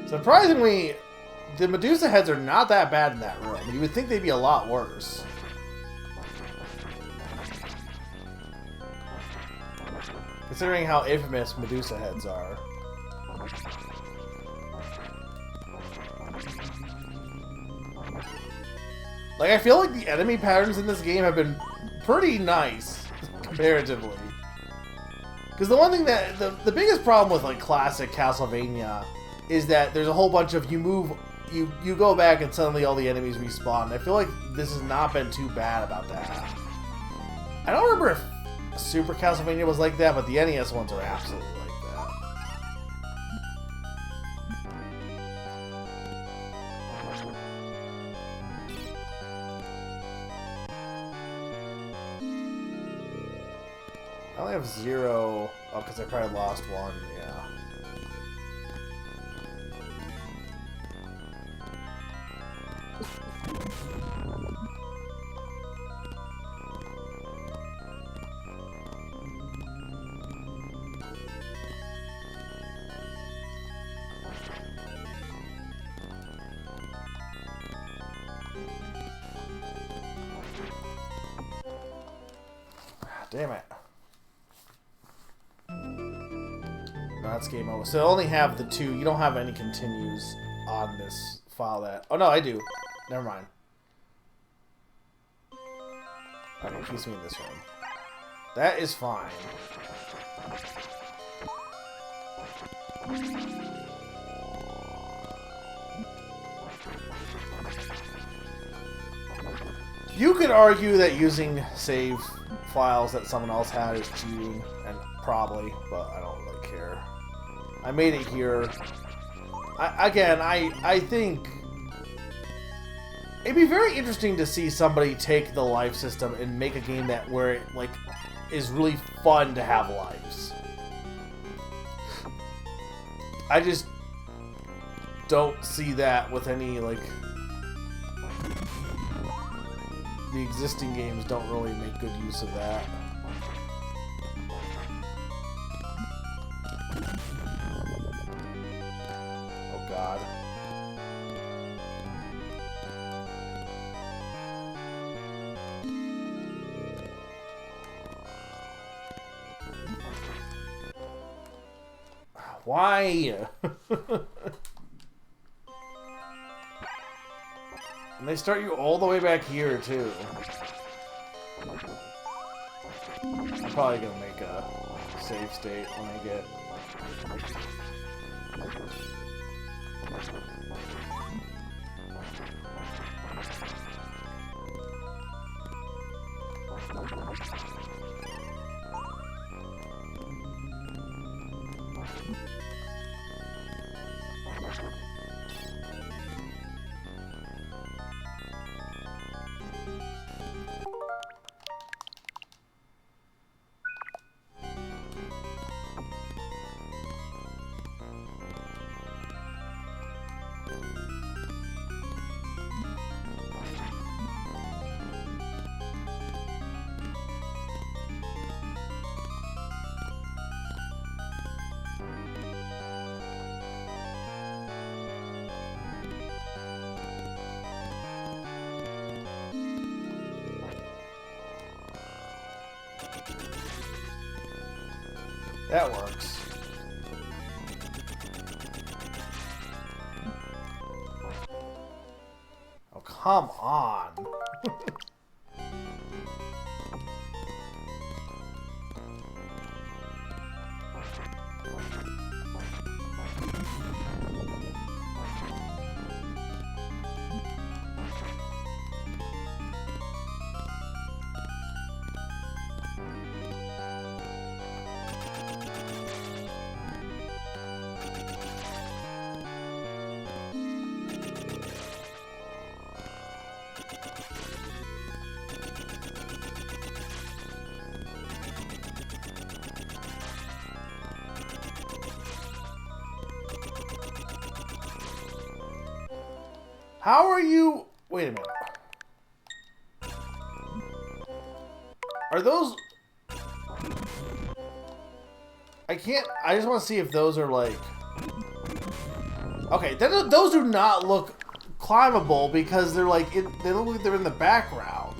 Surprisingly, the Medusa heads are not that bad in that room. You would think they'd be a lot worse. Considering how infamous Medusa heads are. Like, I feel like the enemy patterns in this game have been pretty nice, comparatively. Because the one thing that, the biggest problem with, like, classic Castlevania is that there's a whole bunch of, you go back and suddenly all the enemies respawn. I feel like this has not been too bad about that. I don't remember if Super Castlevania was like that, but the NES ones are absolutely like that. I only have 0. Oh, because I probably lost 1. Yeah. Damn it. No, that's game over. So I only have the 2. You don't have any continues on this file that... Oh, no, I do. Never mind. Okay, keeps me in this room. That is fine. You could argue that using save files that someone else had is cheating, and probably, but I don't really care. I made it here. I think it'd be very interesting to see somebody take the life system and make a game that where it like is really fun to have lives. I just don't see that with any like. The existing games don't really make good use of that. Oh God. Why? And they start you all the way back here, too. I'm probably gonna make a save state when I get... That works. Oh, come on. How are you... Wait a minute. Are those... I can't... I just want to see if those are like... Okay, those do not look climbable because they're like... They look like they're in the background.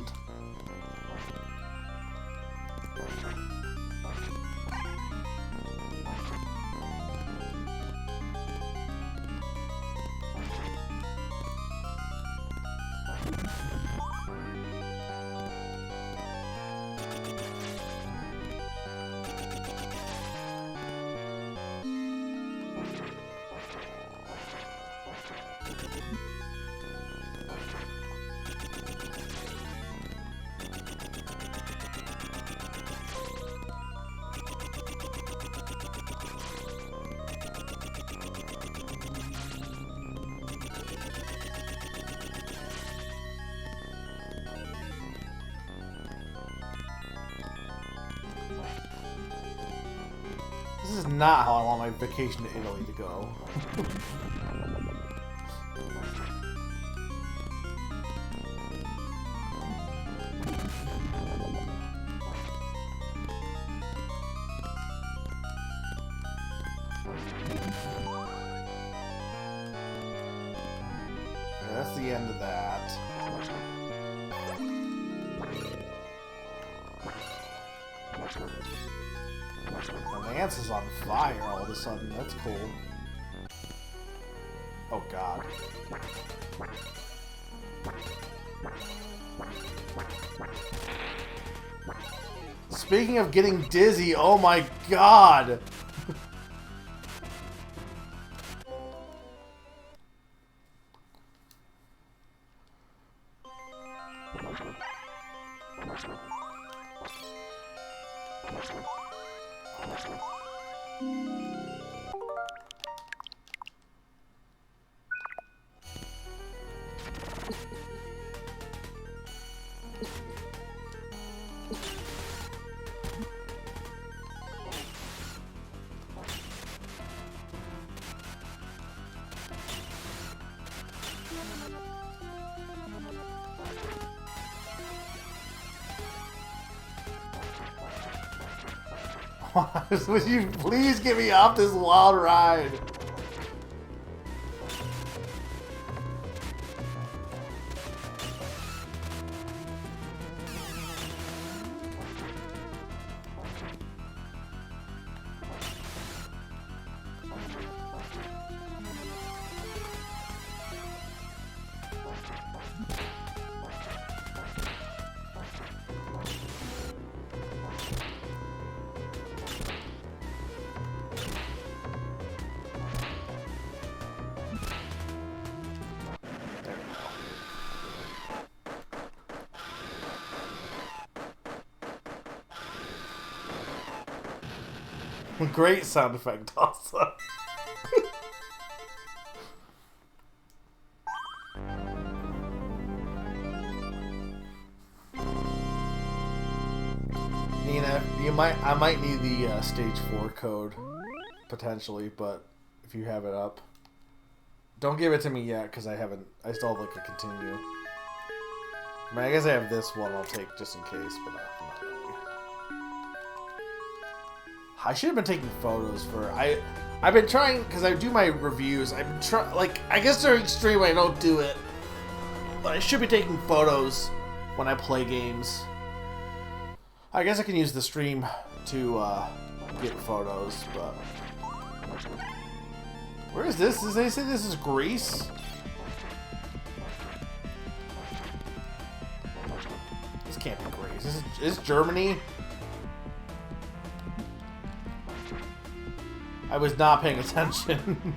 is not how I want my vacation to Italy to go. That's the end of that. The lance is on fire all of a sudden. That's cool. Oh god. Speaking of getting dizzy, oh my god! Would you please get me off this wild ride? Great sound effect also. Nina, I might need the stage 4 code potentially, but if you have it up, don't give it to me yet because I still have like a continue. I mean, I guess I have this one I'll take just in case, but not really. I should have been taking photos for I've been trying because I do my reviews. I've been like I guess during stream I don't do it, but I should be taking photos when I play games. I guess I can use the stream to get photos, but where is this? Did they say this is Greece? This can't be Greece. Is this Germany? I was not paying attention.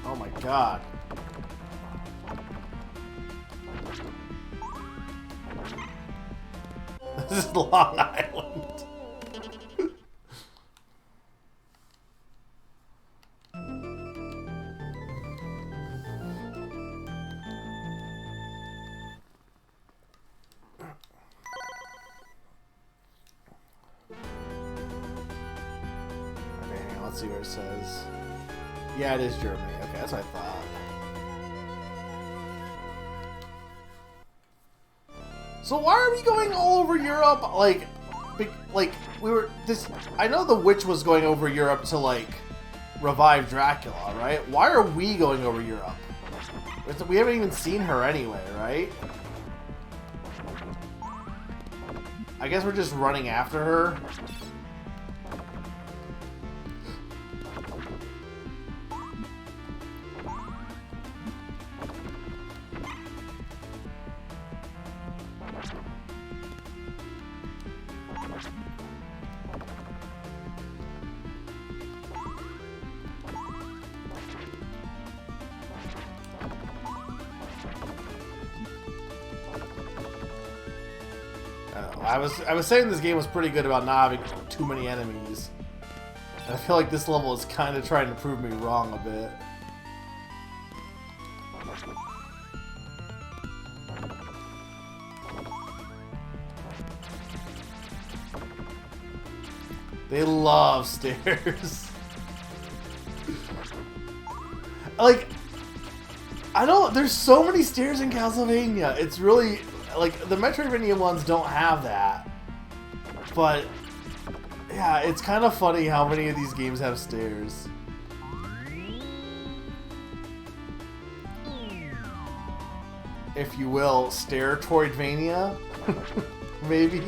Oh my god. This is Long Island. Let's see where it says. Yeah, it is Germany. Okay, that's what I thought. So why are we going all over Europe? Like we were this. I know the witch was going over Europe to like revive Dracula, right? Why are we going over Europe? We haven't even seen her anyway, right? I guess we're just running after her. I was saying this game was pretty good about not having too many enemies. And I feel like this level is kind of trying to prove me wrong a bit. They love stairs. Like, I don't. There's so many stairs in Castlevania. It's really like the Metroidvania ones don't have that. But yeah, it's kind of funny how many of these games have stairs. If you will, Stair-Troidvania, maybe.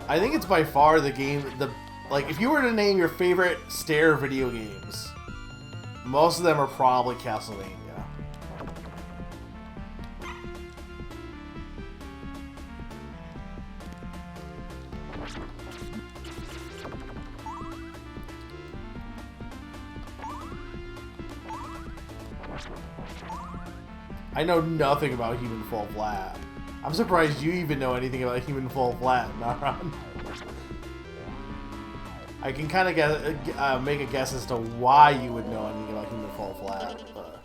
I think it's by far the game, like, if you were to name your favorite stair video games, most of them are probably Castlevania. I know nothing about Human Fall Flat. I'm surprised you even know anything about Human Fall Flat, Naran. I can kind of make a guess as to why you would know anything about Human Fall Flat. But...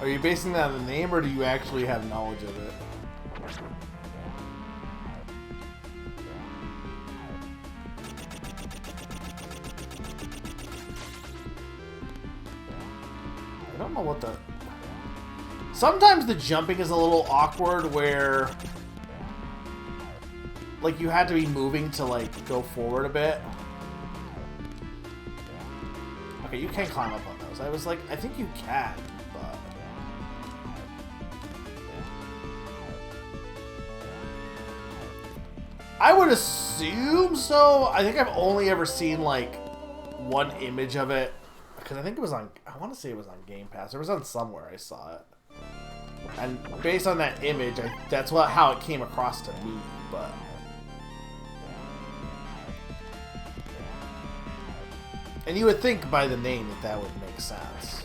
Are you basing that on the name, or do you actually have knowledge of it? I don't know what the... Sometimes the jumping is a little awkward where... like, you had to be moving to, like, go forward a bit. Okay, you can climb up on those. I was like, I think you can, but... I would assume so. I think I've only ever seen, like, one image of it. Because I think it was on... I want to say it was on Game Pass. It was on somewhere I saw it. And based on that image, that's how it came across to me, but... And you would think by the name that would make sense.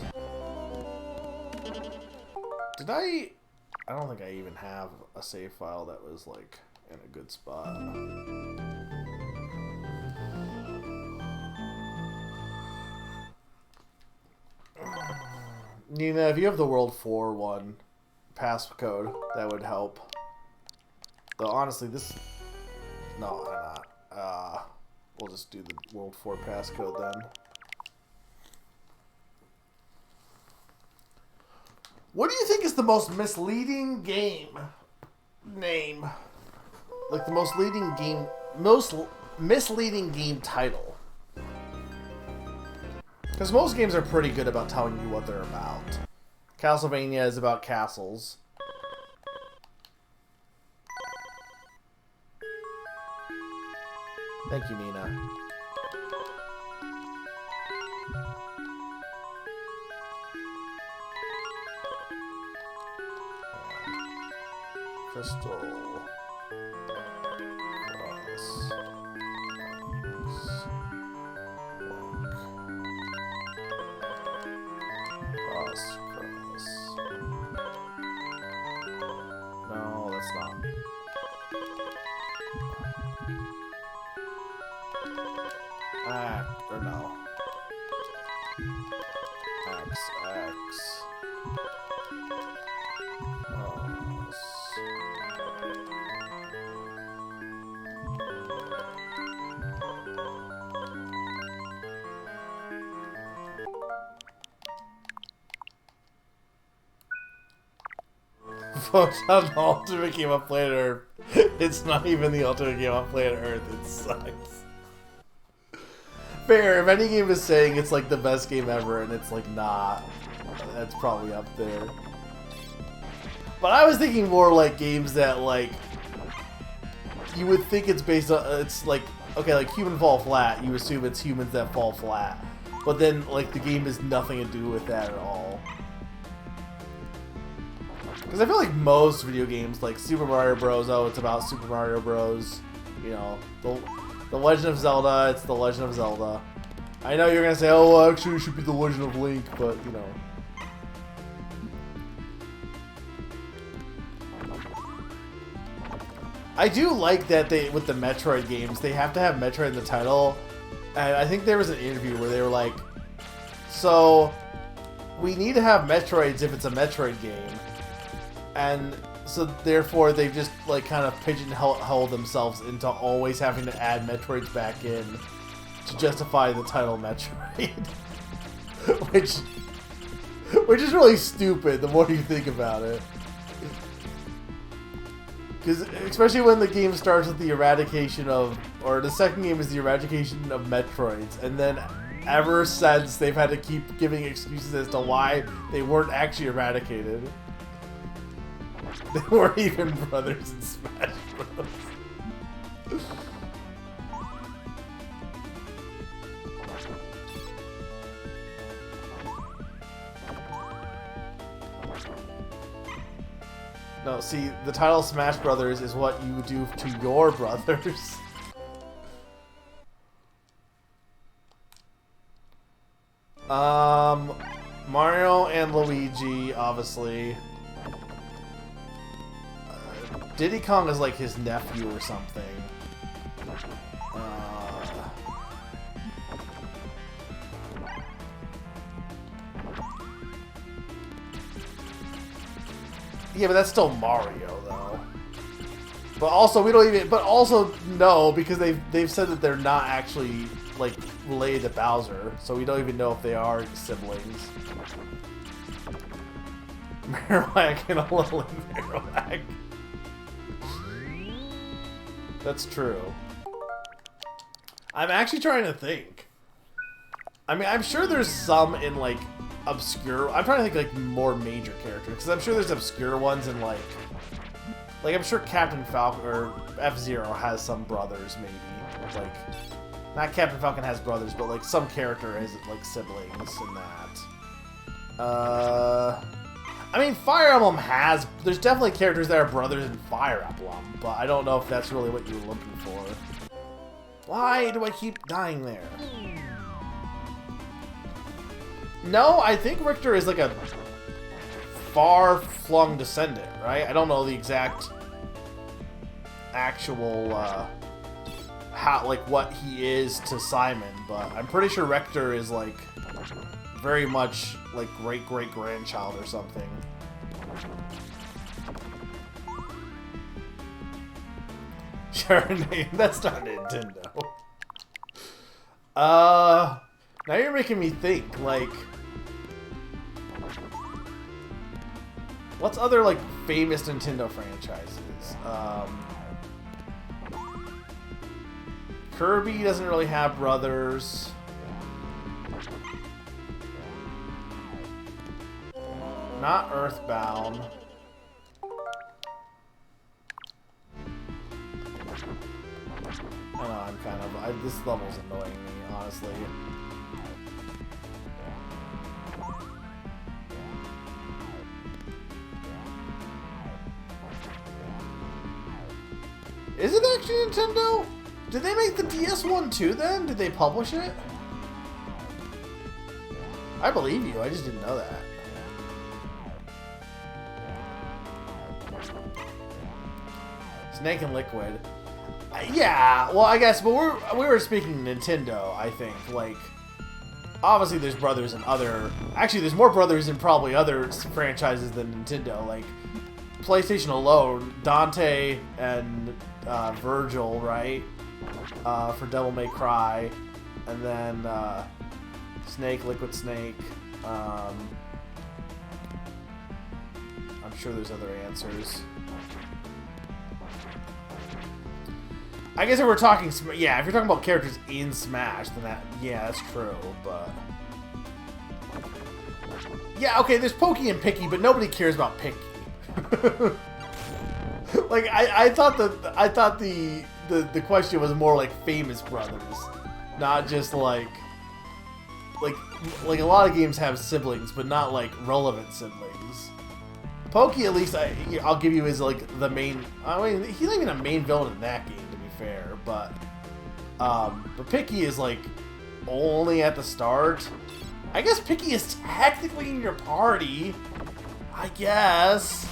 Did I don't think I even have a save file that was, like, in a good spot. Nina, if you have the World 4 one passcode, that would help. Though, honestly, this... No, I'm not. We'll just do the World 4 passcode then. What do you think is the most misleading game name? Like the most misleading game title? Because most games are pretty good about telling you what they're about. Castlevania is about castles. Thank you, Nina. Crystal. Cross. Cross. No, that's not. Or no. X. Photon Ultimate game on planet Earth. It's not even the ultimate game on planet Earth. It sucks. Fair. If any game is saying it's like the best game ever and it's like not, that's probably up there. But I was thinking more like games that like you would think it's based on. It's like okay, like Human Fall Flat. You assume it's humans that fall flat, but then like the game has nothing to do with that at all. Because I feel like most video games, like Super Mario Bros., oh, it's about Super Mario Bros. You know, the Legend of Zelda, it's the Legend of Zelda. I know you're going to say, oh, well, actually it should be the Legend of Link, but, you know. I do like that they, with the Metroid games, they have to have Metroid in the title. And I think there was an interview where they were like, so we need to have Metroids if it's a Metroid game. And so therefore they just like kind of pigeonhole themselves into always having to add Metroids back in to justify the title Metroid. which is really stupid the more you think about it. Because especially when the game starts with the eradication of, or the second game is the eradication of Metroids, and then ever since they've had to keep giving excuses as to why they weren't actually eradicated. They weren't even brothers in Smash Bros. No, see, the title Smash Brothers is what you do to your brothers. Mario and Luigi, obviously. Diddy Kong is like his nephew or something. Yeah, but that's still Mario, though. But also, we don't even. But also, no, because they've said that they're not actually like related to Bowser, so we don't even know if they are siblings. Marowak and a little Marowak. That's true. I'm actually trying to think. I mean, I'm sure there's some in like obscure. I'm trying to think like more major characters because I'm sure there's obscure ones in like I'm sure Captain Falcon or F-Zero has some brothers maybe. Like, not Captain Falcon has brothers, but like some character has like siblings in that. I mean, Fire Emblem has. There's definitely characters that are brothers in Fire Emblem, but I don't know if that's really what you were looking for. Why do I keep dying there? No, I think Richter is like a far-flung descendant, right? I don't know the exact actual how like what he is to Simon, but I'm pretty sure Richter is like very much like great-great-grandchild or something. Sure, name. That's not Nintendo. Now you're making me think, like, what's other, like, famous Nintendo franchises? Kirby doesn't really have brothers. Not Earthbound. I don't know, I'm kind of... this level's annoying me, honestly. Is it actually Nintendo? Did they make the DS one too then? Did they publish it? I believe you, I just didn't know that. Snake and Liquid. Yeah, well, I guess, but we were speaking Nintendo, I think. Like, obviously there's brothers in other... Actually, there's more brothers in probably other franchises than Nintendo. Like, PlayStation alone, Dante and Virgil, right? For Devil May Cry. And then Snake, Liquid Snake. I'm sure there's other answers. I guess if we're talking, yeah, if you're talking about characters in Smash, then that, yeah, that's true, but... Yeah, okay, there's Pokey and Picky, but nobody cares about Picky. Like, I thought the question was more like famous brothers, not just like a lot of games have siblings, but not like relevant siblings. Pokey, at least I'll give you, is like the main. I mean, he's not even a main villain in that game, to be fair. But Picky is like only at the start. I guess Picky is technically in your party. I guess.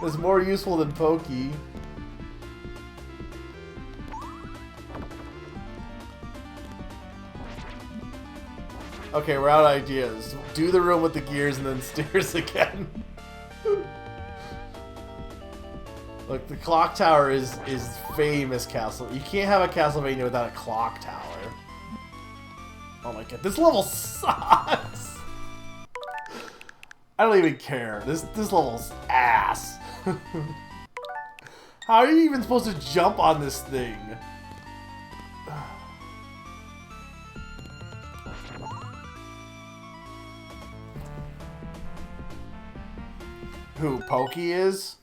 It's more useful than Pokey. Okay, we're out of ideas. Do the room with the gears and then stairs again. Look, the clock tower is famous castle. You can't have a Castlevania without a clock tower. Oh my god, this level sucks! I don't even care. This level's ass. How are you even supposed to jump on this thing? Who, Pokey is?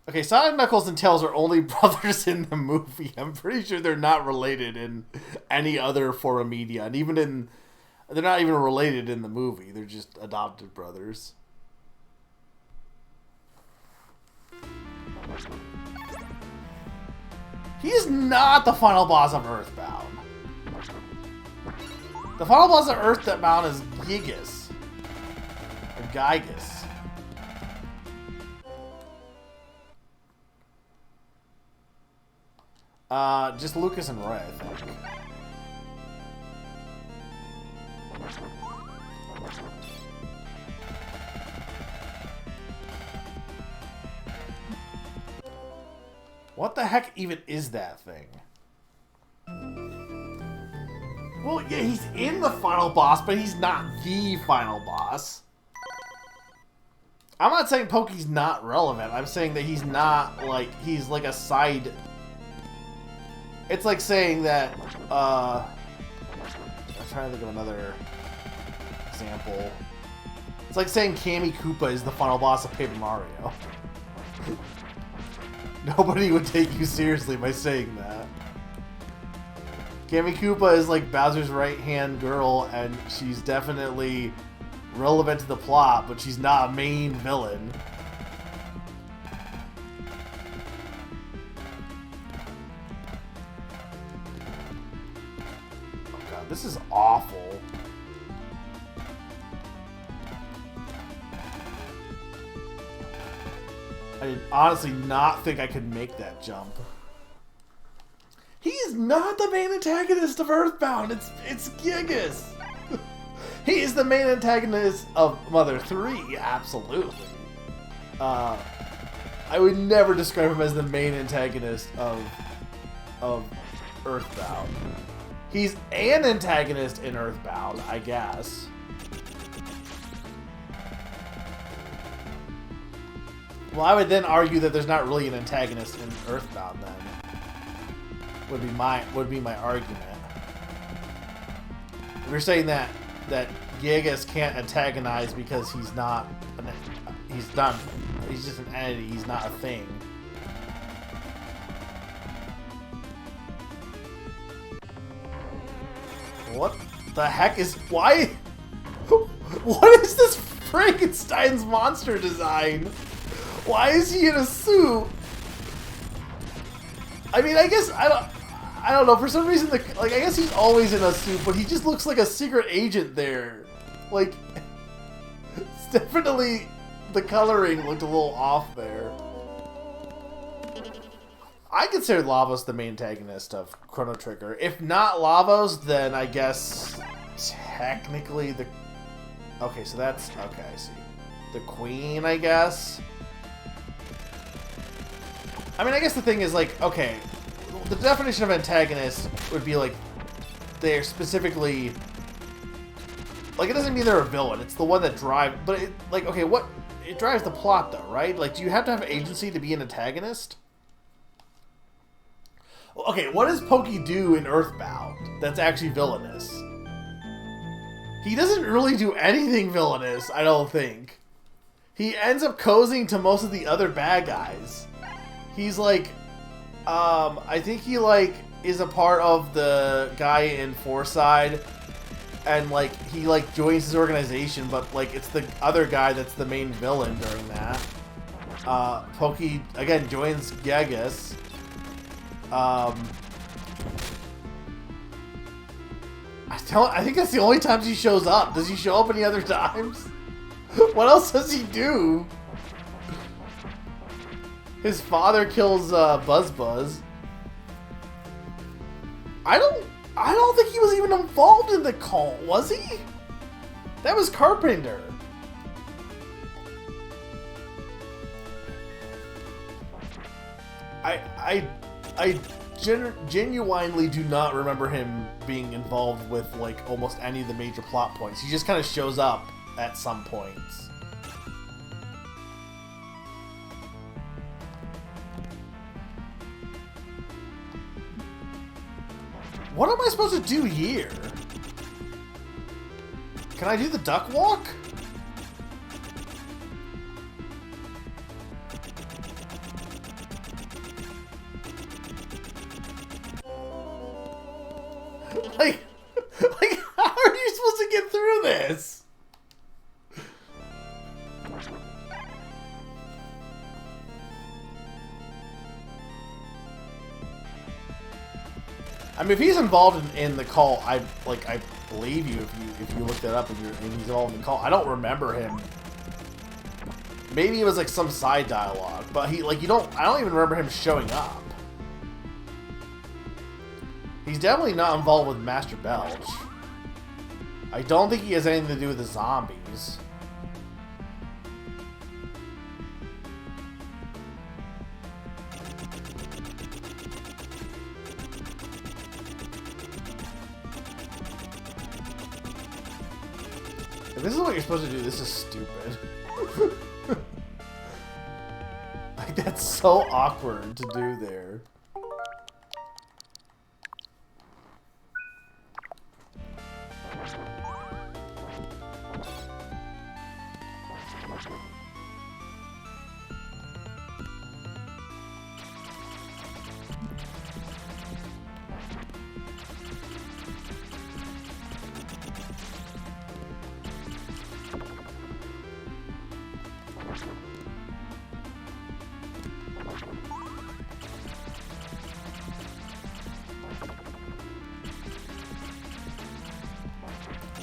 Okay, Sonic, Knuckles, and Tails are only brothers in the movie. I'm pretty sure they're not related in any other form of media. And even in... They're not even related in the movie. They're just adopted brothers. He is not the final boss of Earthbound. The final boss of Earthbound is Gigas. Or Gygas. Just Lucas and Roy, I think. What the heck even is that thing? Well, yeah, he's in the final boss, but he's not the final boss. I'm not saying Pokey's not relevant. I'm saying that he's not, like, he's like a side... It's like saying that, I'm trying to think of another example. It's like saying Kammy Koopa is the final boss of Paper Mario. Nobody would take you seriously by saying that. Kammy Koopa is like Bowser's right-hand girl, and she's definitely relevant to the plot, but she's not a main villain. Oh god, this is awful. I did honestly not think I could make that jump. He is not the main antagonist of Earthbound. It's Gigas. He is the main antagonist of Mother 3, absolutely. I would never describe him as the main antagonist of Earthbound. He's an antagonist in Earthbound, I guess. Well, I would then argue that there's not really an antagonist in Earthbound then. Would be my argument. If you're saying that Gigas can't antagonize because he's just an entity, he's not a thing. What the heck is why? What is this Frankenstein's monster design? Why is he in a suit? I mean, I guess I don't know. For some reason, I guess he's always in a suit, but he just looks like a secret agent there. Like, it's definitely the coloring looked a little off there. I consider Lavos the main antagonist of Chrono Trigger. If not Lavos, then I guess technically the. Okay, so that's okay. I see. The Queen, I guess. I mean, I guess the thing is, like, okay, the definition of antagonist would be, like, they're specifically, like, it doesn't mean they're a villain, it's the one that drives, but, it, like, okay, what, it drives the plot, though, right? Like, do you have to have agency to be an antagonist? Okay, what does Pokey do in Earthbound that's actually villainous? He doesn't really do anything villainous, I don't think. He ends up cozying to most of the other bad guys. He's like, I think he like is a part of the guy in Foreside, and like he like joins his organization, but like it's the other guy that's the main villain during that. Pokey again joins Gigas. I think that's the only times he shows up. Does he show up any other times? What else does he do? His father kills Buzz Buzz. I don't think he was even involved in the cult, was he? That was Carpenter. I genuinely do not remember him being involved with like almost any of the major plot points. He just kind of shows up at some points. What am I supposed to do here? Can I do the duck walk? Like, how are you supposed to get through this? I mean, if he's involved in the cult, I believe you if you look that up and he's involved in the cult. I don't remember him. Maybe it was like some side dialogue, but I don't even remember him showing up. He's definitely not involved with Master Belch. I don't think he has anything to do with the zombies. If this is what you're supposed to do, this is stupid. Like, that's so awkward to do there.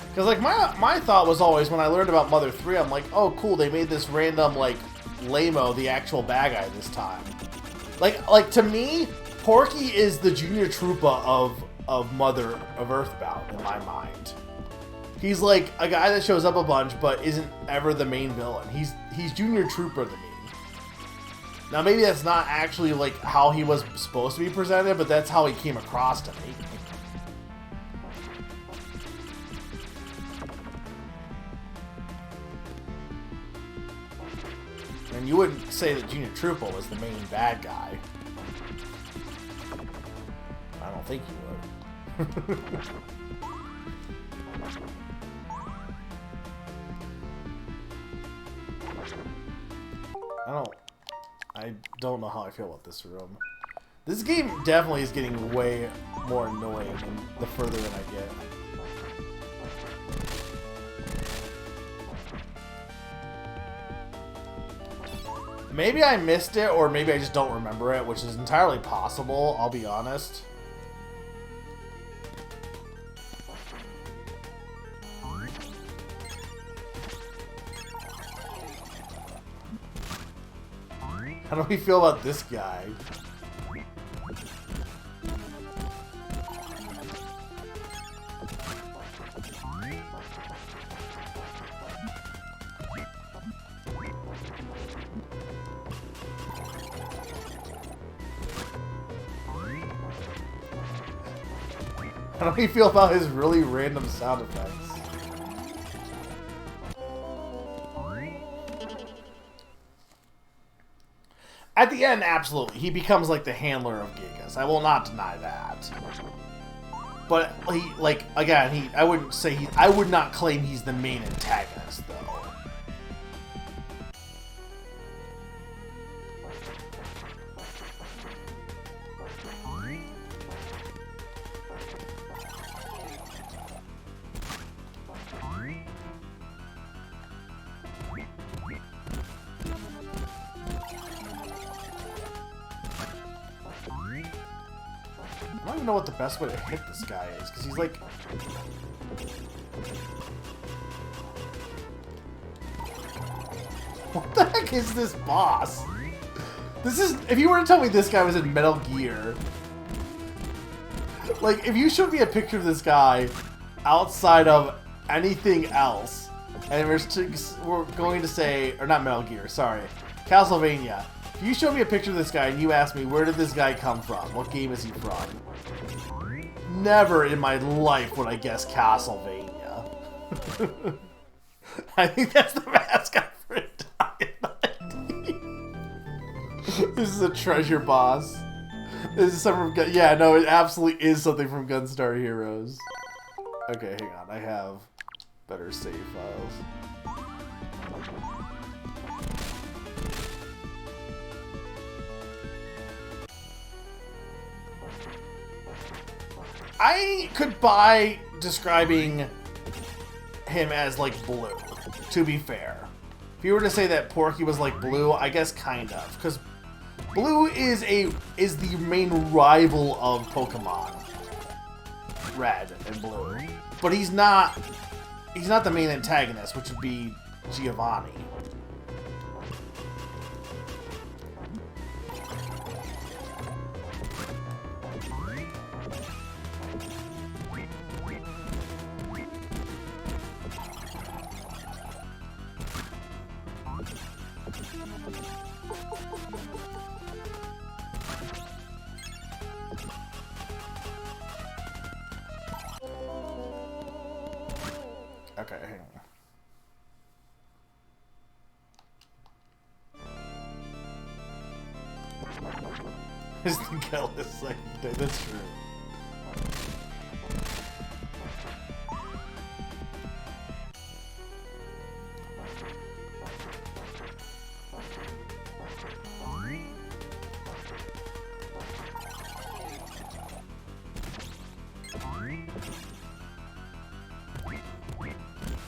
Because, like, my thought was always, when I learned about Mother 3, I'm like, oh, cool, they made this random, like, lame-o the actual bad guy this time. Like, to me, Porky is the Junior Troopa of Mother of Earthbound, in my mind. He's, like, a guy that shows up a bunch, but isn't ever the main villain. He's Junior Trooper to me. Now, maybe that's not actually, like, how he was supposed to be presented, but that's how he came across to me. And you wouldn't say that Junior Troopa was the main bad guy. I don't think you would. I don't know how I feel about this room. This game definitely is getting way more annoying the further in I get. Maybe I missed it, or maybe I just don't remember it, which is entirely possible, I'll be honest. How do we feel about this guy? How do we feel about his really random sound effects? At the end, absolutely. He becomes like the handler of Gigas. I will not deny that. But he, like, again, I wouldn't say I would not claim he's the main antagonist, though. I don't even know what the best way to hit this guy is, because he's like... What the heck is this boss? This is, if you were to tell me this guy was in Metal Gear, like, if you showed me a picture of this guy outside of anything else, and we're going to say, or not Metal Gear, sorry, Castlevania. If you showed me a picture of this guy and you asked me, where did this guy come from? What game is he from? Never in my life would I guess Castlevania. I think that's the mascot for Dying. This is a treasure boss. This is something from yeah, no, it absolutely is something from Gunstar Heroes. Okay, hang on. I have better save files. I could buy describing him as like blue, to be fair. If you were to say that Porky was like blue, I guess kind of, because blue is the main rival of Pokemon. Red and blue. But he's not the main antagonist, which would be Giovanni. Okay, hang on. Is the kill this second day? That's true.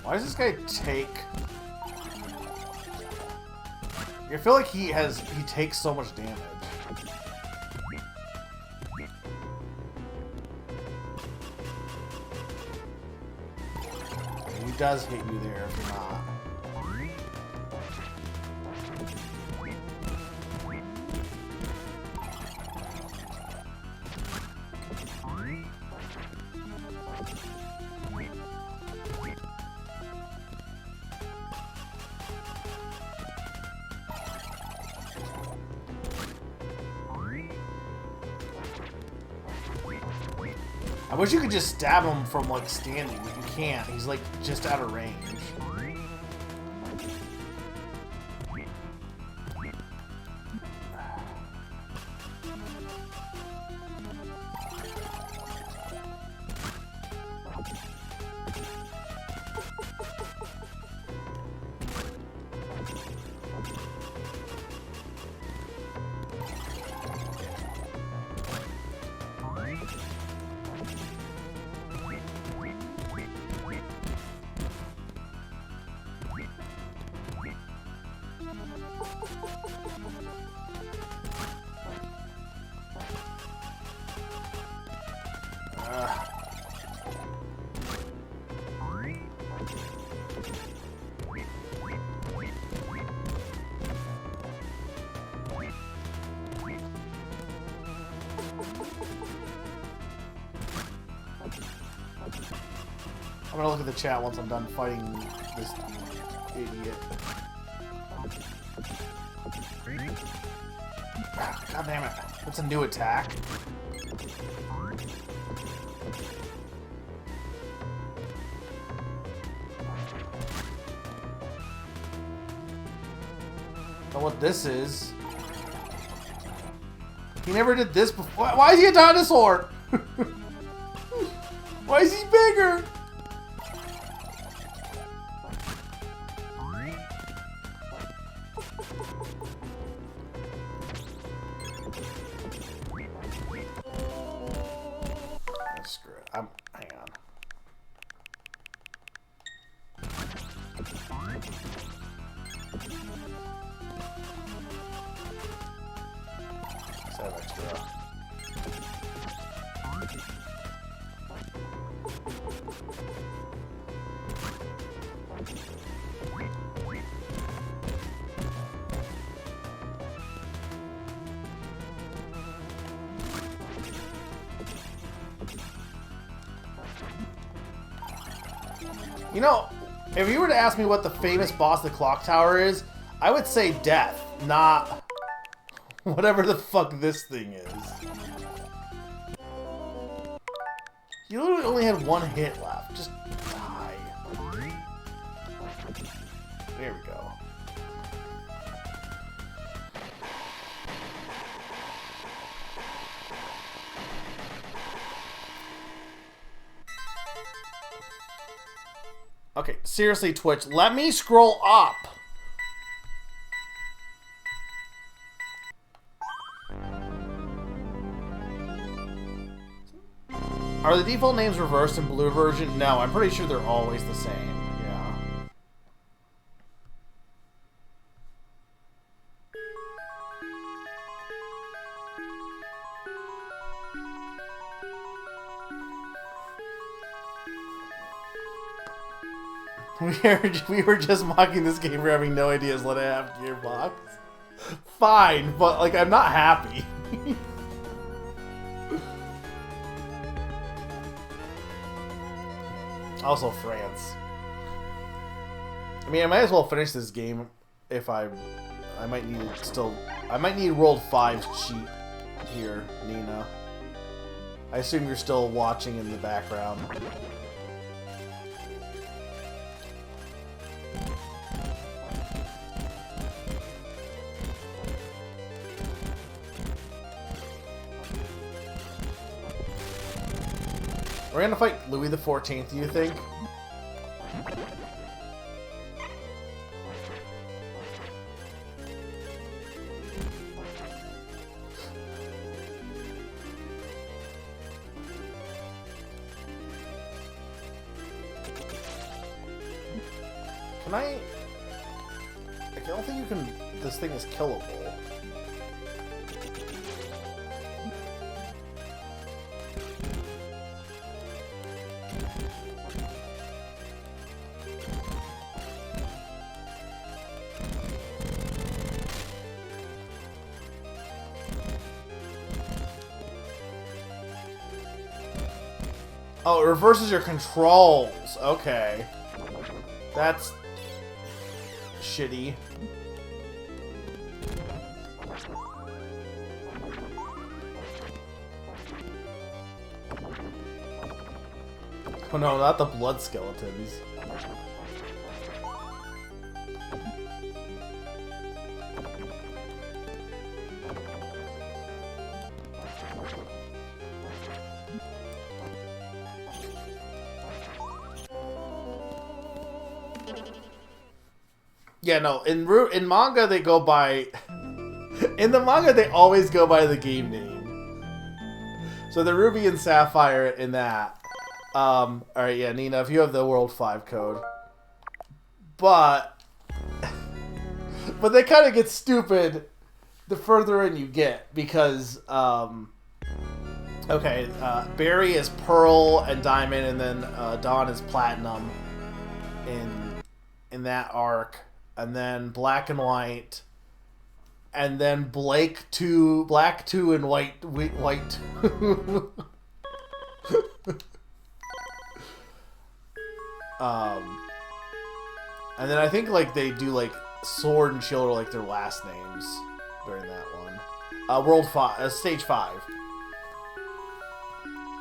Why does this guy take... I feel like he takes so much damage. He does hit you there if you're not. I wish you could just stab him from, like, standing, but you can't. He's, like, just out of range. I'm gonna look at the chat once I'm done fighting this idiot. God damn it. That's a new attack. Know what this is. He never did this before. Why is he a dinosaur? Why is he bigger? Screw it. Hang on. Let's have extra. You know, if you were to ask me what the famous boss of the clock tower is, I would say death, not whatever the fuck this thing is. You literally only had one hit left. Just die. There we go. Okay, seriously, Twitch, let me scroll up. Are the default names reversed in blue version? No, I'm pretty sure they're always the same. Yeah. We were just mocking this game for having no ideas let it have gearbox. Fine, but like I'm not happy. Also France. I mean, I might as well finish this game if I might need World 5's cheat here, Nina. I assume you're still watching in the background. We're gonna fight Louis the 14th, do you think? Can I don't think you can... This thing is killable. Oh, it reverses your controls. Okay. That's shitty. Oh no, not the blood skeletons. Yeah, no, in manga they go by... In the manga they always go by the game name. So the Ruby and Sapphire in that. Alright, yeah, Nina, if you have the World 5 code. But... but they kind of get stupid the further in you get, because, okay, Barry is Pearl and Diamond, and then Dawn is Platinum in that arc. And then Black and White, and then Black 2 and White 2. And then I think like they do like Sword and Shield are like their last names during that one. World 5, Stage 5.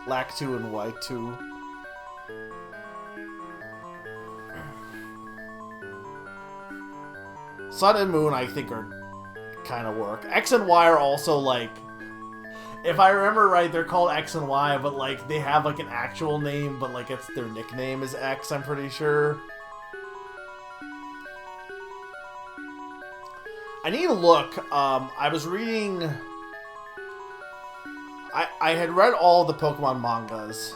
Black 2 and White 2. Sun and Moon, I think, are kind of work. X and Y are also, like... If I remember right, they're called X and Y, but, like, they have, like, an actual name, but, like, it's their nickname is X, I'm pretty sure. I need to look. I was reading... I had read all the Pokemon mangas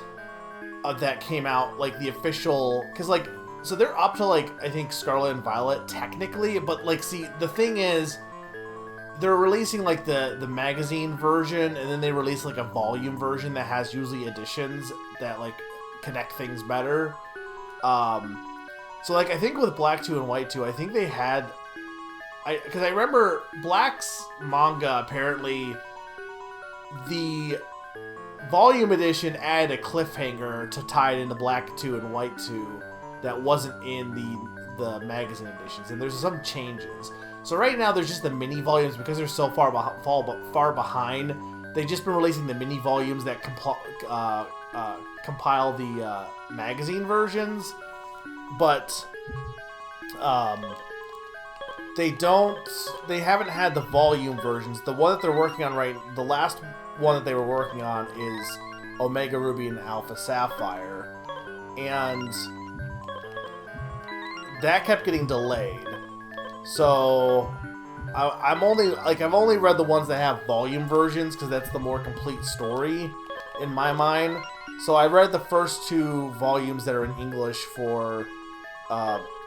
that came out, like, the official... Because, like... So they're up to, like, I think Scarlet and Violet, technically, but, like, see, the thing is, they're releasing, like, the magazine version, and then they release, like, a volume version that has usually additions that, like, connect things better. So, like, I think with Black 2 and White 2, I think they had... Because I remember Black's manga, apparently, the volume edition added a cliffhanger to tie it into Black 2 and White 2. that wasn't in the magazine editions, and there's some changes. So right now there's just the mini volumes because they're so far behind. They've just been releasing the mini volumes that compile the magazine versions, but they haven't had the volume versions. The one that they're working on the last one that they were working on is Omega Ruby and Alpha Sapphire, and that kept getting delayed. So I've only read the ones that have volume versions because that's the more complete story in my mind. So I read the first 2 volumes that are in English for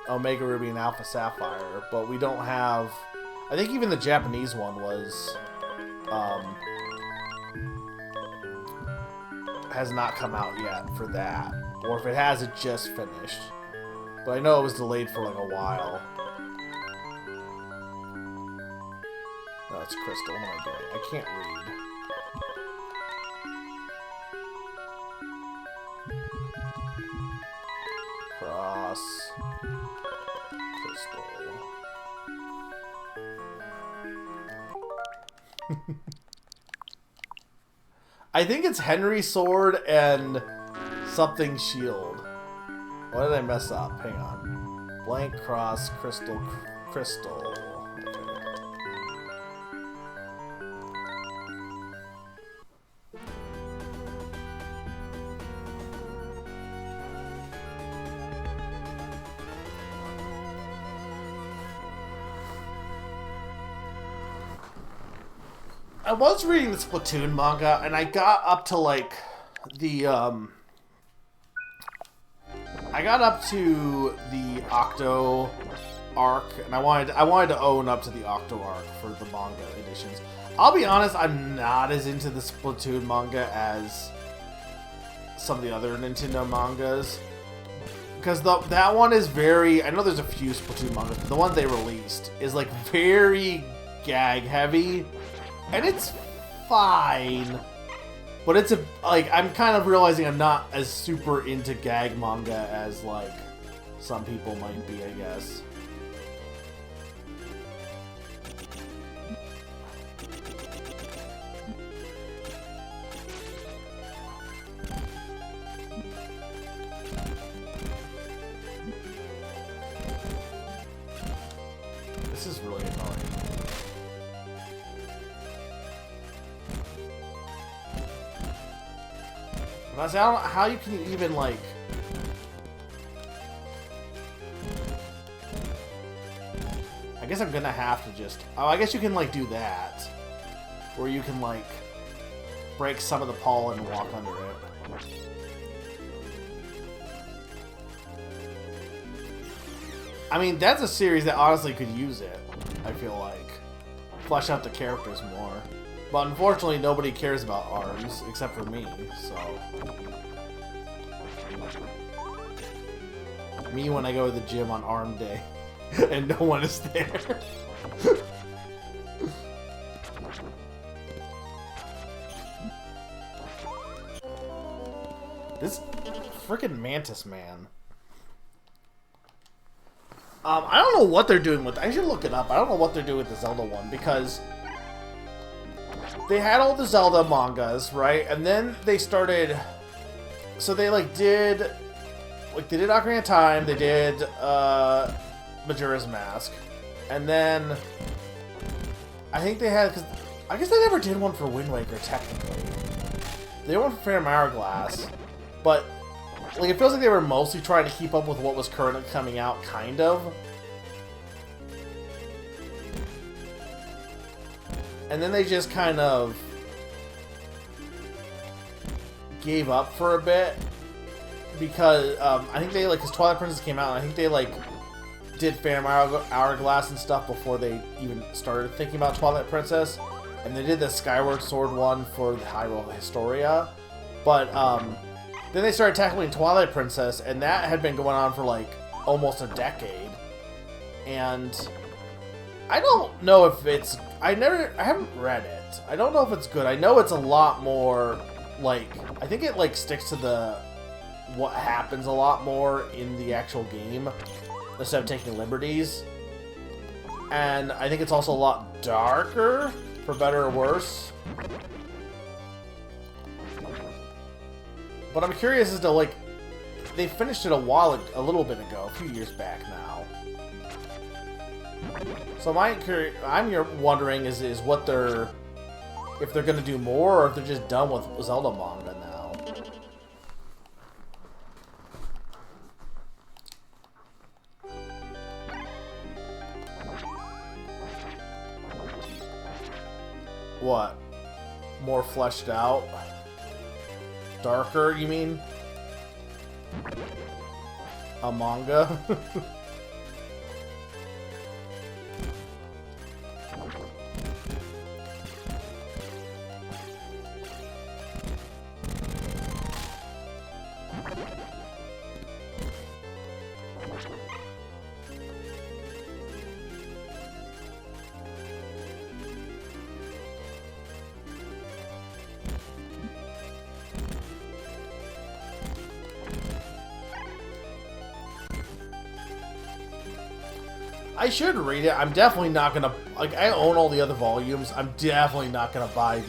Omega Ruby and Alpha Sapphire, but we don't have. I think even the Japanese one has not come out yet for that, or if it has, it just finished. But I know it was delayed for like a while. Oh, it's Crystal. What am I doing? I can't read. Cross. Crystal. I think it's Henry Sword and something Shield. What did I mess up? Hang on. Blank Cross Crystal. Okay. I was reading the Splatoon manga, and I got up to like the Octo arc, and I wanted to own up to the Octo arc for the manga editions. I'll be honest, I'm not as into the Splatoon manga as some of the other Nintendo mangas, because that one is very. I know there's a few Splatoon mangas, but the one they released is like very gag heavy. And it's fine, but it's I'm kind of realizing I'm not as super into gag manga as like some people might be, I guess. This is really annoying. I don't know how you can even, like... I guess I'm gonna have to just... Oh, I guess you can, like, do that. Where you can, like, break some of the pollen and walk under it. I mean, that's a series that honestly could use it, I feel like. Flesh out the characters more. But unfortunately, nobody cares about ARMS, except for me, so... Me when I go to the gym on ARM day, and no one is there. This frickin' Mantis Man. I don't know what they're doing with... I should look it up. I don't know what they're doing with the Zelda one, because... They had all the Zelda mangas, right? And then they started... So they, did... they did Ocarina of Time, they did, Majora's Mask. And then... I think they had... Cause I guess they never did one for Wind Waker, technically. They did one for Phantom Hourglass. But, it feels like they were mostly trying to keep up with what was currently coming out, kind of. And then they just kind of gave up for a bit because I think they because Twilight Princess came out, and I think they did Phantom Hourglass and stuff before they even started thinking about Twilight Princess, and they did the Skyward Sword one for the Hyrule Historia, but then they started tackling Twilight Princess, and that had been going on for almost a decade, and I don't know if it's... I haven't read it. I don't know if it's good. I know it's a lot more, I think it, sticks to the what happens a lot more in the actual game instead of taking liberties. And I think it's also a lot darker, for better or worse. But I'm curious as to, like, they finished it a little bit ago, a few years back now. So I'm wondering is what if they're gonna do more, or if they're just done with Zelda manga now. What? More fleshed out? Darker, you mean? A manga? I should read it. I'm definitely not gonna, like, I own all the other volumes. I'm definitely not gonna buy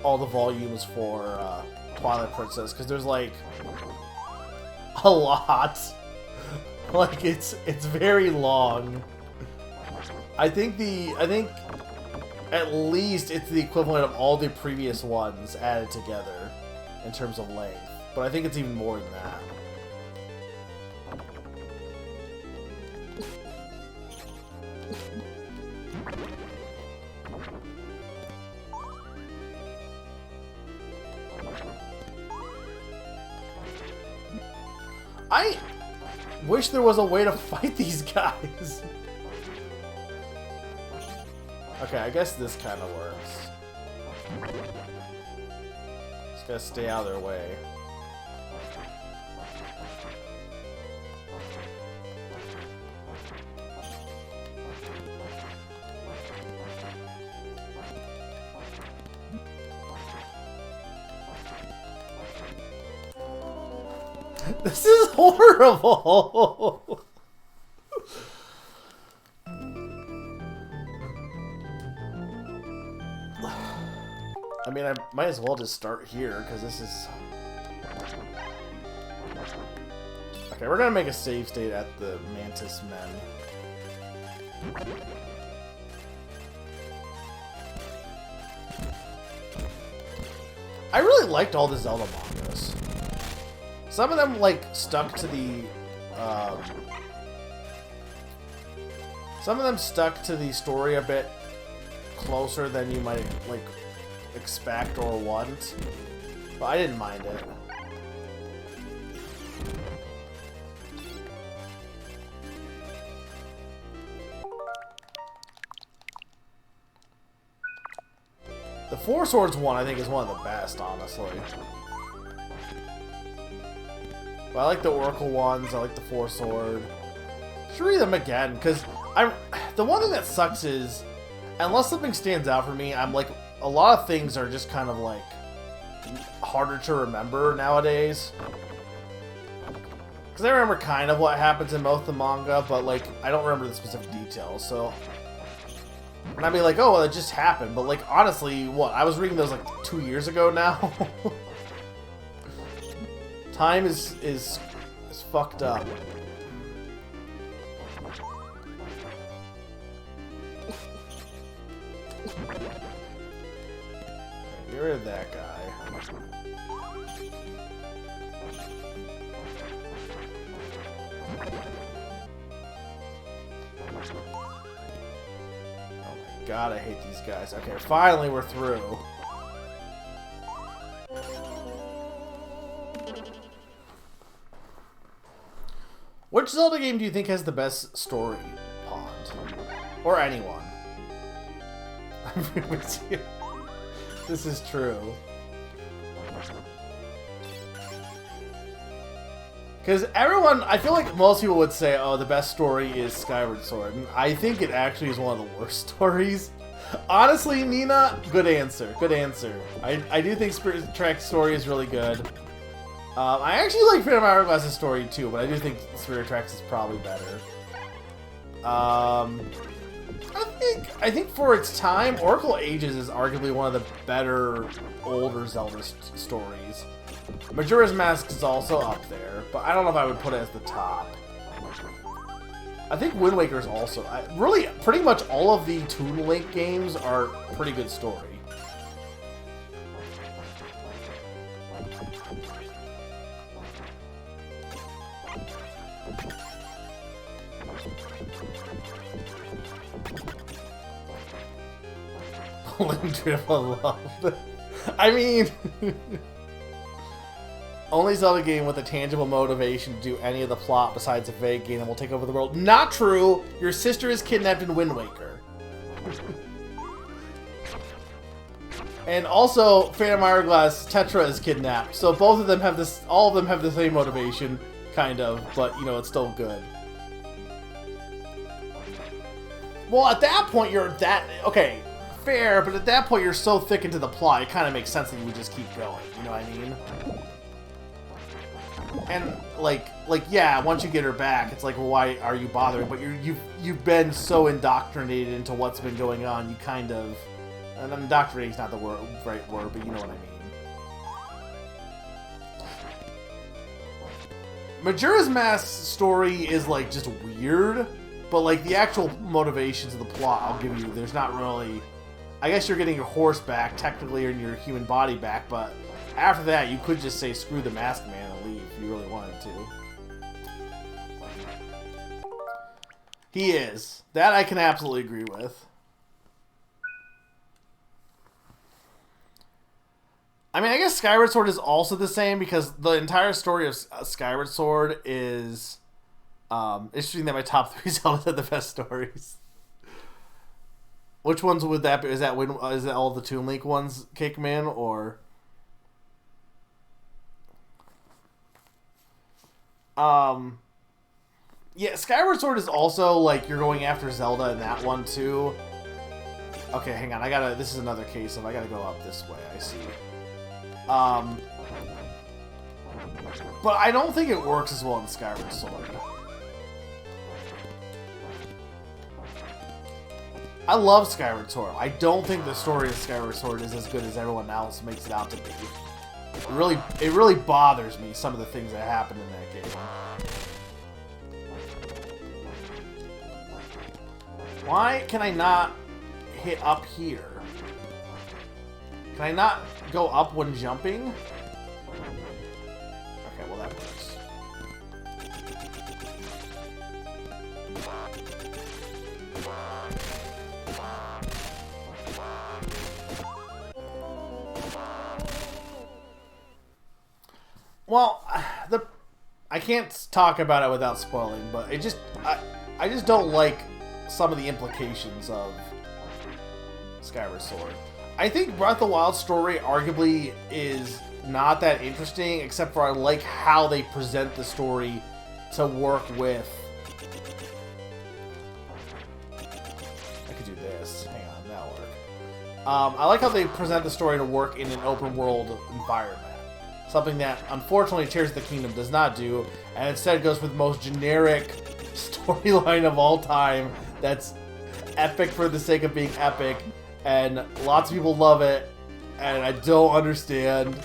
all the volumes for Twilight Princess, because there's like a lot. Like, it's very long. I think at least it's the equivalent of all the previous ones added together in terms of length. But I think it's even more than that. I wish there was a way to fight these guys. Okay, I guess this kind of works. Just gotta stay out of their way. This is horrible! I mean, I might as well just start here, because this is... Okay, we're gonna make a save state at the Mantis Men. I really liked all the Zelda mangas. Some of them, like, stuck to the, some of them stuck to the story a bit closer than you might, like, expect or want. But I didn't mind it. The Four Swords one, I think, is one of the best, honestly. But I like the Oracle ones, I like the Four Sword. Should read them again, because the one thing that sucks is, unless something stands out for me, I'm like, a lot of things are just kind of like harder to remember nowadays. Because I remember kind of what happens in most of the manga, but like, I don't remember the specific details, so... And I'd be like, oh, well, it just happened, but like, honestly, what? I was reading those like 2 years ago now? Time is fucked up. Get rid of that guy. Oh my god, I hate these guys. Okay, finally we're through. Which Zelda game do you think has the best story, Pond? Or anyone? I'm with you. This is true. Because everyone, I feel like most people would say, oh, the best story is Skyward Sword. And I think it actually is one of the worst stories. Honestly, Nina, good answer. Good answer. I do think Spirit Track's story is really good. I actually like Phantom Hourglass's story too, but I do think Spirit Tracks is probably better. I think for its time, Oracle Ages is arguably one of the better older Zelda stories. Majora's Mask is also up there, but I don't know if I would put it as the top. I think Wind Waker is also... really, pretty much all of the Toon Link games are pretty good story. Link Drip of Love. I mean... only Zelda game with a tangible motivation to do any of the plot besides a vague game that will take over the world. Not true! Your sister is kidnapped in Wind Waker. And also, Phantom Hourglass, Tetra is kidnapped. So both of them have this... all of them have the same motivation, kind of. But, you know, it's still good. Well, at that point, you're that... okay, fair, but at that point, you're so thick into the plot, it kind of makes sense that you would just keep going. You know what I mean? And like yeah, once you get her back, it's like, well, why are you bothering? But you've been so indoctrinated into what's been going on, you kind of, and indoctrinating is not the right word, but you know what I mean. Majora's Mask's story is like just weird, but like the actual motivations of the plot, I'll give you. There's not really. I guess you're getting your horse back technically, or your human body back, but after that, you could just say screw the Mask Man and leave if you really wanted to. He is. That I can absolutely agree with. I mean, I guess Skyward Sword is also the same because the entire story of Skyward Sword is interesting that my top 3 Zelda are the best stories. Which ones would that be? Is that all the Toon Link ones, Cakeman, or... yeah, Skyward Sword is also, like, you're going after Zelda in that one, too. Okay, hang on, this is another case of I gotta go up this way, I see. But I don't think it works as well in Skyward Sword. I love Skyward Sword. I don't think the story of Skyward Sword is as good as everyone else makes it out to be. It really bothers me, some of the things that happen in that game. Why can I not hit up here? Can I not go up when jumping? Okay, well that works. Well, I can't talk about it without spoiling, but I just don't like some of the implications of Skyward Sword. I think Breath of the Wild story arguably is not that interesting, except for I like how they present the story to work with. I could do this. Hang on, that'll work. I like how they present the story to work in an open world environment. Something that, unfortunately, Tears of the Kingdom does not do, and instead goes for the most generic storyline of all time that's epic for the sake of being epic, and lots of people love it, and I don't understand.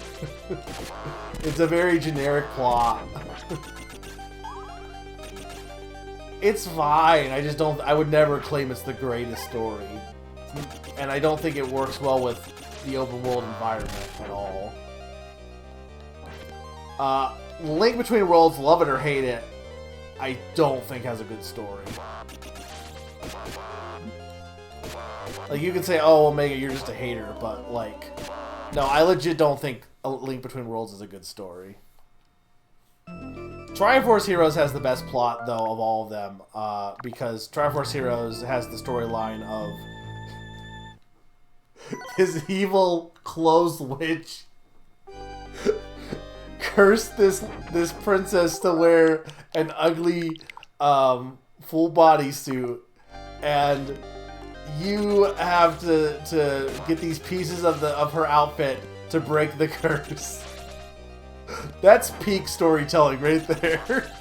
It's a very generic plot. It's fine, I would never claim it's the greatest story. And I don't think it works well with the open world environment at all. Link Between Worlds, love it or hate it, I don't think has a good story. Like, you can say, oh, Omega, you're just a hater, but, like, no, I legit don't think A Link Between Worlds is a good story. Triforce Heroes has the best plot, though, of all of them, because Triforce Heroes has the storyline of his evil closed witch cursed this princess to wear an ugly full body suit, and you have to get these pieces of her outfit to break the curse. That's peak storytelling right there.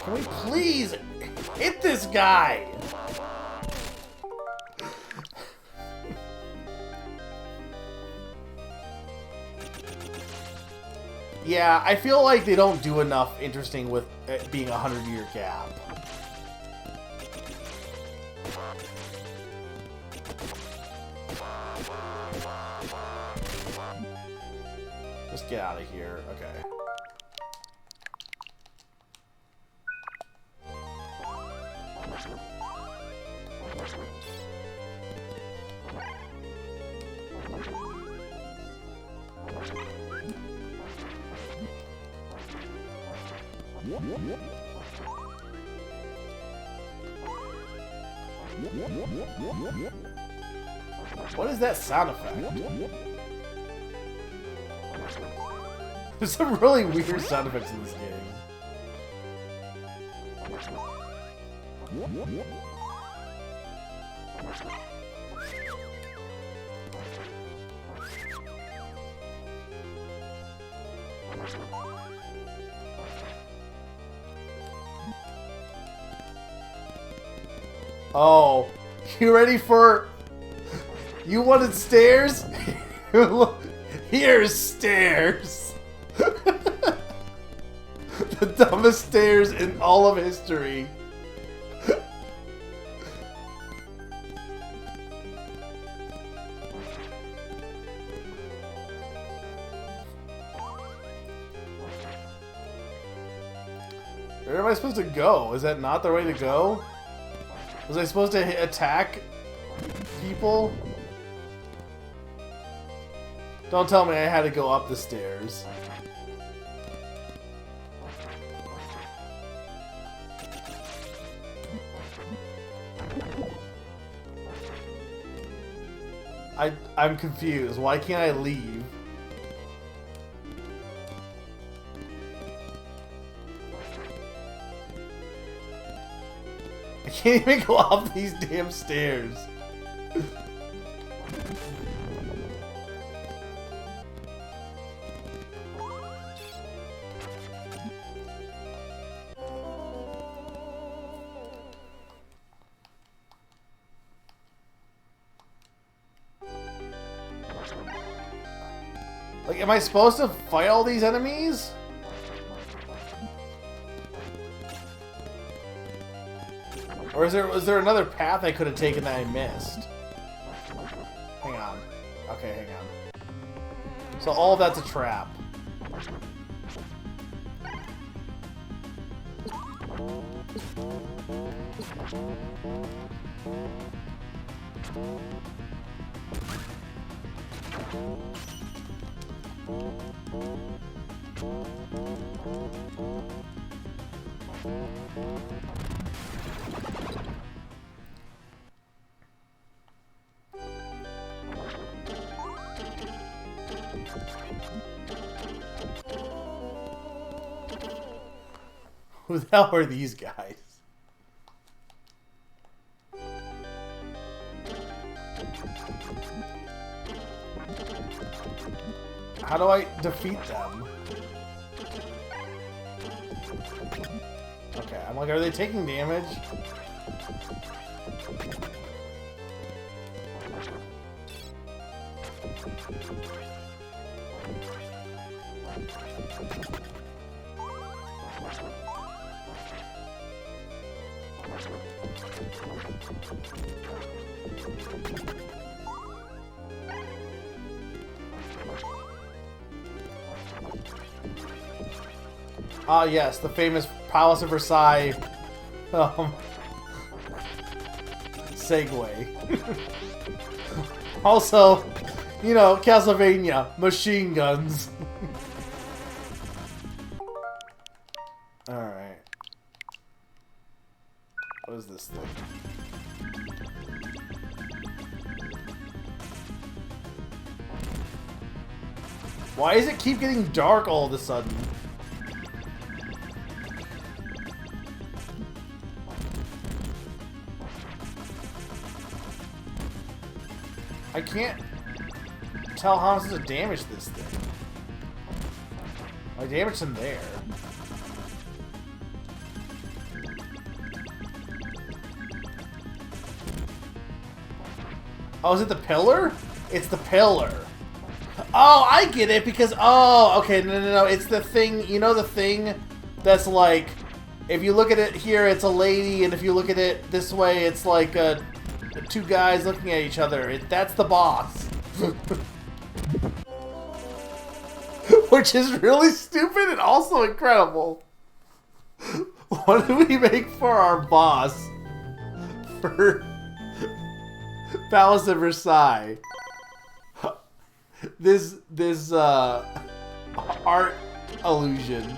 Can we please hit this guy? Yeah, I feel like they don't do enough interesting with it being a 100-year gap. Just get out of here. Okay. What is that sound effect? There's some really weird sound effects in this game. Oh, you ready for... You wanted stairs? Here's stairs. The dumbest stairs in all of history. Where am I supposed to go? Is that not the way to go? Was I supposed to attack people? Don't tell me I had to go up the stairs. I'm confused. Why can't I leave? I can't even go up these damn stairs. Like, am I supposed to fight all these enemies? Or was there another path I could have taken that I missed? Hang on. Okay, hang on. So all of that's a trap. Who the hell are these guys? How do I defeat them? Okay, I'm like, are they taking damage? Ah, yes, the famous Palace of Versailles segue. Also, you know, Castlevania, machine guns. Alright. What is this thing? Why does it keep getting dark all of a sudden? I can't tell how I'm supposed to damage this thing. I damaged him there. Oh, is it the pillar? It's the pillar. Oh, I get it because... Oh, okay. No. It's the thing... You know the thing that's like... If you look at it here, it's a lady. And if you look at it this way, it's like two guys looking at each other. That's the boss. Which is really stupid and also incredible. What do we make for our boss? For... Palace of Versailles. This art illusion.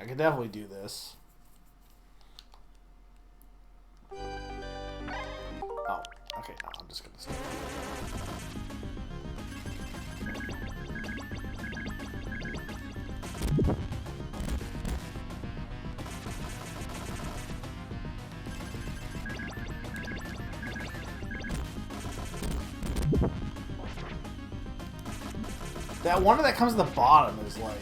I can definitely do this. Oh, okay, no, I'm just gonna stay. That one that comes at the bottom is like...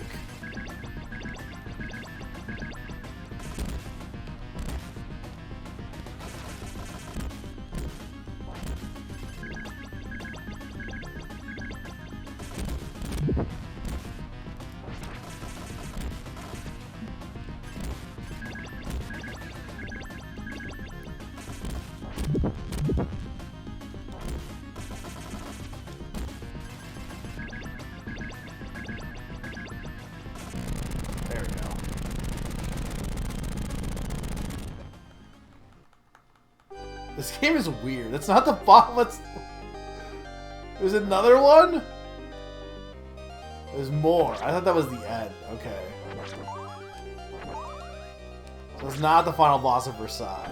This game is weird. It's not the bottom. There's another one? There's more. I thought that was the end. Okay. So it's not the final boss of Versailles.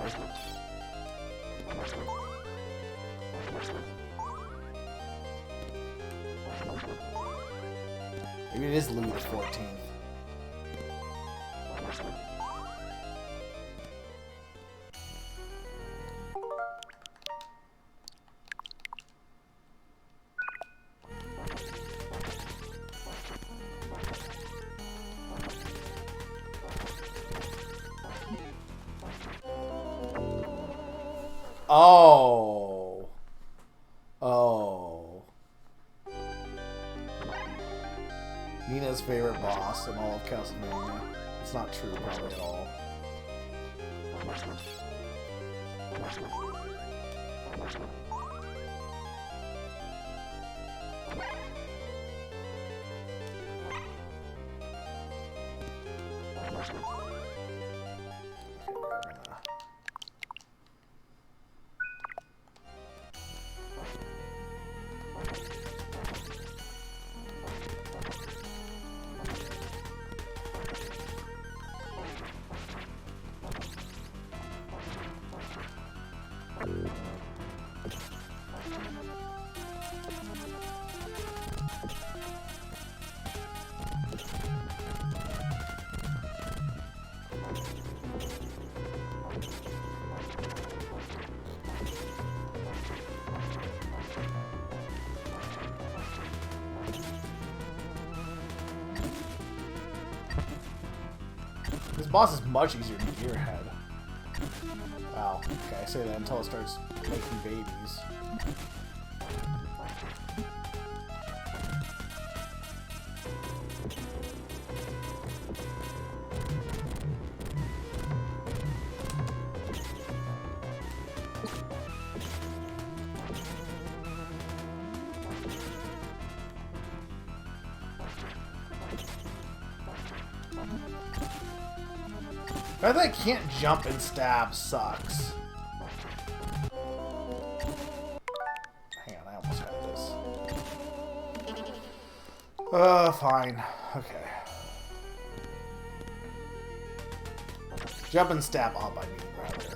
Maybe it is Louis the 14th. Oh. Oh. Nina's favorite boss in all of Castlevania. It's not true, probably, at all. boss is much easier than Gearhead. Wow. Okay, I say that until it starts making babies. The fact that I can't jump and stab sucks. Hang on, I almost got this. Fine. Okay. Jump and stab up, I mean, rather.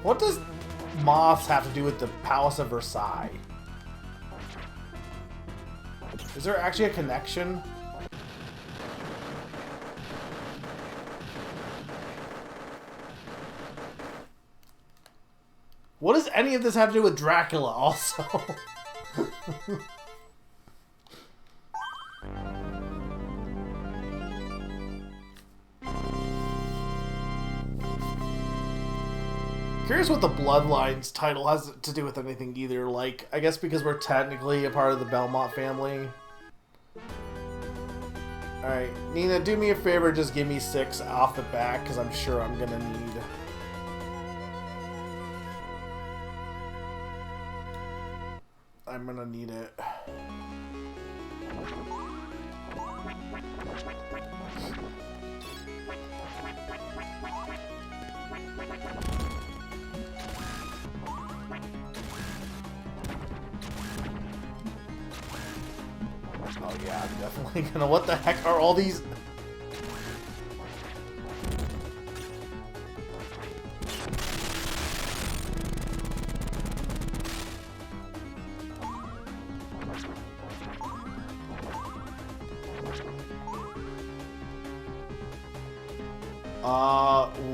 What does moths have to do with the Palace of Versailles? Is there actually a connection? What does any of this have to do with Dracula also? Curious what the Bloodlines title has to do with anything either. Like, I guess because we're technically a part of the Belmont family. Alright, Nina, do me a favor, just give me 6 off the bat, because I'm sure I'm gonna need... I'm gonna need it. Oh yeah, I'm definitely gonna... What the heck are all these...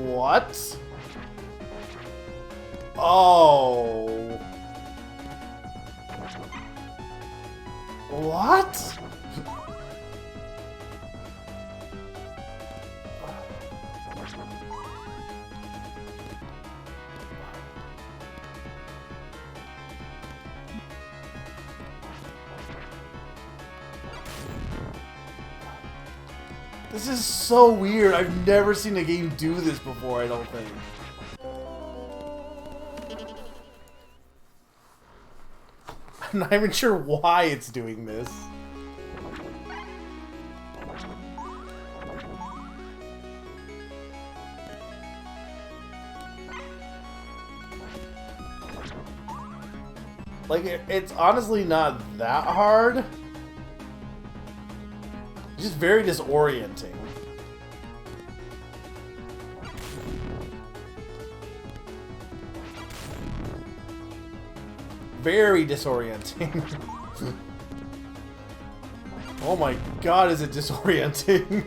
What? Oh. What? This is so weird. I've never seen a game do this before, I don't think. I'm not even sure why it's doing this. Like, it's honestly not that hard. It's just very disorienting. Very disorienting. Oh my god, is it disorienting?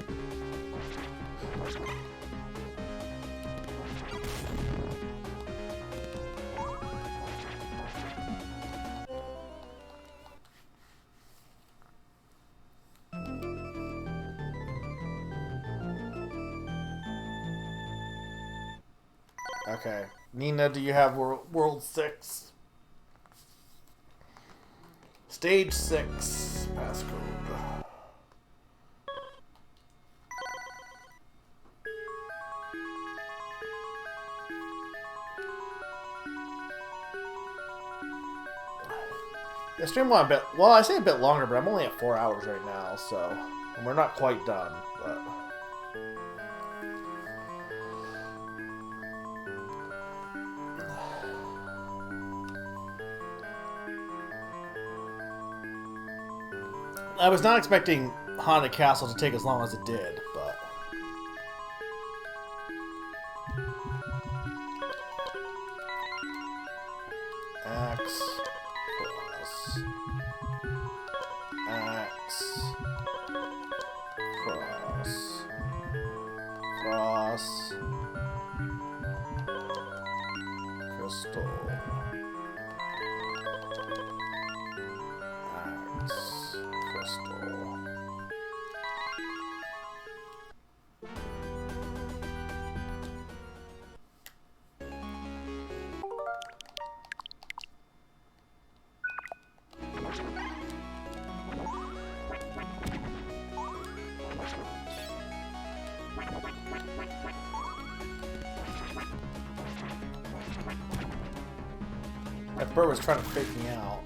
Okay. Nina, do you have World 6? Stage 6. Passcode. The stream went a bit, well, I say a bit longer, but I'm only at 4 hours right now, so and we're not quite done, but I was not expecting Haunted Castle to take as long as it did, but X plus X cross crystal X crystal. That bird was trying to fake me out.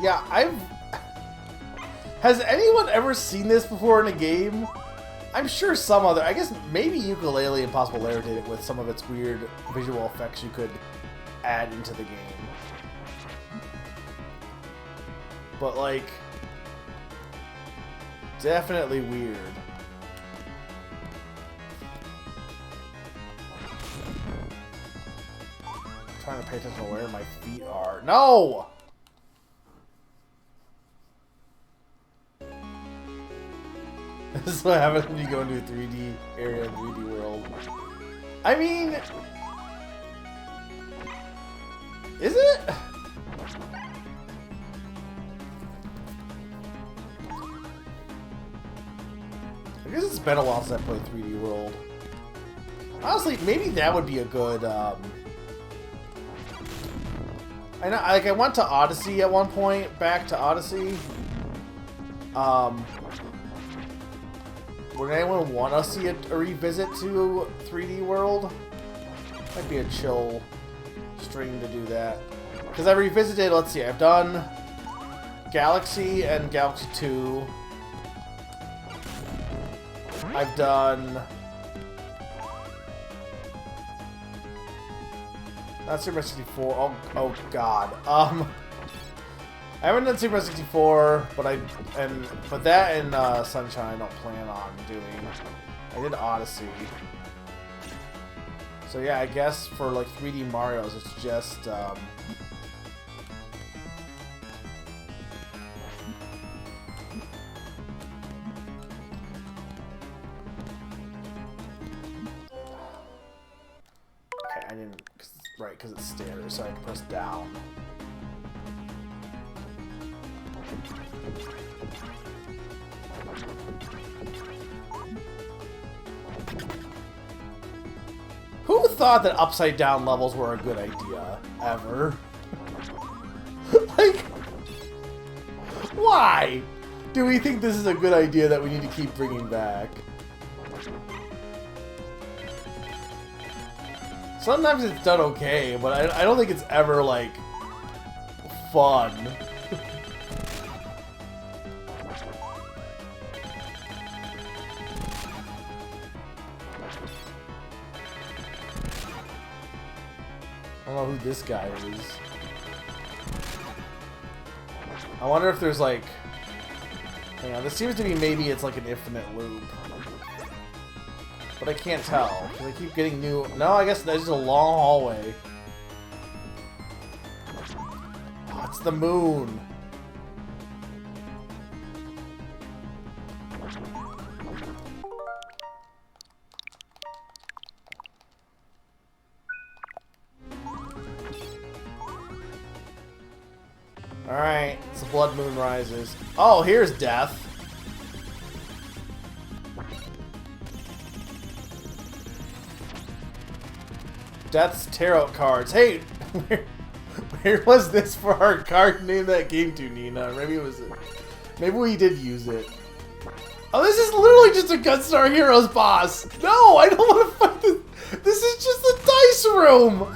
Yeah, Has anyone ever seen this before in a game? I'm sure some other... I guess maybe Ukulele Impossible Lair did it with some of its weird visual effects you could add into the game. But, like... definitely weird. I'm trying to pay attention to where my feet are. No! This is what happens when you go into a 3D area, 3D world. I mean... is it? I guess it's been a while since I played 3D World. Honestly, maybe that would be a good, I know, like, I went to Odyssey at one point, back to Odyssey. Would anyone want to see a revisit to 3D World? Might be a chill stream to do that. Because I revisited, let's see, I've done Galaxy and Galaxy 2. I've done... not Super 64. Oh god. I haven't done Super 64, but that and Sunshine I don't plan on doing. I did Odyssey. So yeah, I guess for like 3D Marios, it's just okay, I didn't, right, because it's stairs, so I have to press down. Who thought that upside down levels were a good idea, ever? Like, why do we think this is a good idea that we need to keep bringing back? Sometimes it's done okay, but I don't think it's ever, like, fun. I don't know who this guy is. I wonder if there's like... hang on, this seems to be maybe it's like an infinite loop. But I can't tell, because I keep getting new... no, I guess that's just a long hallway. Oh, it's the moon. Alright, so Blood Moon Rises. Oh, here's death. Death's tarot cards. Hey, where was this for our card name that game to, Nina? Maybe it was. Maybe we did use it. Oh, this is literally just a Gunstar Heroes boss. No, I don't want to fight this. This is just a dice room.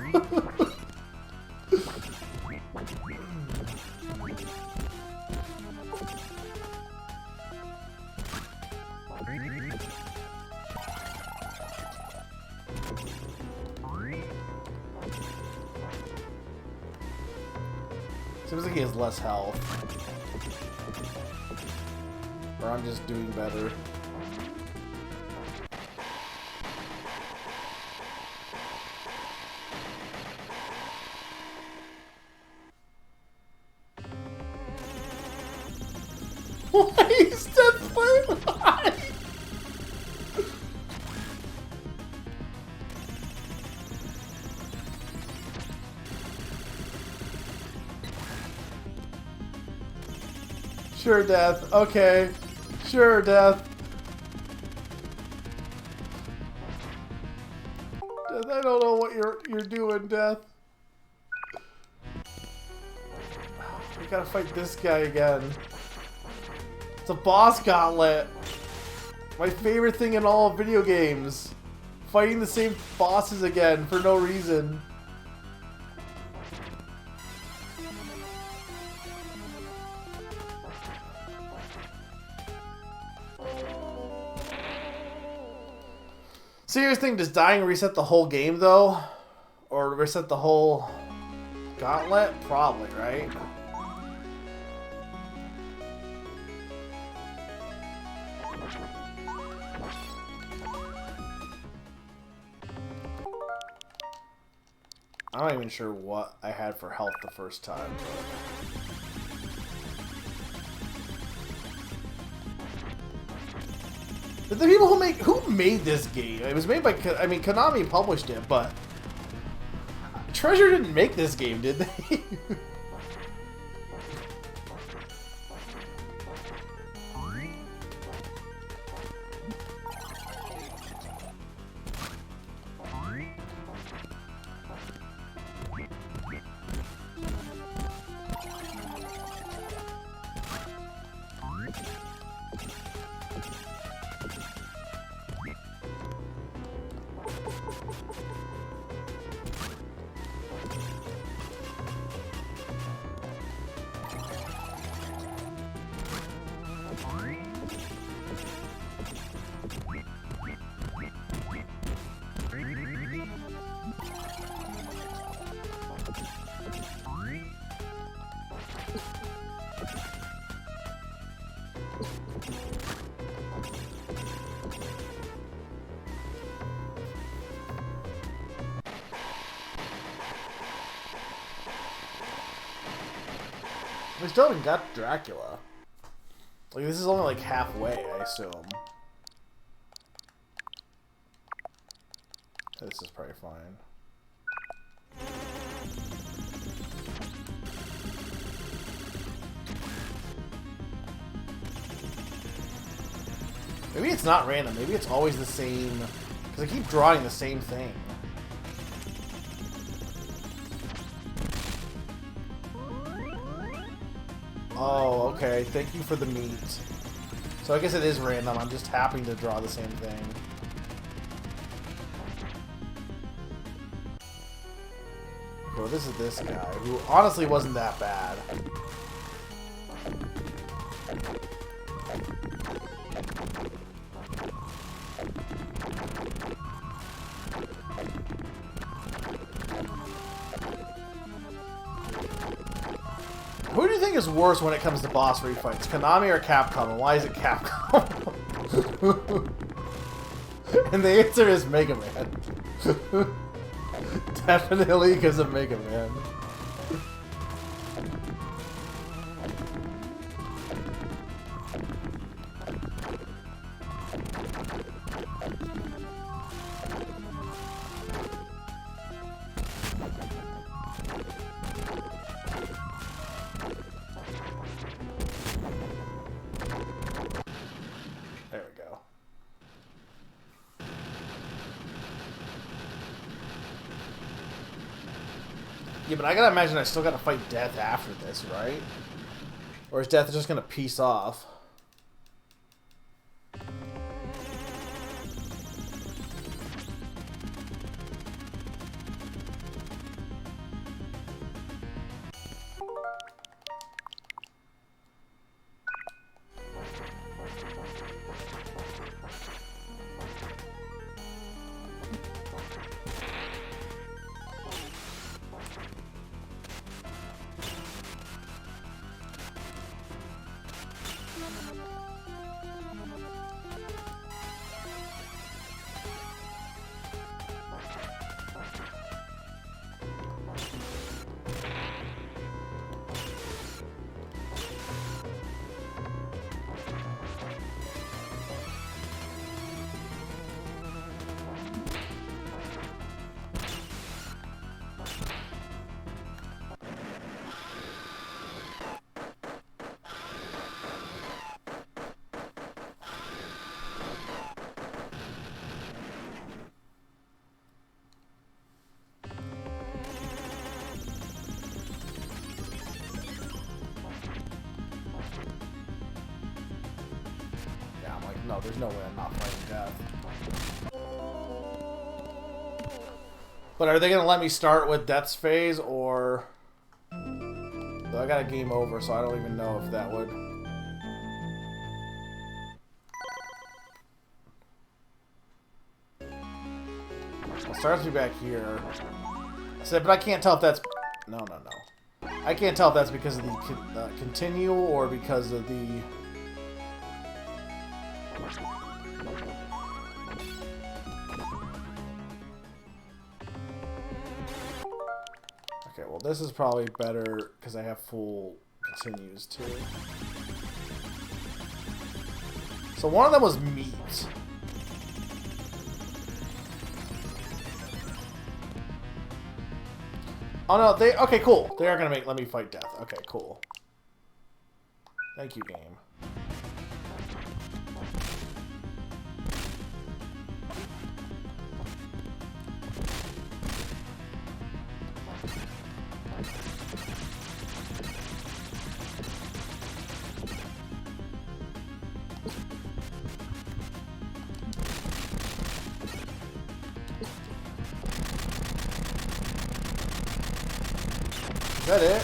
Seems like he has less health. Or I'm just doing better. Why is Death playing? Sure, Death. Okay. Sure, Death. Death, I don't know what you're doing, Death. We gotta fight this guy again. It's a boss gauntlet. My favorite thing in all of video games. Fighting the same bosses again for no reason. Serious thing, does dying reset the whole game though? Or reset the whole gauntlet? Probably, right? I'm not even sure what I had for health the first time. But the people who made this game, it was made by, I mean, Konami published it, but Treasure didn't make this game, did they? We still haven't got Dracula. Like, this is only like halfway, I assume. This is probably fine. Maybe it's not random. Maybe it's always the same. Because I keep drawing the same thing. Oh, okay. Thank you for the meat. So I guess it is random. I'm just happy to draw the same thing. Well, this is this guy, who honestly wasn't that bad. Who do you think is worse when it comes to boss refights, Konami or Capcom? And why is it Capcom? And the answer is Mega Man. Definitely because of Mega Man. Yeah, but I gotta imagine I still gotta fight Death after this, right? Or is Death just gonna peace off? No, there's no way I'm not fighting Death. But are they going to let me start with Death's phase, or... I got a game over, so I don't even know if that would... It starts me back here. I said, but I can't tell if that's... No. I can't tell if that's because of the continue, or because of the... Okay, well this is probably better because I have full continues too. So one of them was meat. Oh no, they... Okay, cool. They are gonna let me fight Death. Okay, cool. Thank you, game. Is that it?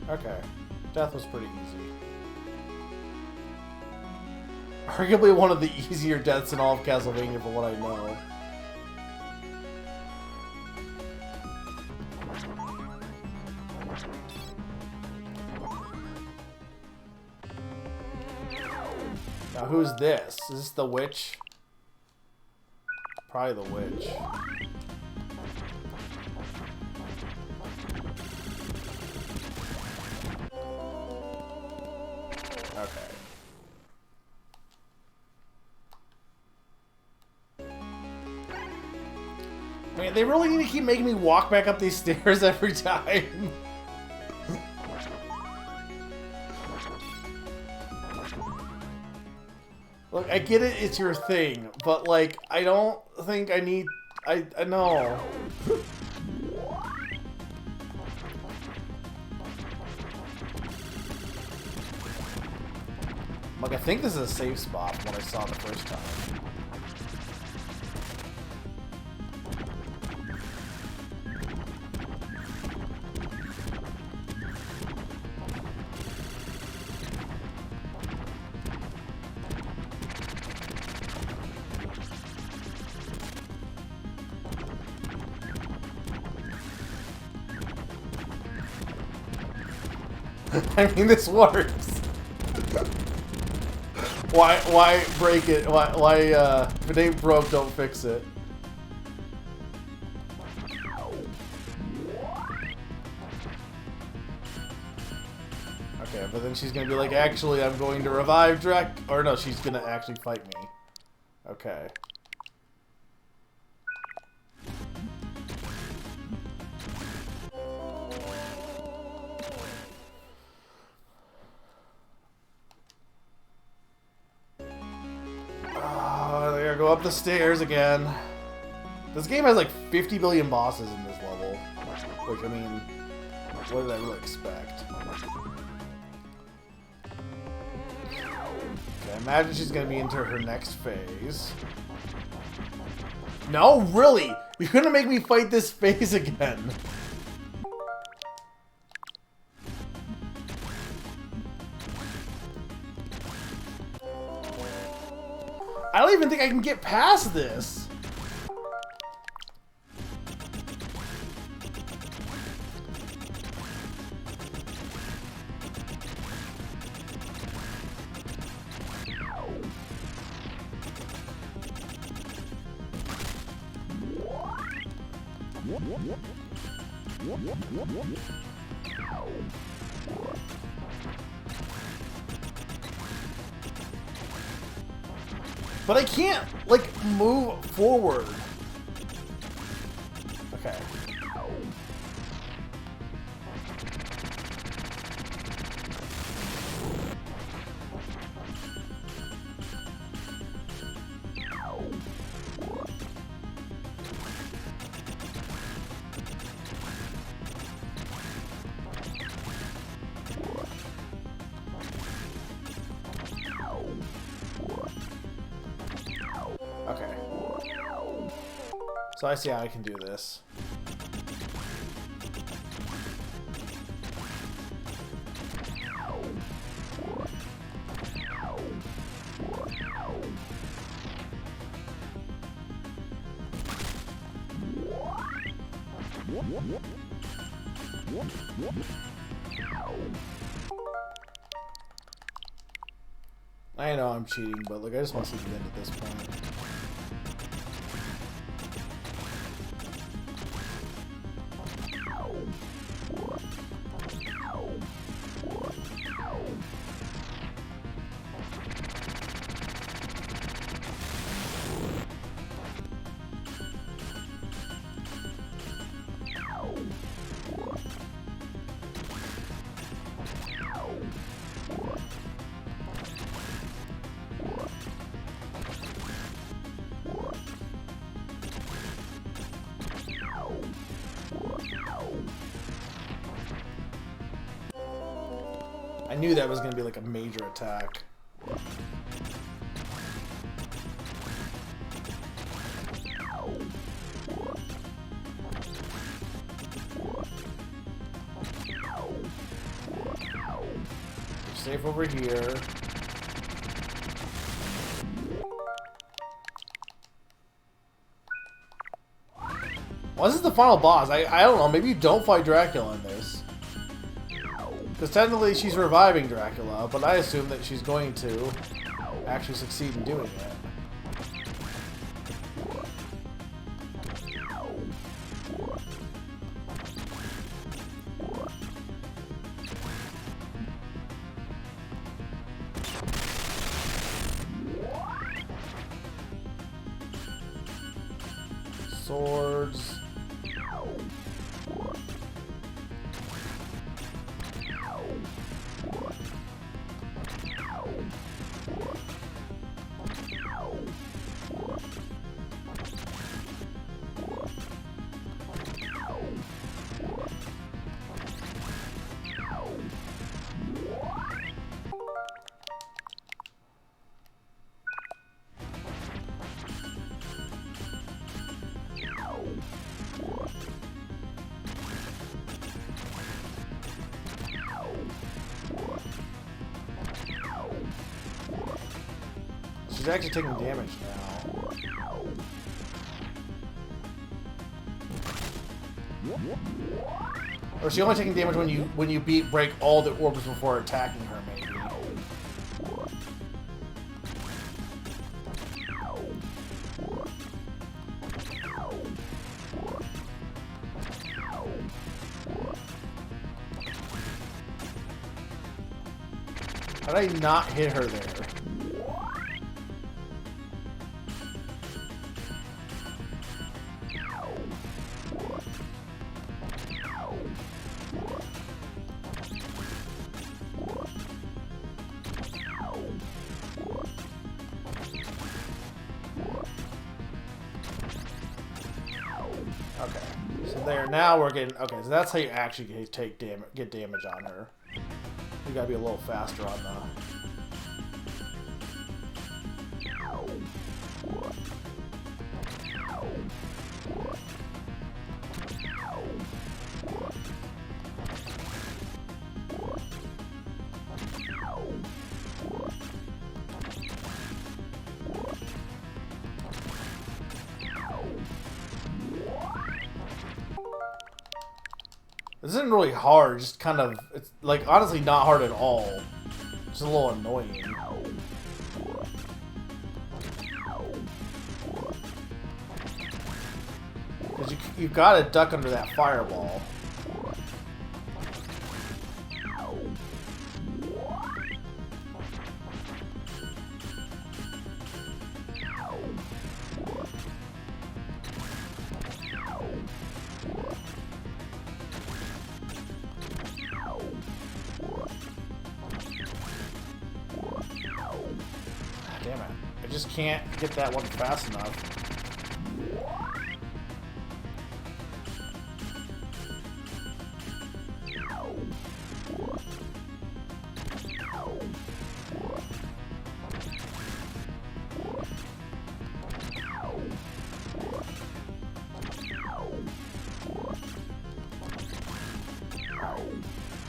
Okay. Death was pretty easy. Arguably one of the easier deaths in all of Castlevania for what I know. Now who's this? Is this the witch? Probably the witch. Okay. Man, they really need to keep making me walk back up these stairs every time. Look, I get it, it's your thing, but like, I don't think I need... I know. Like, I think this is a safe spot from what I saw the first time. I mean, this works. Why break it? Why if it ain't broke, don't fix it. Okay, but then she's gonna be like, actually, I'm going to revive Drek. Or no, she's gonna actually fight me. Okay. Go up the stairs again. This game has like 50 billion bosses in this level. Which, I mean, what did I really expect? Okay, imagine she's gonna be into her next phase. No, really? You're gonna make me fight this phase again. I don't even think I can get past this. But I can't, like, move forward. Okay. Okay. So I see how I can do this. I know I'm cheating, but like I just want to see the end at this point. I knew that was going to be like a major attack. Safe over here. Well, this is the final boss. I don't know. Maybe you don't fight Dracula in this. Because technically she's reviving Dracula, but I assume that she's going to actually succeed in doing it. Swords. She's actually taking damage now. Or is she only taking damage when you break all the orbs before attacking her, maybe? How did I not hit her there? So there, now we're getting... Okay, so that's how you actually get damage on her. You gotta be a little faster on the... This isn't really hard, just kind of, it's like honestly not hard at all. Just a little annoying. Because you've got to duck under that firewall. Damn it. I just can't get that one fast enough.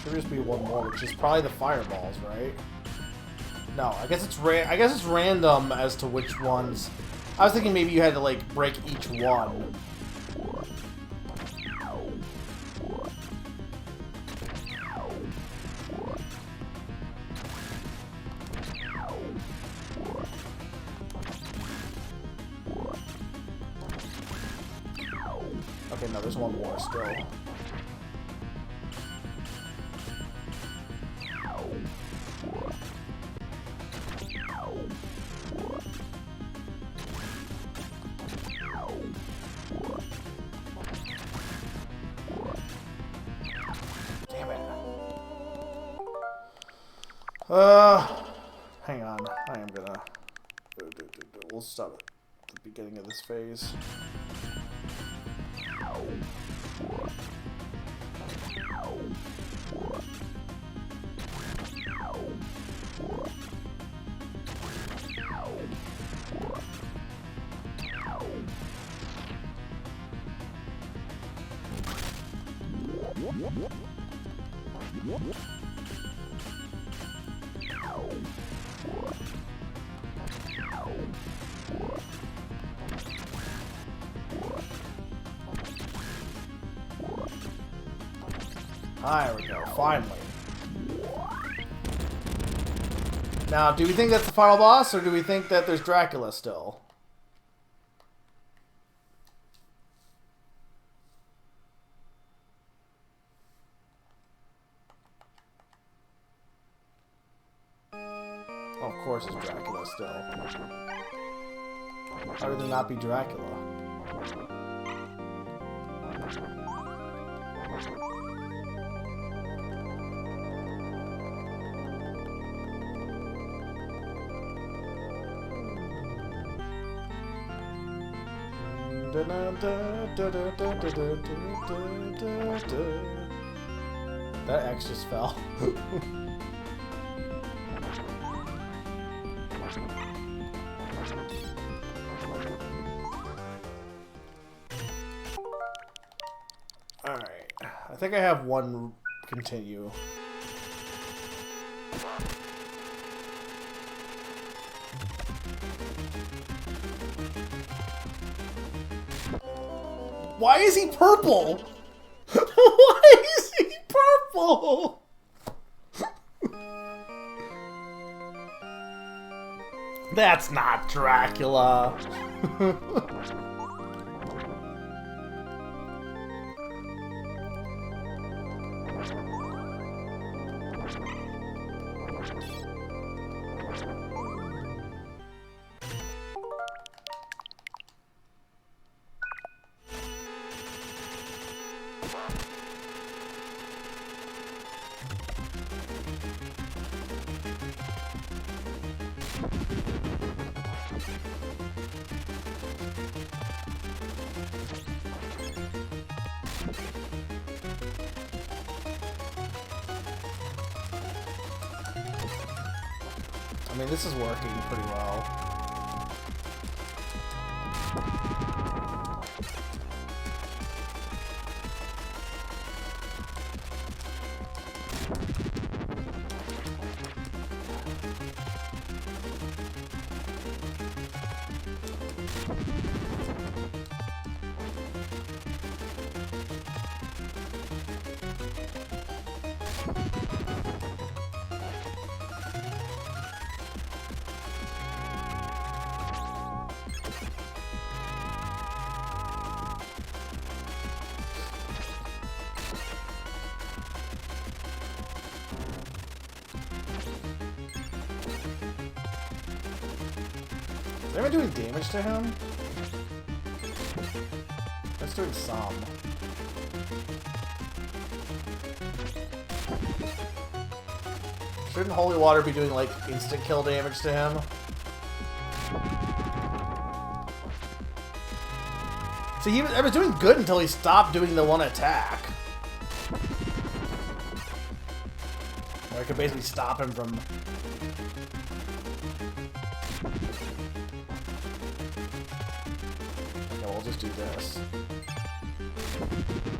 Should just be one more, which is probably the fireballs, right? No, I guess it's random as to which ones. I was thinking maybe you had to like break each one. Okay, no, there's one more still. Damn it. Hang on. I am gonna... We'll stop at the beginning of this phase. There we go, finally. Now, do we think that's the final boss, or do we think that there's Dracula still? Oh, of course it's Dracula still. How would there not be Dracula? That X just fell. Alright. I think I have one continue. Why is he purple? Why is he purple? That's not Dracula. I mean, this is working pretty well. Is anyone doing damage to him? That's doing some. Shouldn't holy water be doing like instant kill damage to him? See, I was doing good until he stopped doing the one attack. Where I could basically stop him from... Okay, we'll just do this.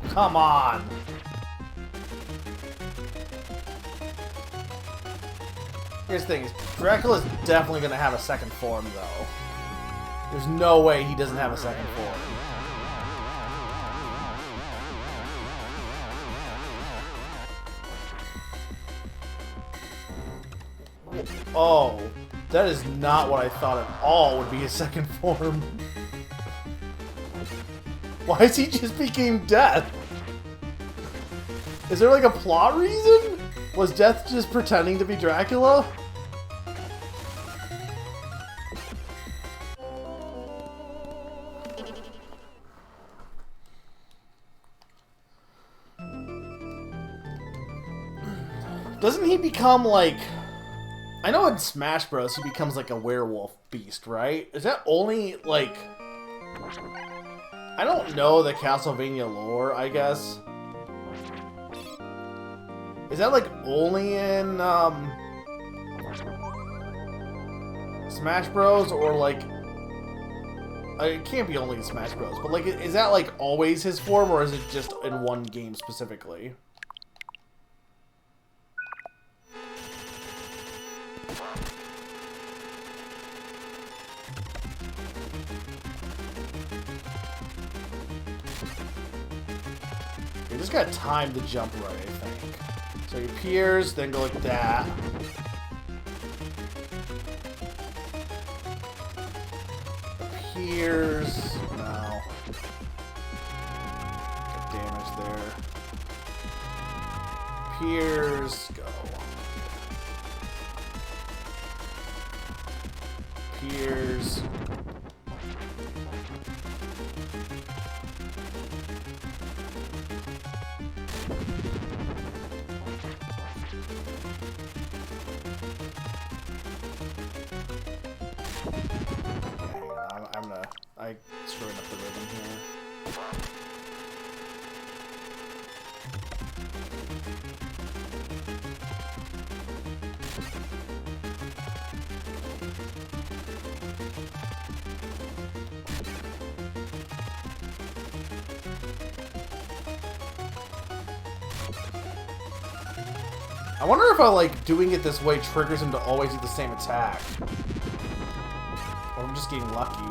Come on! Here's the thing, Dracula's definitely gonna have a second form, though. There's no way he doesn't have a second form. Oh, that is not what I thought at all would be his second form. Why is he just became Death? Is there like a plot reason? Was Death just pretending to be Dracula? Doesn't he become like... I know in Smash Bros. He becomes like a werewolf beast, right? Is that only like... I don't know the Castlevania lore, I guess. Is that like only in Smash Bros. Or like... It can't be only in Smash Bros. But like, is that like always his form, or is it just in one game specifically? You just gotta time the jump right, I think. So he appears, then go like that. Appears. No. Get damage there. Appears. Go. Appears. I screwed up the rhythm here. I wonder if like doing it this way triggers him to always do the same attack. Or I'm just getting lucky.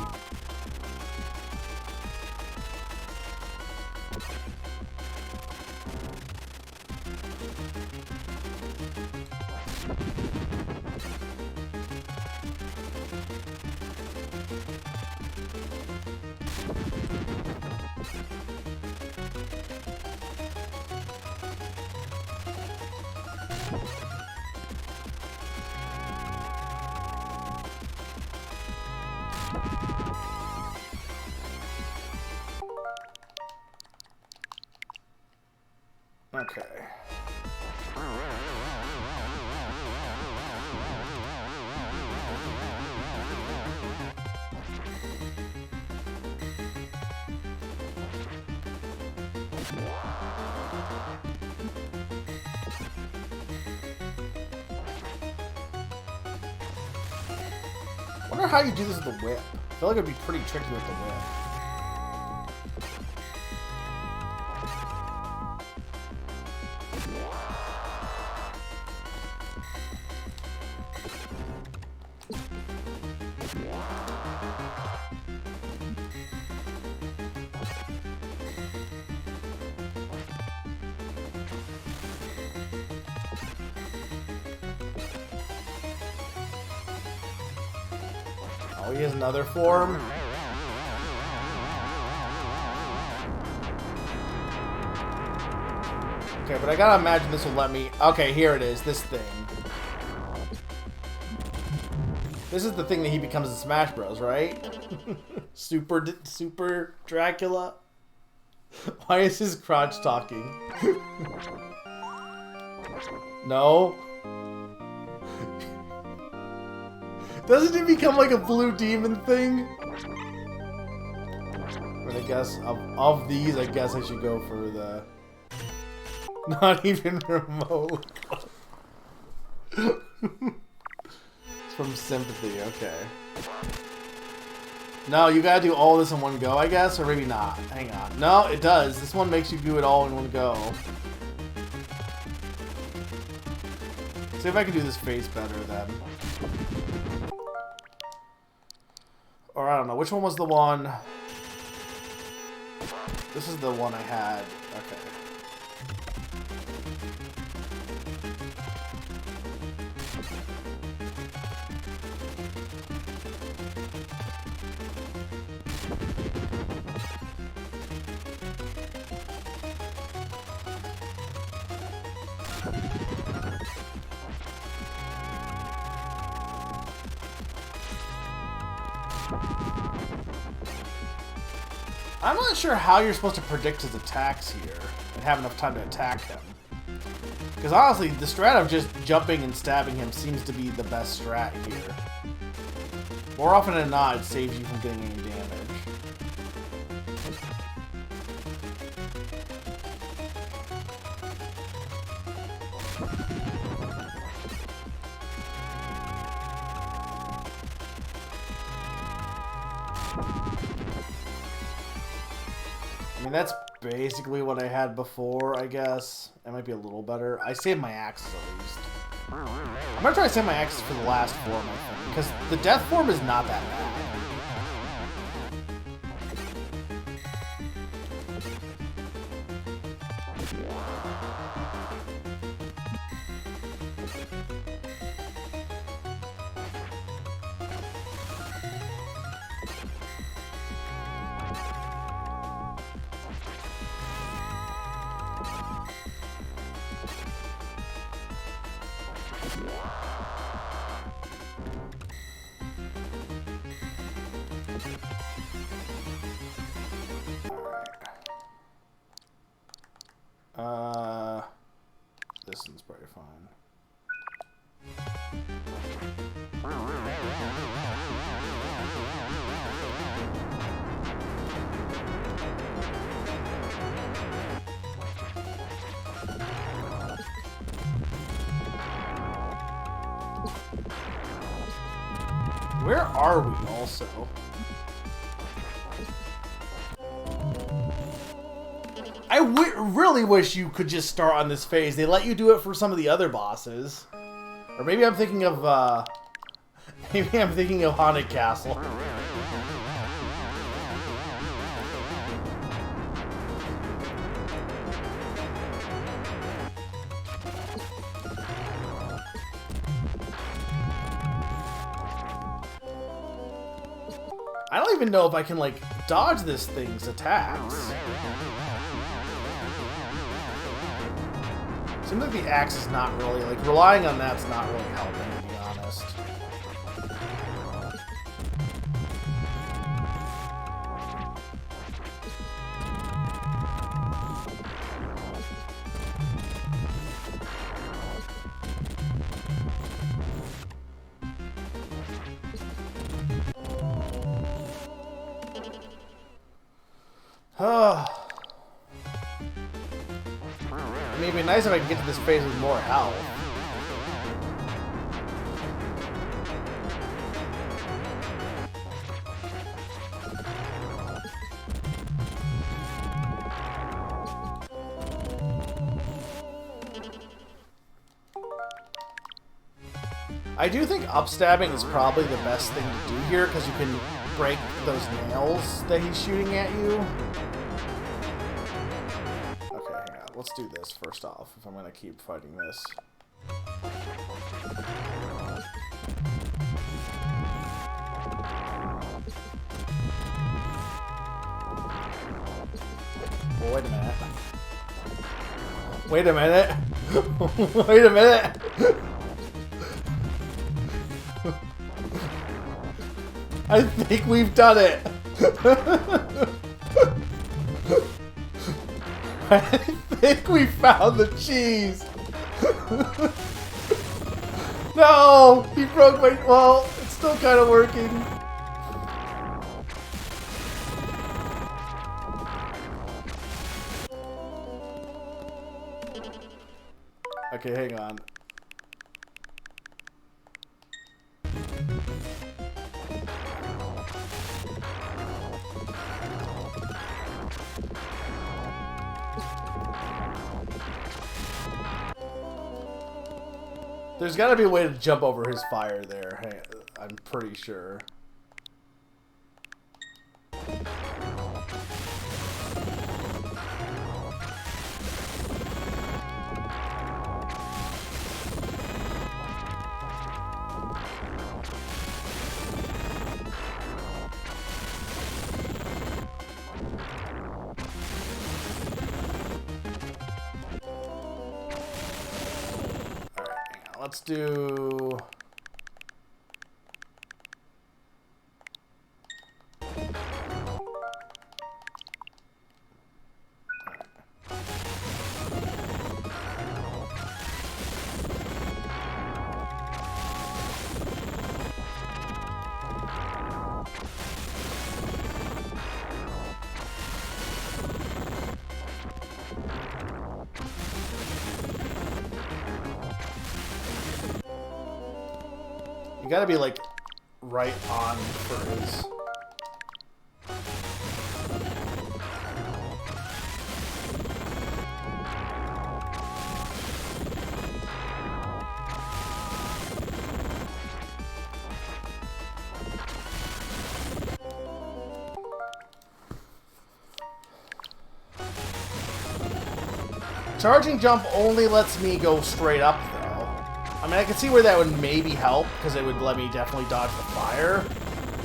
I wonder how you do this with the whip. I feel like it'd be pretty tricky with the whip. Oh, he has another form? Okay, but I gotta imagine this will let me... Okay, here it is, this thing. This is the thing that he becomes in Smash Bros, right? Super Dracula? Why is his crotch talking? No? Doesn't it become like a blue demon thing? But I guess, of these, I guess I should go for the... Not even remote. It's from Sympathy, okay. No, you gotta do all this in one go, I guess? Or maybe not. Hang on. No, it does. This one makes you do it all in one go. See if I can do this face better then. Or I don't know. Which one was the one? This is the one I had. Okay. I'm not sure how you're supposed to predict his attacks here and have enough time to attack him. Because honestly, the strat of just jumping and stabbing him seems to be the best strat here. More often than not, it saves you from getting any damage. I mean, that's basically what I had before, I guess. It might be a little better. I saved my axes at least. I'm gonna try to save my axes for the last form, I think. Because the death form is not that bad. This one's probably fine. Where are we also? I really wish you could just start on this phase. They let you do it for some of the other bosses. Or maybe I'm thinking of, maybe I'm thinking of Haunted Castle. I don't even know if I can, like, dodge this thing's attacks. Seems like the axe is not really, like, relying on that's not really helping, to be honest. I mean, it'd be nice if I could get to this phase with more health. I do think upstabbing is probably the best thing to do here, because you can break those nails that he's shooting at you. Okay, hang on. Let's do this first off, if I'm going to keep fighting this. Well, wait a minute. Wait a minute. Wait a minute. I think we've done it. I think we found the cheese. No, he broke my. Well, it's still kind of working. Okay, hang on. There's got to be a way to jump over his fire there. I'm pretty sure. Let's do... You gotta be, like, right on for his... Charging jump only lets me go straight up, though. I mean, I can see where that would maybe help, because it would let me definitely dodge the fire,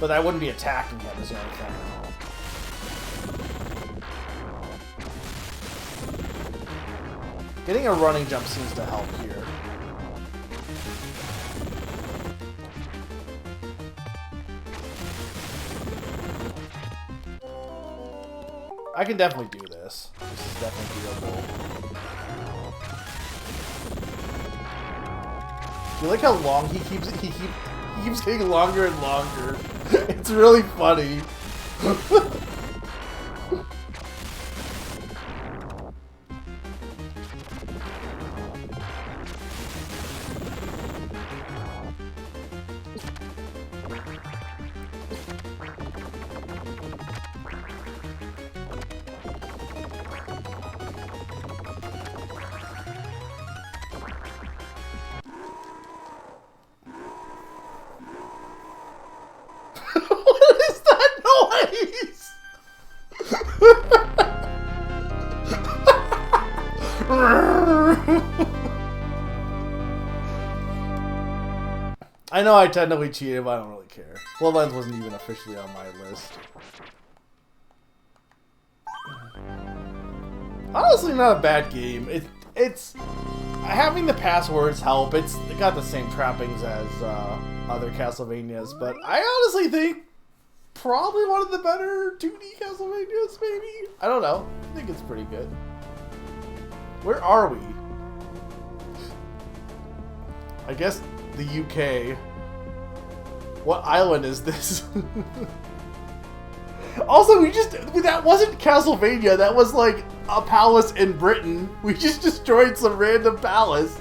but I wouldn't be attacking him is the only thing. Getting a running jump seems to help here. I can definitely do this. This is definitely doable. You like how long he keeps getting longer and longer. It's really funny. I know I technically cheated, but I don't really care. Bloodlines wasn't even officially on my list. Honestly, not a bad game. It's having the passwords help. It got the same trappings as other Castlevanias, but I honestly think probably one of the better 2D Castlevanias, maybe? I don't know. I think it's pretty good. Where are we? I guess the UK. What island is this? Also, that wasn't Castlevania. That was like a palace in Britain. We just destroyed some random palace.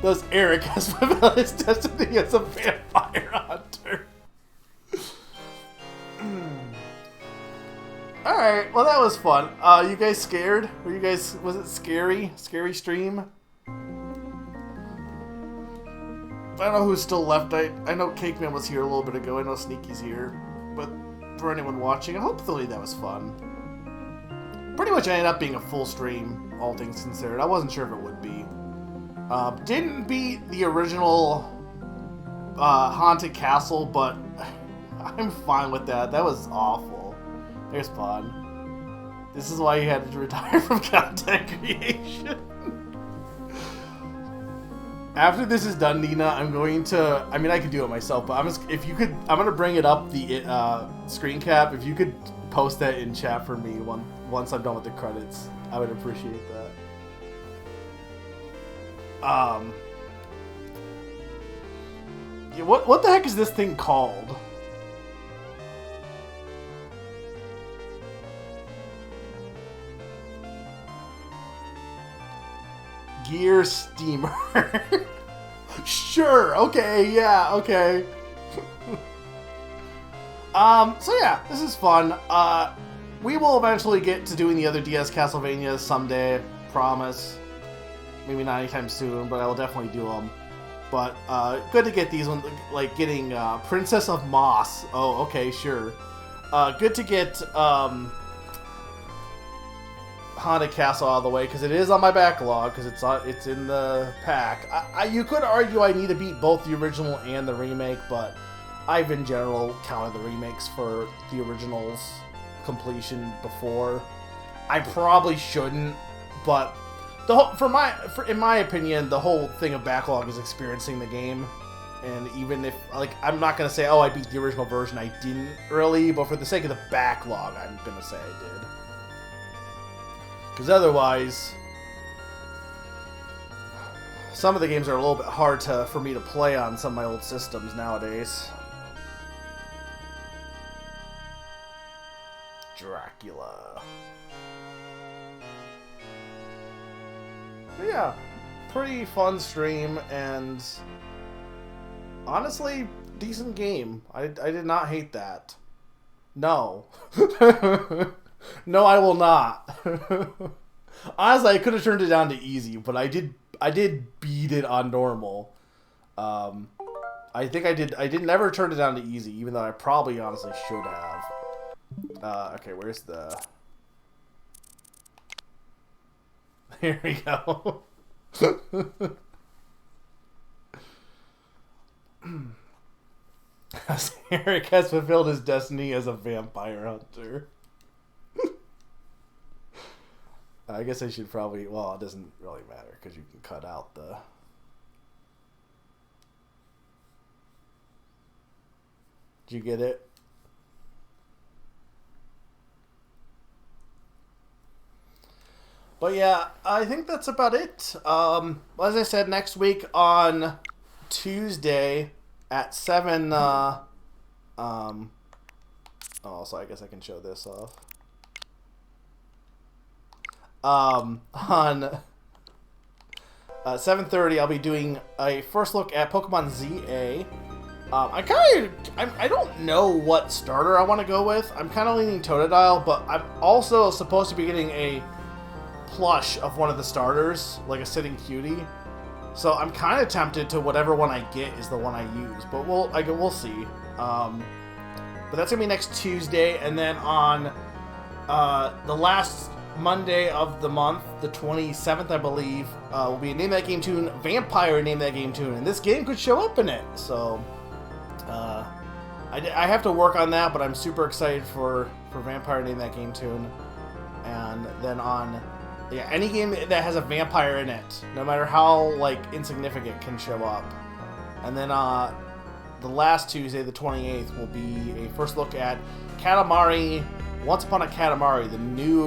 Thus, Eric has fulfilled his destiny as a vampire hunter. Alright, well that was fun. You guys scared? Were you guys, was it scary? Scary stream? I don't know who's still left. I know Cakeman was here a little bit ago. I know Sneaky's here. But for anyone watching, hopefully that was fun. Pretty much ended up being a full stream, all things considered. I wasn't sure if it would be. Didn't beat the original Haunted Castle, but I'm fine with that. That was awful. There's fun. This is why you had to retire from content creation. After this is done, Nina, I'm going to... I mean, I could do it myself, but if you could... I'm going to bring it up, the screen cap. If you could post that in chat for me once I'm done with the credits, I would appreciate that. Yeah, what the heck is this thing called? Gear Steamer. Sure, okay, yeah, okay. So yeah, this is fun. We will eventually get to doing the other DS Castlevanias someday, promise. Maybe not anytime soon, but I will definitely do them. But, good to get these ones, like getting, Princess of Moss. Oh, okay, sure. Good to get, Haunted Castle out of the way, because it is on my backlog, because it's in the pack. You could argue I need to beat both the original and the remake, but I've in general counted the remakes for the original's completion before. I probably shouldn't, but in my opinion, the whole thing of backlog is experiencing the game. And even if, like, I'm not gonna say, oh, I beat the original version, I didn't really, but for the sake of the backlog, I'm gonna say I did. Because otherwise, some of the games are a little bit hard for me to play on some of my old systems nowadays. Dracula. But yeah, pretty fun stream, and honestly, decent game. I did not hate that. No. No, I will not. Honestly, I could have turned it down to easy, but I did beat it on normal. I think I did never turn it down to easy, even though I probably honestly should have. Okay, where's the... Here we go. Eric has fulfilled his destiny as a vampire hunter. I guess I should probably... Well, it doesn't really matter, because you can cut out the... Did you get it? But yeah, I think that's about it. As I said, next week on Tuesday at 7... Oh, so I guess I can show this off. On 7:30, I'll be doing a first look at Pokemon ZA. I don't know what starter I want to go with. I'm kind of leaning Totodile, but I'm also supposed to be getting a plush of one of the starters, like a sitting cutie. So I'm kind of tempted to whatever one I get is the one I use, but we'll see. But that's gonna be next Tuesday, and then on the last Monday of the month, the 27th, I believe, will be a Name That Game Tune, Vampire Name That Game Tune, and this game could show up in it. So I have to work on that, but I'm super excited for Vampire Name That Game Tune. And then on any game that has a vampire in it, no matter how like insignificant, can show up. And then the last Tuesday, the 28th, will be a first look at Katamari Once Upon a Katamari, the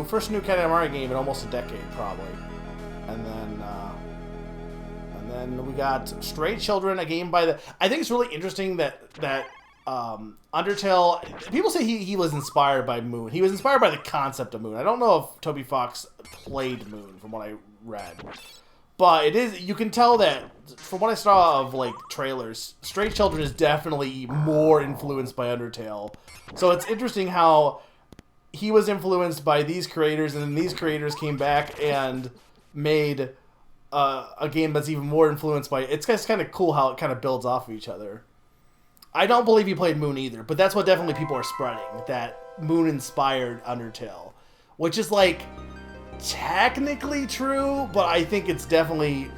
first new Katamari game in almost a decade, probably. And then we got Stray Children, a game by the... I think it's really interesting that Undertale... People say he was inspired by Moon. He was inspired by the concept of Moon. I don't know if Toby Fox played Moon, from what I read. But it is... You can tell that, from what I saw of, like, trailers, Stray Children is definitely more influenced by Undertale. So it's interesting how he was influenced by these creators, and then these creators came back and made a game that's even more influenced by it's just kind of cool how it kind of builds off of each other. I don't believe you played Moon either, but that's what definitely people are spreading, that Moon inspired Undertale, which is like technically true, but I think it's definitely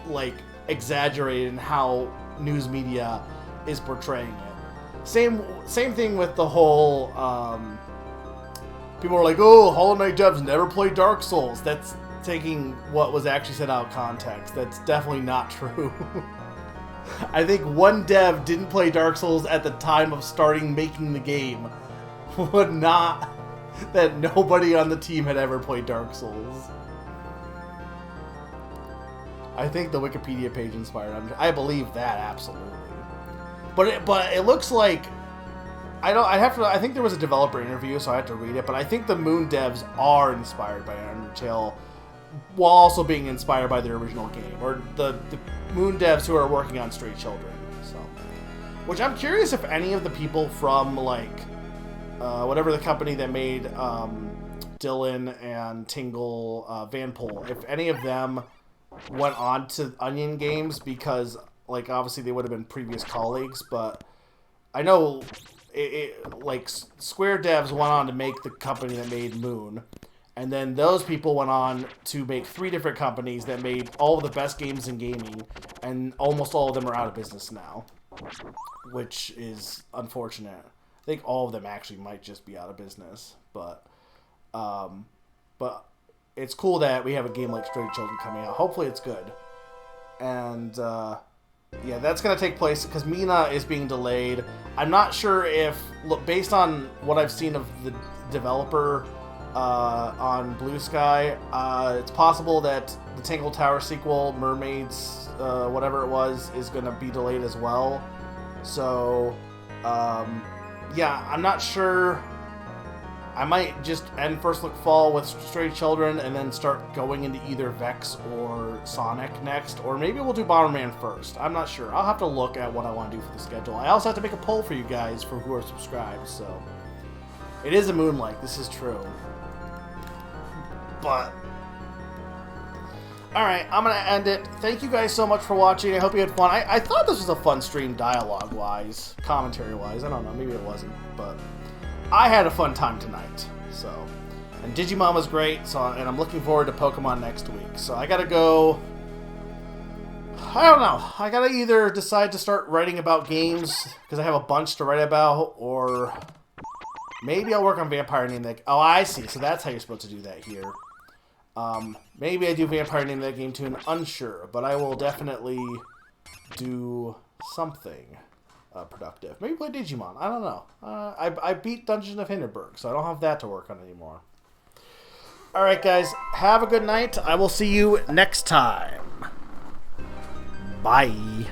like exaggerated in how news media is portraying it. Same thing with the whole people are like, oh, Hollow Knight devs never played Dark Souls. That's taking what was actually said out of context. That's definitely not true. I think one dev didn't play Dark Souls at the time of starting making the game. Would not that nobody on the team had ever played Dark Souls. I think the Wikipedia page inspired him. I believe that absolutely. But it looks like I think there was a developer interview, so I have to read it, but I think the Moon devs are inspired by Undertale while also being inspired by the original game, or the Moon devs who are working on Stray Children. So, which I'm curious if any of the people from like whatever the company that made Dylan and Tingle Vanpole, if any of them went on to Onion Games, because like obviously they would have been previous colleagues, but I know like Square devs went on to make the company that made Moon, and then those people went on to make 3 different companies that made all of the best games in gaming, and almost all of them are out of business now, which is unfortunate. I think all of them actually might just be out of business, but it's cool that we have a game like Stray Children coming out. Hopefully it's good. And yeah, that's going to take place because Mina is being delayed. I'm not sure if, look, based on what I've seen of the developer on Blue Sky, it's possible that the Tangle Tower sequel, Mermaids, whatever it was, is going to be delayed as well. So, yeah, I'm not sure. I might just end First Look Fall with Stray Children and then start going into either Vex or Sonic next, or maybe we'll do Bomberman first. I'm not sure. I'll have to look at what I want to do for the schedule. I also have to make a poll for you guys for who are subscribed, so it is a Moonlight. This is true. But alright, I'm going to end it. Thank you guys so much for watching. I hope you had fun. I thought this was a fun stream dialogue-wise, commentary-wise. I don't know. Maybe it wasn't, but I had a fun time tonight, so. And Digimon was great, and I'm looking forward to Pokemon next week. So I gotta go. I don't know. I gotta either decide to start writing about games, because I have a bunch to write about, or maybe I'll work on Vampire Name That. Oh, I see. So that's how you're supposed to do that here. Maybe I do Vampire Name That Game too, and unsure, but I will definitely do something productive. Maybe play Digimon. I don't know. I beat Dungeon of Hinterberg, so I don't have that to work on anymore. Alright, guys. Have a good night. I will see you next time. Bye.